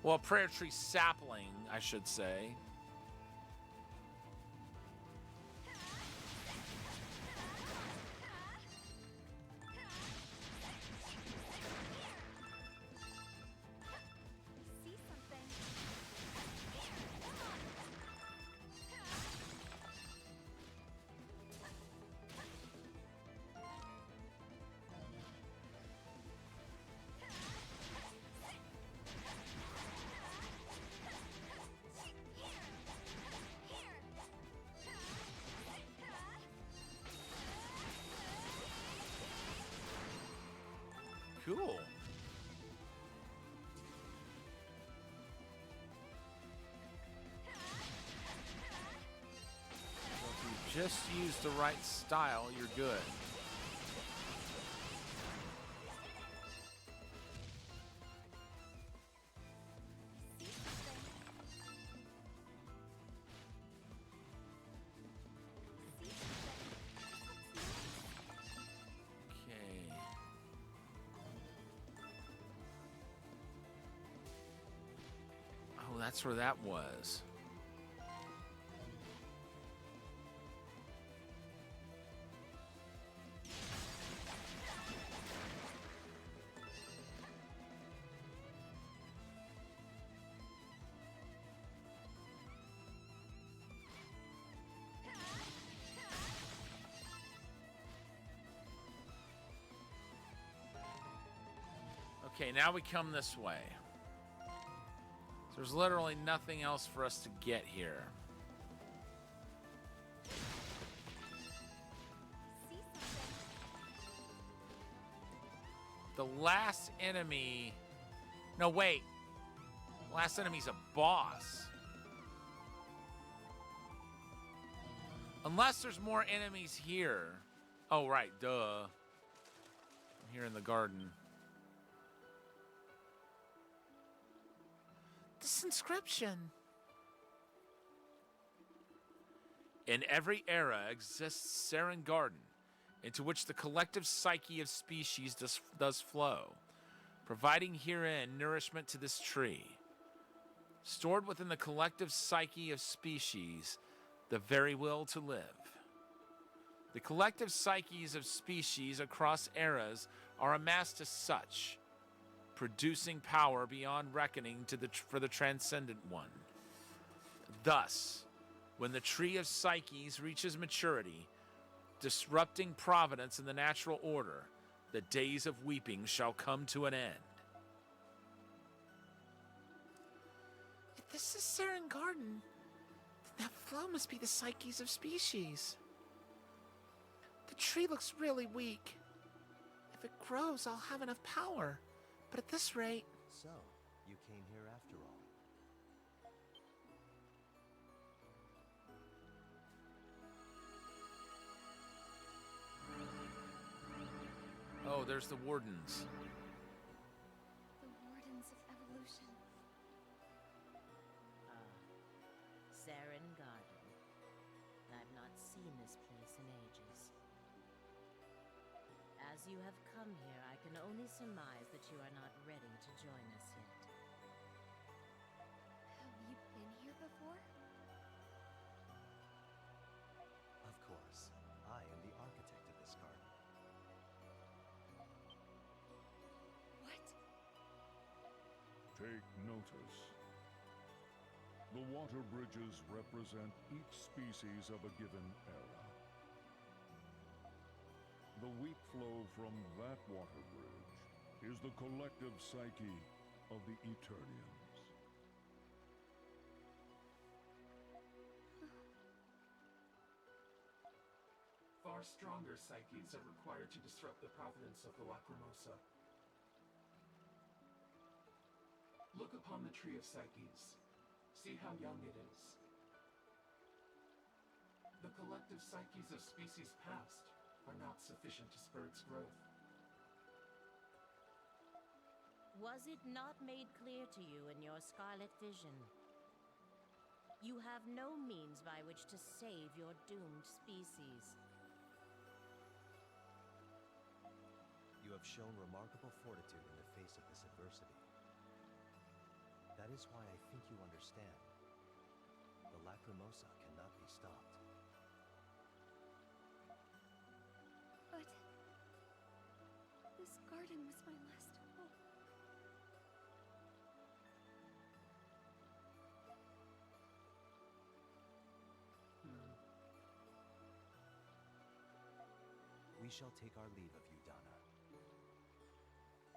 Well, prayer tree sapling, I should say. See something. Cool. So if you just use the right style, you're good. Okay. Oh, that's where that was. Okay, now we come this way. So there's literally nothing else for us to get here. See something? The last enemy... No, wait. The last enemy's a boss. Unless there's more enemies here. Oh, right, duh. I'm here in the garden. This inscription. In every era exists Seren Garden, into which the collective psyche of species does flow, providing herein nourishment to this tree. Stored within the collective psyche of species, the very will to live. The collective psyches of species across eras are amassed as such, producing power beyond reckoning for the transcendent one. Thus, when the tree of psyches reaches maturity, disrupting providence in the natural order, the days of weeping shall come to an end. If this is Seren Garden, then that flow must be the psyches of species. The tree looks really weak. If it grows, I'll have enough power. But at this rate... So, you came here after all. Oh, there's the wardens. The Wardens of Evolution. Seren Garden. I've not seen this place in ages. As you have come here, I can only surmise that you are not ready to join us yet. Have you been here before? Of course, I am the architect of this garden. What? Take notice. The water bridges represent each species of a given era. The weak flow from that water bridge is the collective psyche of the Eternians. Far stronger psyches are required to disrupt the providence of the Lacrimosa. Look upon the tree of psyches. See how young it is. The collective psyches of species past are not sufficient to spur its growth. Was it not made clear to you in your Scarlet Vision? You have no means by which to save your doomed species. You have shown remarkable fortitude in the face of this adversity. That is why I think you understand. The Lacrimosa cannot be stopped. But... this garden was my last hope. We shall take our leave of you, Dana.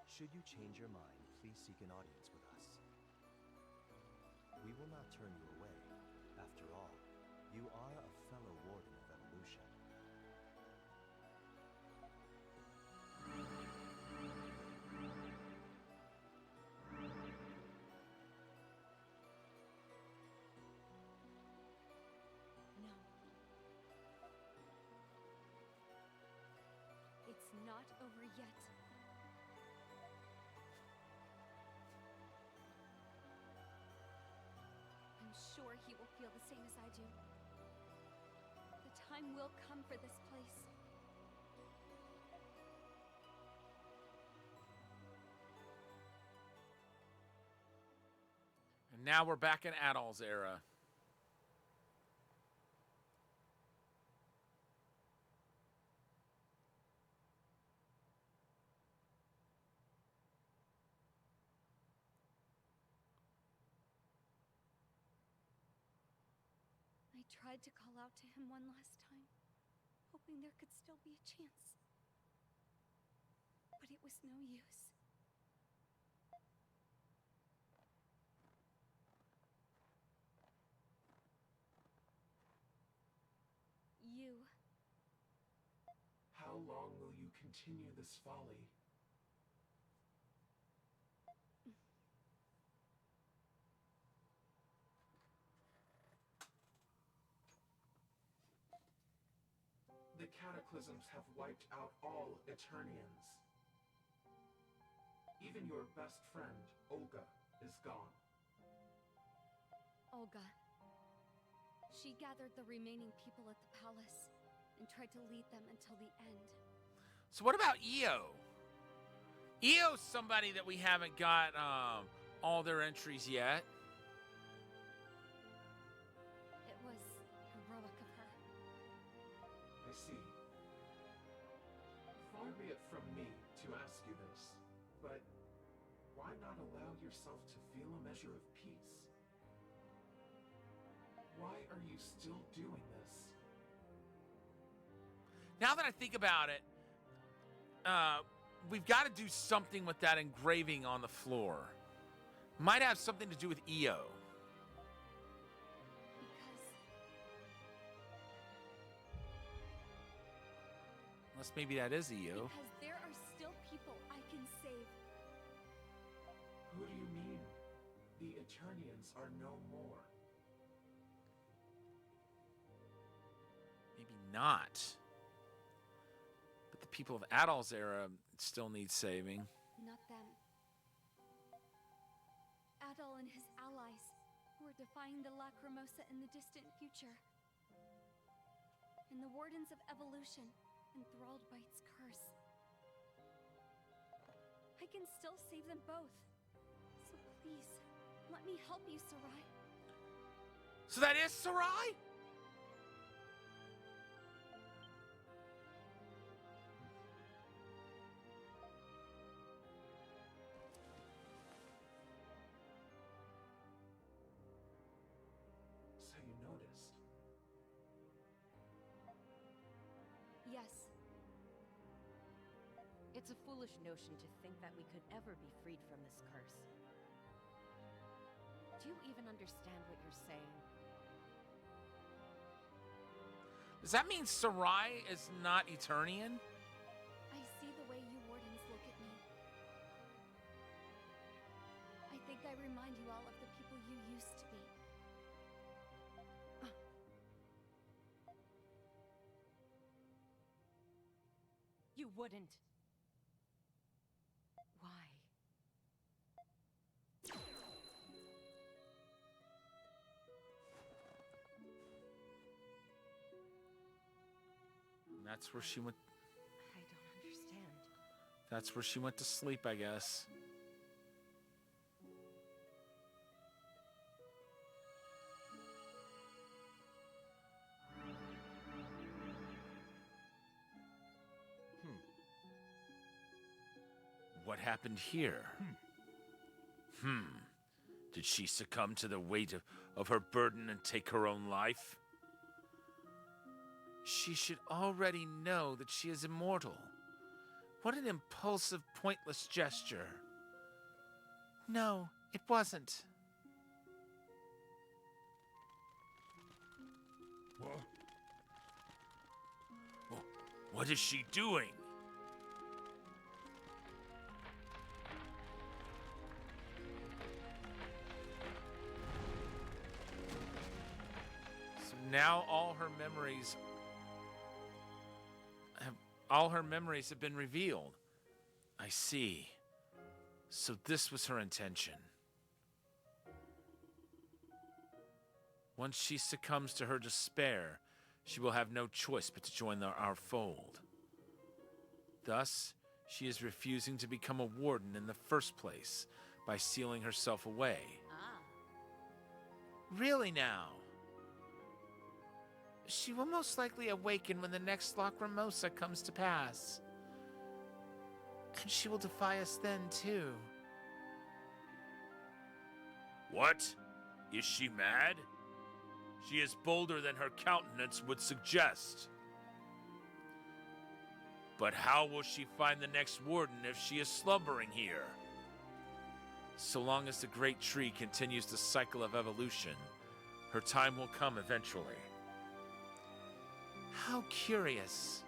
Should you change your mind, please seek an audience with us. We will not turn you away. After all, you are a fellow Warden of Evolution. No. It's not over yet. I'm sure he will feel the same as I do. The time will come for this place. And now we're back in Adol's era. I tried to call out to him one last time, hoping there could still be a chance. But it was no use. continue this folly. The cataclysms have wiped out all Eternians. Even your best friend, Olga, is gone. Olga. She gathered the remaining people at the palace and tried to lead them until the end. So what about Io? Io's somebody that we haven't got all their entries yet. It was heroic of her. I see. Far be it from me to ask you this, but why not allow yourself to feel a measure of peace? Why are you still doing this? Now that I think about it, we've got to do something with that engraving on the floor. Might have something to do with Io. Unless maybe that is Io. Because there are still people I can save. Who do you mean? The Eternians are no more. Maybe not. But the people of Adol's era still need saving. Not them. Adol and his allies, who are defying the Lacrimosa in the distant future. And the Wardens of Evolution, enthralled by its curse. I can still save them both. So please, let me help you, Sarai. So that is Sarai? So you noticed. Yes. It's a foolish notion to think that we could ever be freed from this curse. Do you even understand what you're saying? Does that mean Sarai is not Eternian? I see the way you Wardens look at me. I think I remind you all of the people you used to be. You wouldn't. Why? And that's where she went. I don't understand. That's where she went to sleep, I guess. What happened here? Did she succumb to the weight of her burden and take her own life? She should already know that she is immortal. What an impulsive, pointless gesture. No, it wasn't. What is she doing? So now all her memories have been revealed. I see. So this was her intention. Once she succumbs to her despair, she will have no choice but to join our fold. Thus, she is refusing to become a warden in the first place by sealing herself away. Really now? She will most likely awaken when the next Lacrimosa comes to pass. And she will defy us then, too. What? Is she mad? She is bolder than her countenance would suggest. But how will she find the next warden if she is slumbering here? So long as the great tree continues the cycle of evolution, her time will come eventually. How curious.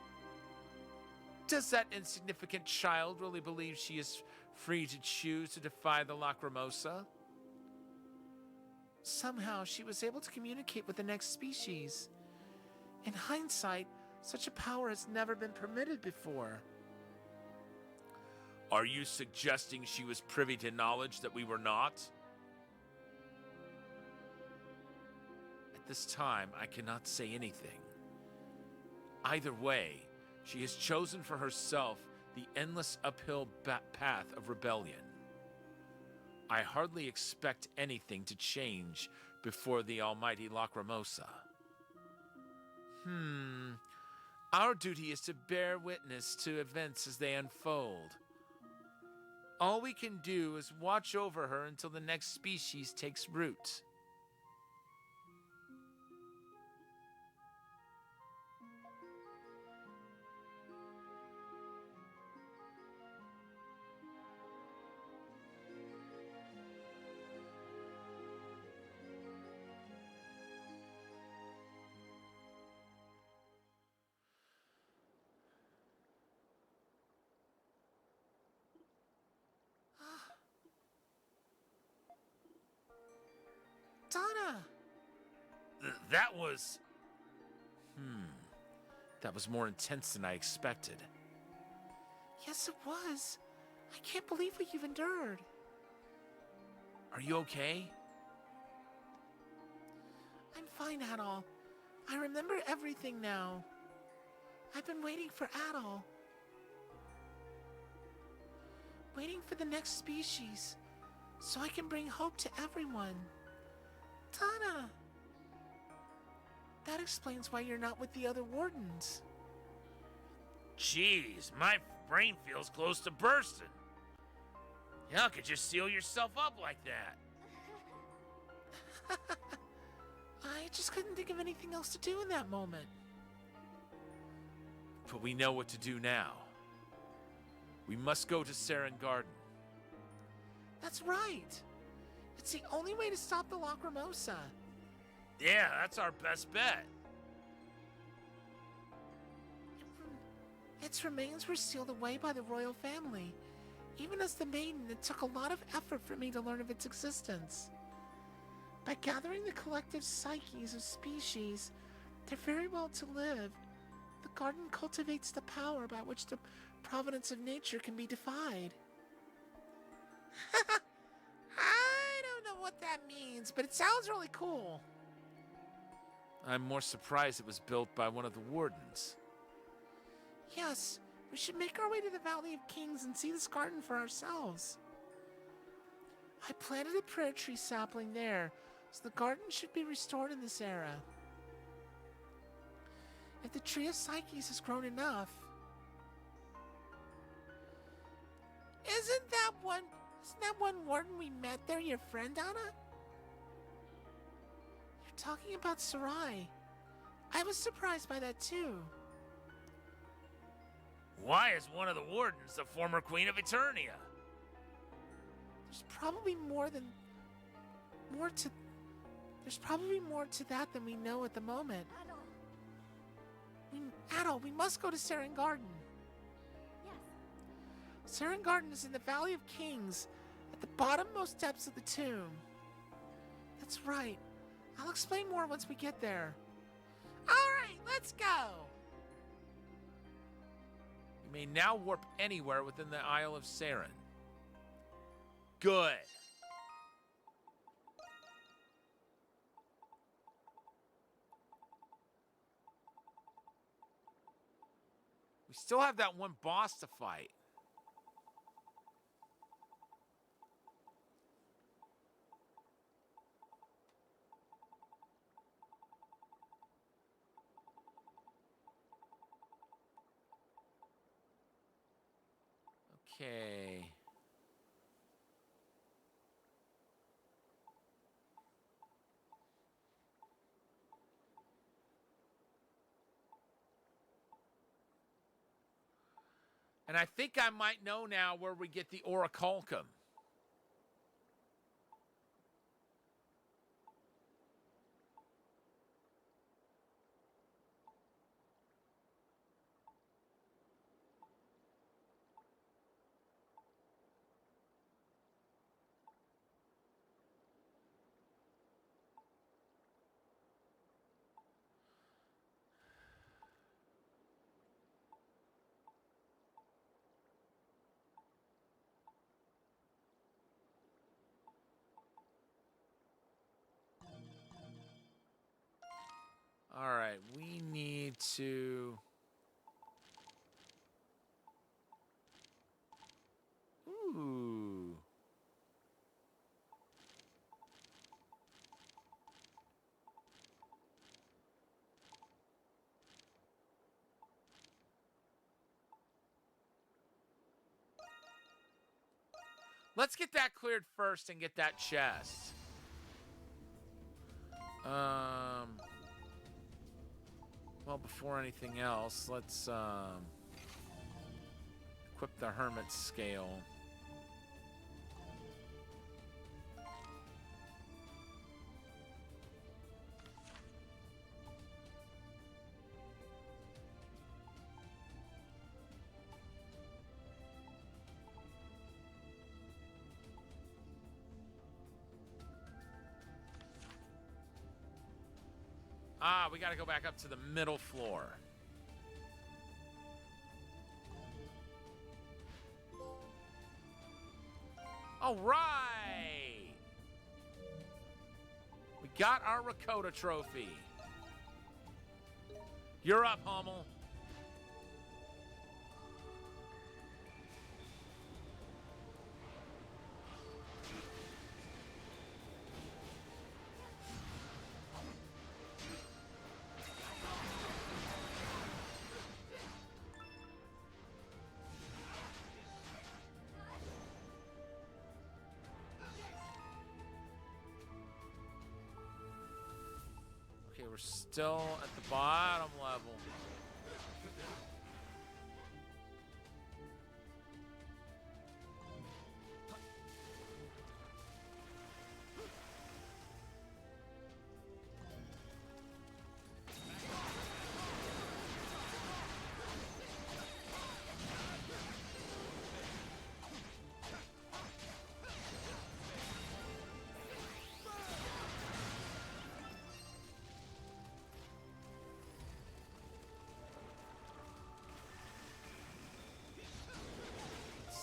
Does that insignificant child really believe she is free to choose to defy the Lacrimosa? Somehow, she was able to communicate with the next species. In hindsight, such a power has never been permitted before. Are you suggesting she was privy to knowledge that we were not? At this time, I cannot say anything. Either way, she has chosen for herself the endless uphill path of rebellion. I hardly expect anything to change before the almighty Lacrimosa. Our duty is to bear witness to events as they unfold. All we can do is watch over her until the next species takes root. Dana! That was... That was more intense than I expected. Yes, it was. I can't believe what you've endured. Are you okay? I'm fine, Adol. I remember everything now. I've been waiting for Adol. Waiting for the next species, so I can bring hope to everyone. Dana! That explains why you're not with the other wardens. Jeez, my brain feels close to bursting. How could you seal yourself up like that? I just couldn't think of anything else to do in that moment. But we know what to do now. We must go to Saren Garden. That's right. It's the only way to stop the Lacrimosa. Yeah, that's our best bet. Its remains were sealed away by the royal family. Even as the maiden, it took a lot of effort for me to learn of its existence. By gathering the collective psyches of species, they're very well to live. The garden cultivates the power by which the providence of nature can be defied. I don't know what that means, but it sounds really cool. I'm more surprised it was built by one of the wardens. Yes, we should make our way to the Valley of Kings and see this garden for ourselves. I planted a prayer tree sapling there, so the garden should be restored in this era. If the tree of Psyches has grown enough... Isn't that one warden we met there your friend, Dana? You're talking about Sarai. I was surprised by that too. Why is one of the wardens the former Queen of Eternia? There's probably more to that than we know at the moment. Adol, we must go to Saren Garden. Yes. Saren Garden is in the Valley of Kings, at the bottommost depths of the tomb. That's right. I'll explain more once we get there. All right, let's go. We may now warp anywhere within the Isle of Saren. Good. We still have that one boss to fight. Okay. And I think I might know now where we get the orichalcum. All right, we need to... Ooh. Let's get that cleared first and get that chest. Well, before anything else, let's equip the Hermit Scale. Ah, we got to go back up to the middle floor. All right. We got our Rakota trophy. You're up, Hummel. Okay, we're still at the bottom level.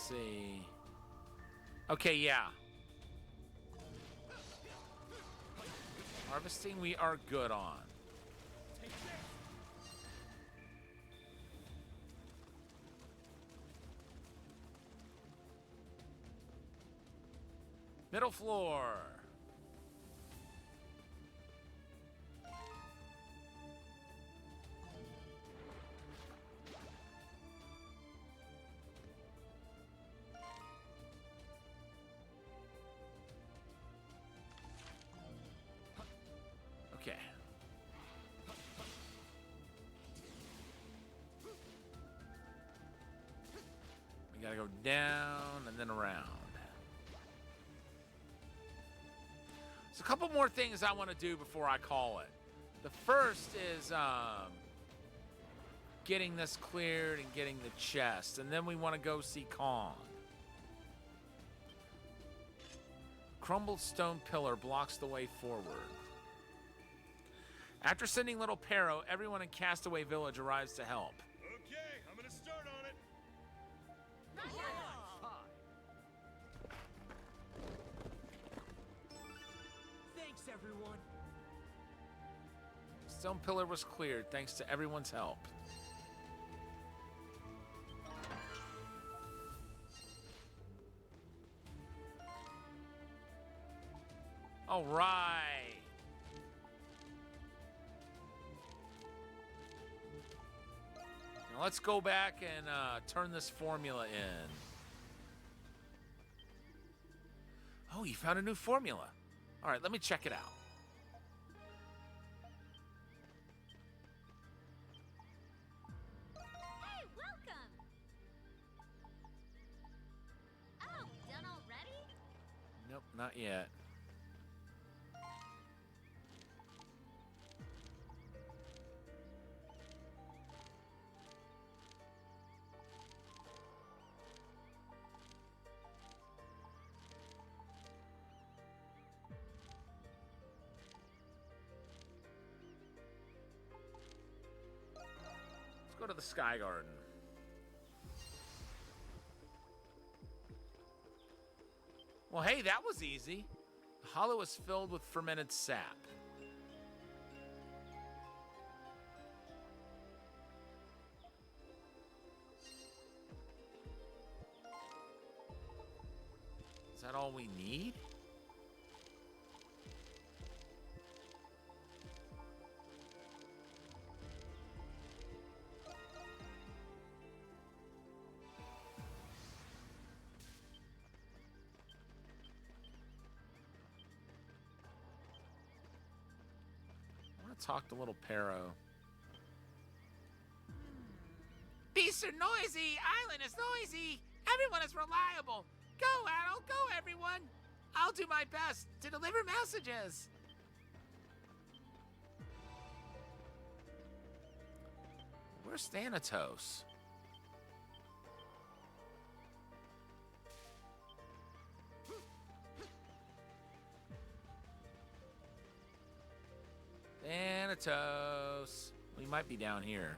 See. Okay, yeah. Harvesting we are good on. Middle floor. Okay. We gotta go down and then around. There's a couple more things I want to do before I call it. The first is getting this cleared and getting the chest, and then we want to go see Kong. Crumbled stone pillar blocks the way forward. After sending Little Pero, everyone in Castaway Village arrives to help. Okay, I'm gonna start on it. Thanks, everyone. Stone pillar was cleared thanks to everyone's help. All right. Now let's go back and turn this formula in. Oh, you found a new formula. All right, let me check it out. Hey, welcome! Oh, done already? Nope, not yet. Let's go to the Sky Garden. Well, hey, that was easy. The hollow is filled with fermented sap. all we need? I want to talk to little Pero. Beasts are noisy! Island is noisy! Everyone is reliable! Go, Adol! Go, everyone! I'll do my best to deliver messages! Where's Thanatos? Thanatos. We might be down here.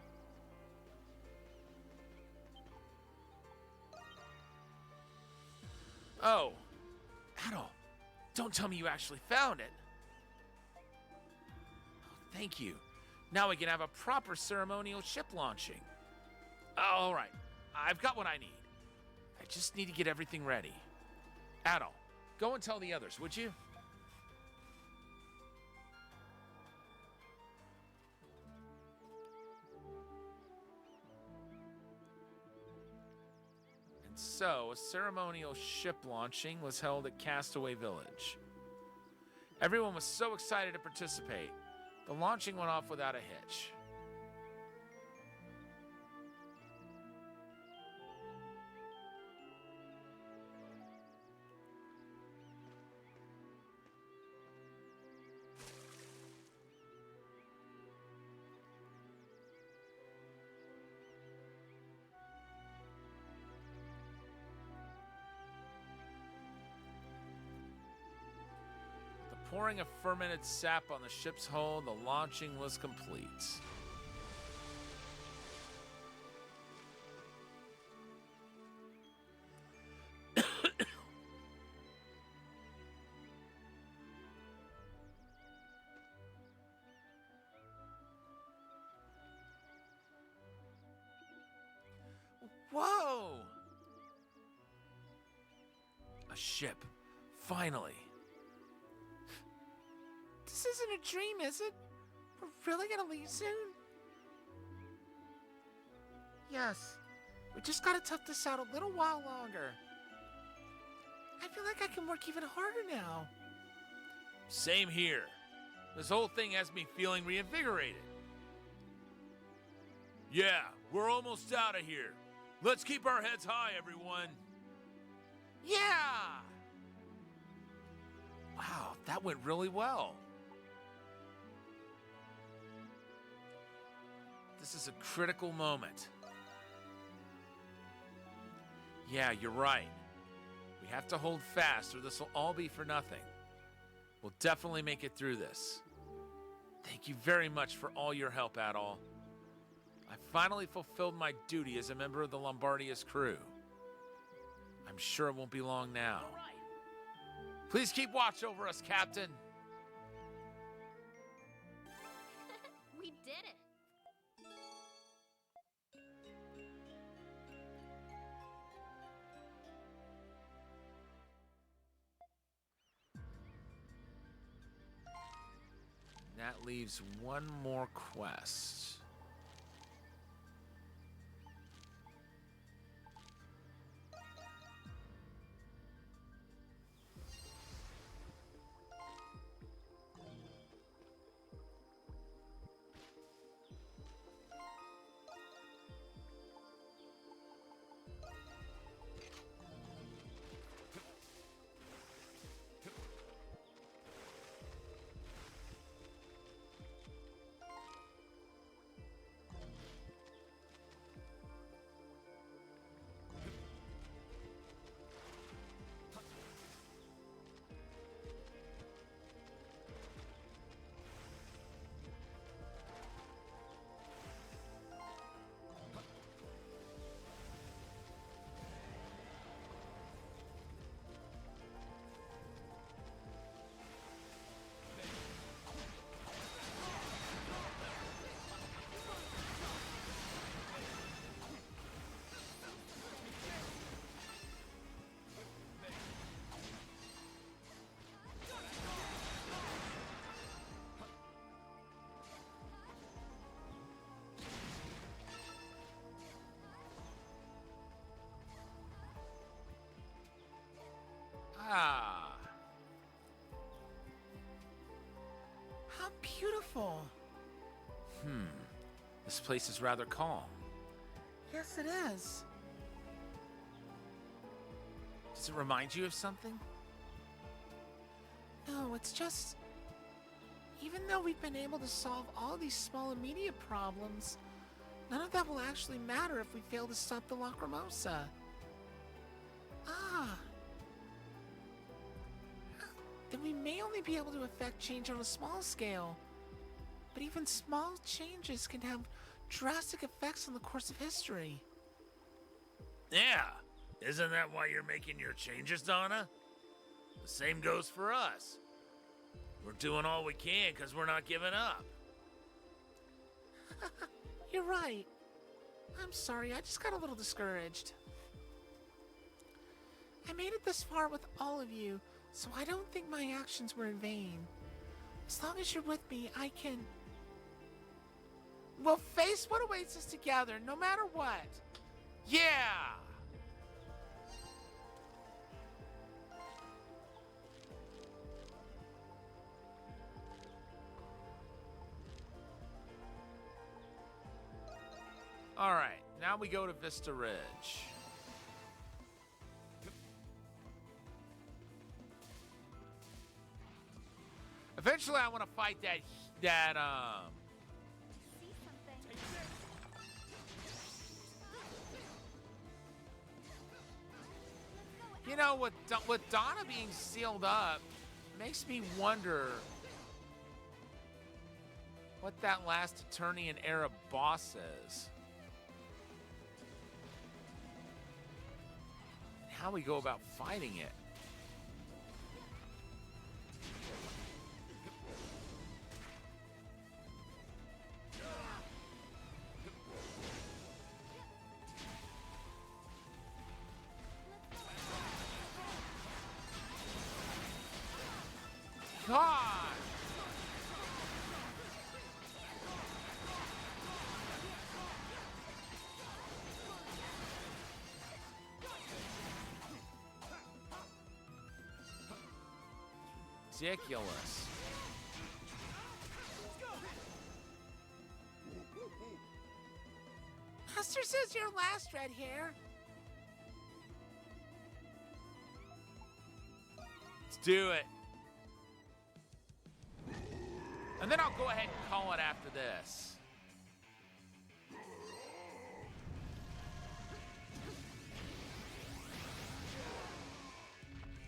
Oh, Adol, don't tell me you actually found it. Oh, thank you. Now we can have a proper ceremonial ship launching. All right, I've got what I need. I just need to get everything ready. Adol, go and tell the others, would you? So, a ceremonial ship launching was held at Castaway Village. Everyone was so excited to participate. The launching went off without a hitch. Pouring a fermented sap on the ship's hull, the launching was complete. Whoa! A ship, finally. This isn't a dream, is it? We're really gonna leave soon? Yes. We just gotta tough this out a little while longer. I feel like I can work even harder now. Same here. This whole thing has me feeling reinvigorated. Yeah, we're almost out of here. Let's keep our heads high, everyone. Yeah! Wow, that went really well. This is a critical moment. Yeah, you're right. We have to hold fast or this will all be for nothing. We'll definitely make it through this. Thank you very much for all your help, Adol. I finally fulfilled my duty as a member of the Lombardia's crew. I'm sure it won't be long now. Please keep watch over us, Captain. We did it! That leaves one more quest. beautiful. This place is rather calm. Yes, it is. Does it remind you of something? No, it's just... Even though we've been able to solve all these small immediate problems, none of that will actually matter if we fail to stop the Lacrimosa. Ah. Then we may only be able to affect change on a small scale. But even small changes can have drastic effects on the course of history. Yeah. Isn't that why you're making your changes, Dana? The same goes for us. We're doing all we can because we're not giving up. You're right. I'm sorry, I just got a little discouraged. I made it this far with all of you, so I don't think my actions were in vain. As long as you're with me, I can... We'll face what awaits us together, no matter what. Yeah! All right, now we go to Vista Ridge. Eventually, I want to fight that See something. you know, with Dana being sealed up, makes me wonder what that last Eternian era boss is. And how we go about fighting it. God! Ridiculous. Master says you're last, red hair. Let's do it. And then I'll go ahead and call it after this.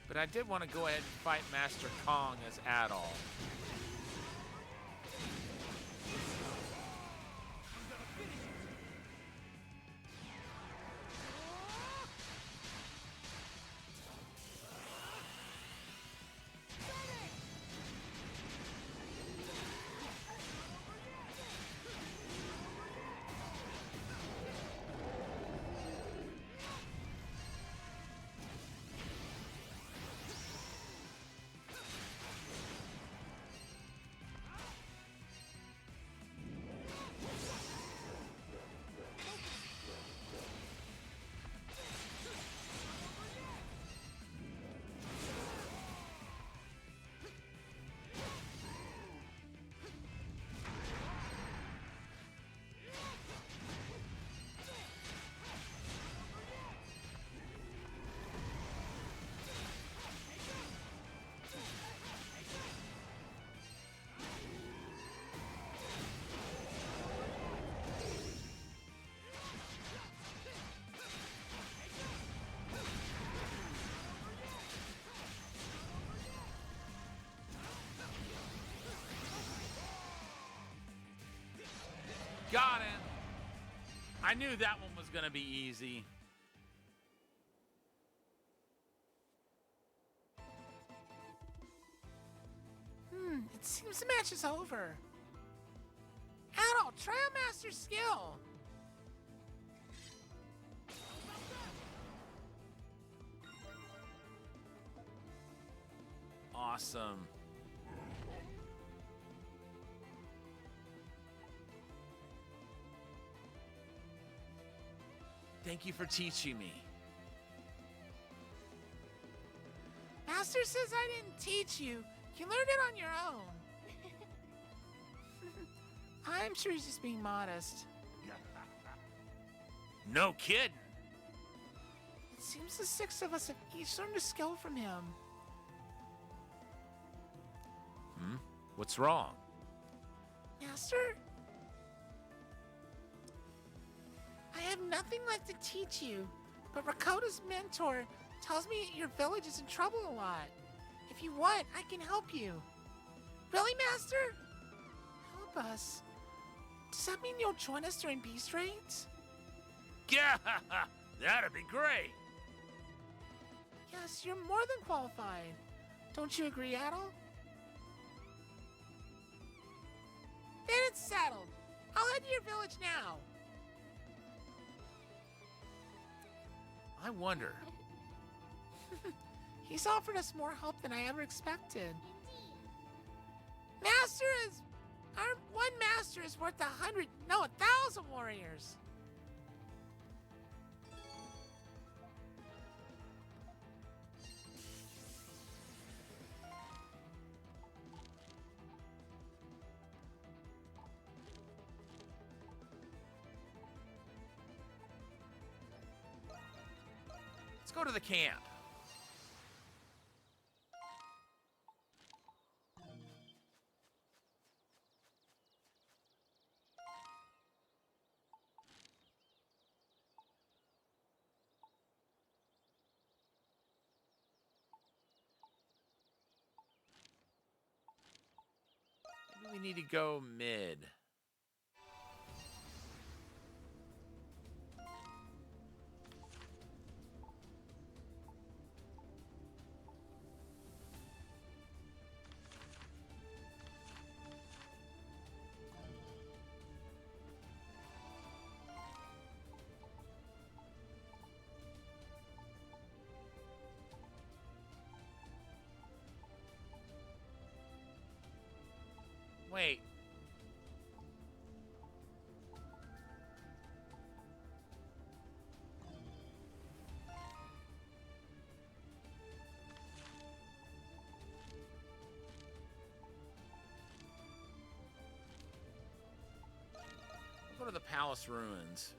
But I did want to go ahead and fight Master Kong as Adol. Got him. I knew that one was going to be easy. It seems the match is over. Adol, try out Master Skill. Awesome. Thank you for teaching me. Master says I didn't teach you. You learned it on your own. I'm sure he's just being modest. No kidding. It seems the 6 of us have each learned a skill from him. What's wrong? Master? I have nothing left to teach you, but Rakota's mentor tells me your village is in trouble a lot. If you want, I can help you. Really, Master? Help us. Does that mean you'll join us during beast raids? Yeah, that'd be great. Yes, you're more than qualified. Don't you agree, Adel? Then it's settled. I'll head to your village now. I wonder. He's offered us more help than I ever expected. One master is worth 1,000 warriors. Let's go to the camp. Maybe we need to go mid. Wait. We'll go to the palace ruins.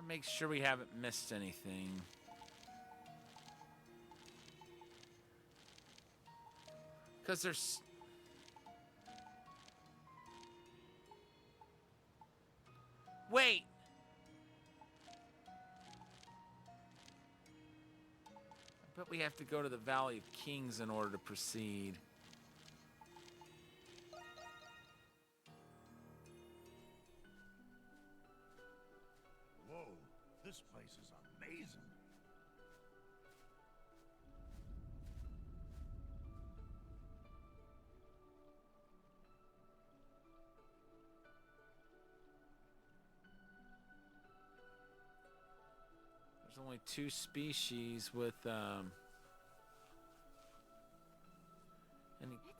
Make sure we haven't missed anything. Because there's... Wait! I bet we have to go to the Valley of Kings in order to proceed. This place is amazing. There's only 2 species with It's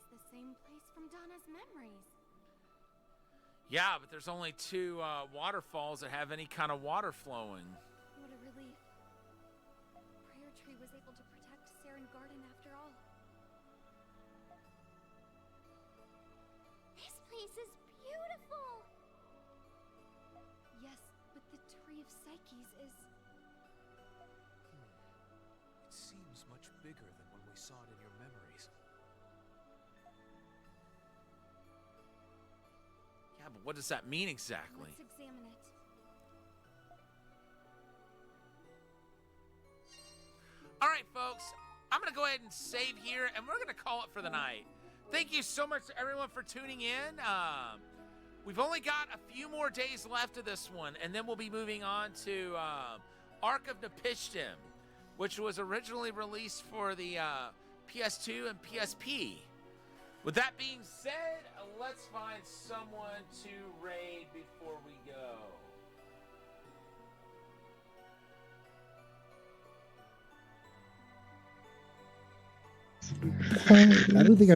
the same place from Dana's memories. Yeah, but there's only 2 waterfalls that have any kind of water flowing. What a relief. Prayer Tree was able to protect Saren Garden after all. This place is beautiful! Yes, but the Tree of Psyches is... It seems much bigger than when we saw it in your memories. Yeah, but what does that mean exactly? Let's examine it. All right, folks, I'm going to go ahead and save here, and we're going to call it for the night. Thank you so much to everyone for tuning in. We've only got a few more days left of this one, and then we'll be moving on to Ark of Nepishtim, which was originally released for the PS2 and PSP. With that being said, let's find someone to raid before we go. I don't think I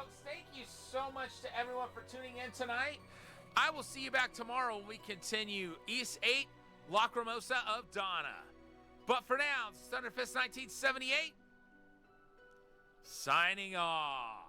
folks. Thank you so much to everyone for tuning in tonight. I will see you back tomorrow when we continue Ys VIII, Lacrimosa of Dana. But for now, this is Thunderfist 1978, signing off.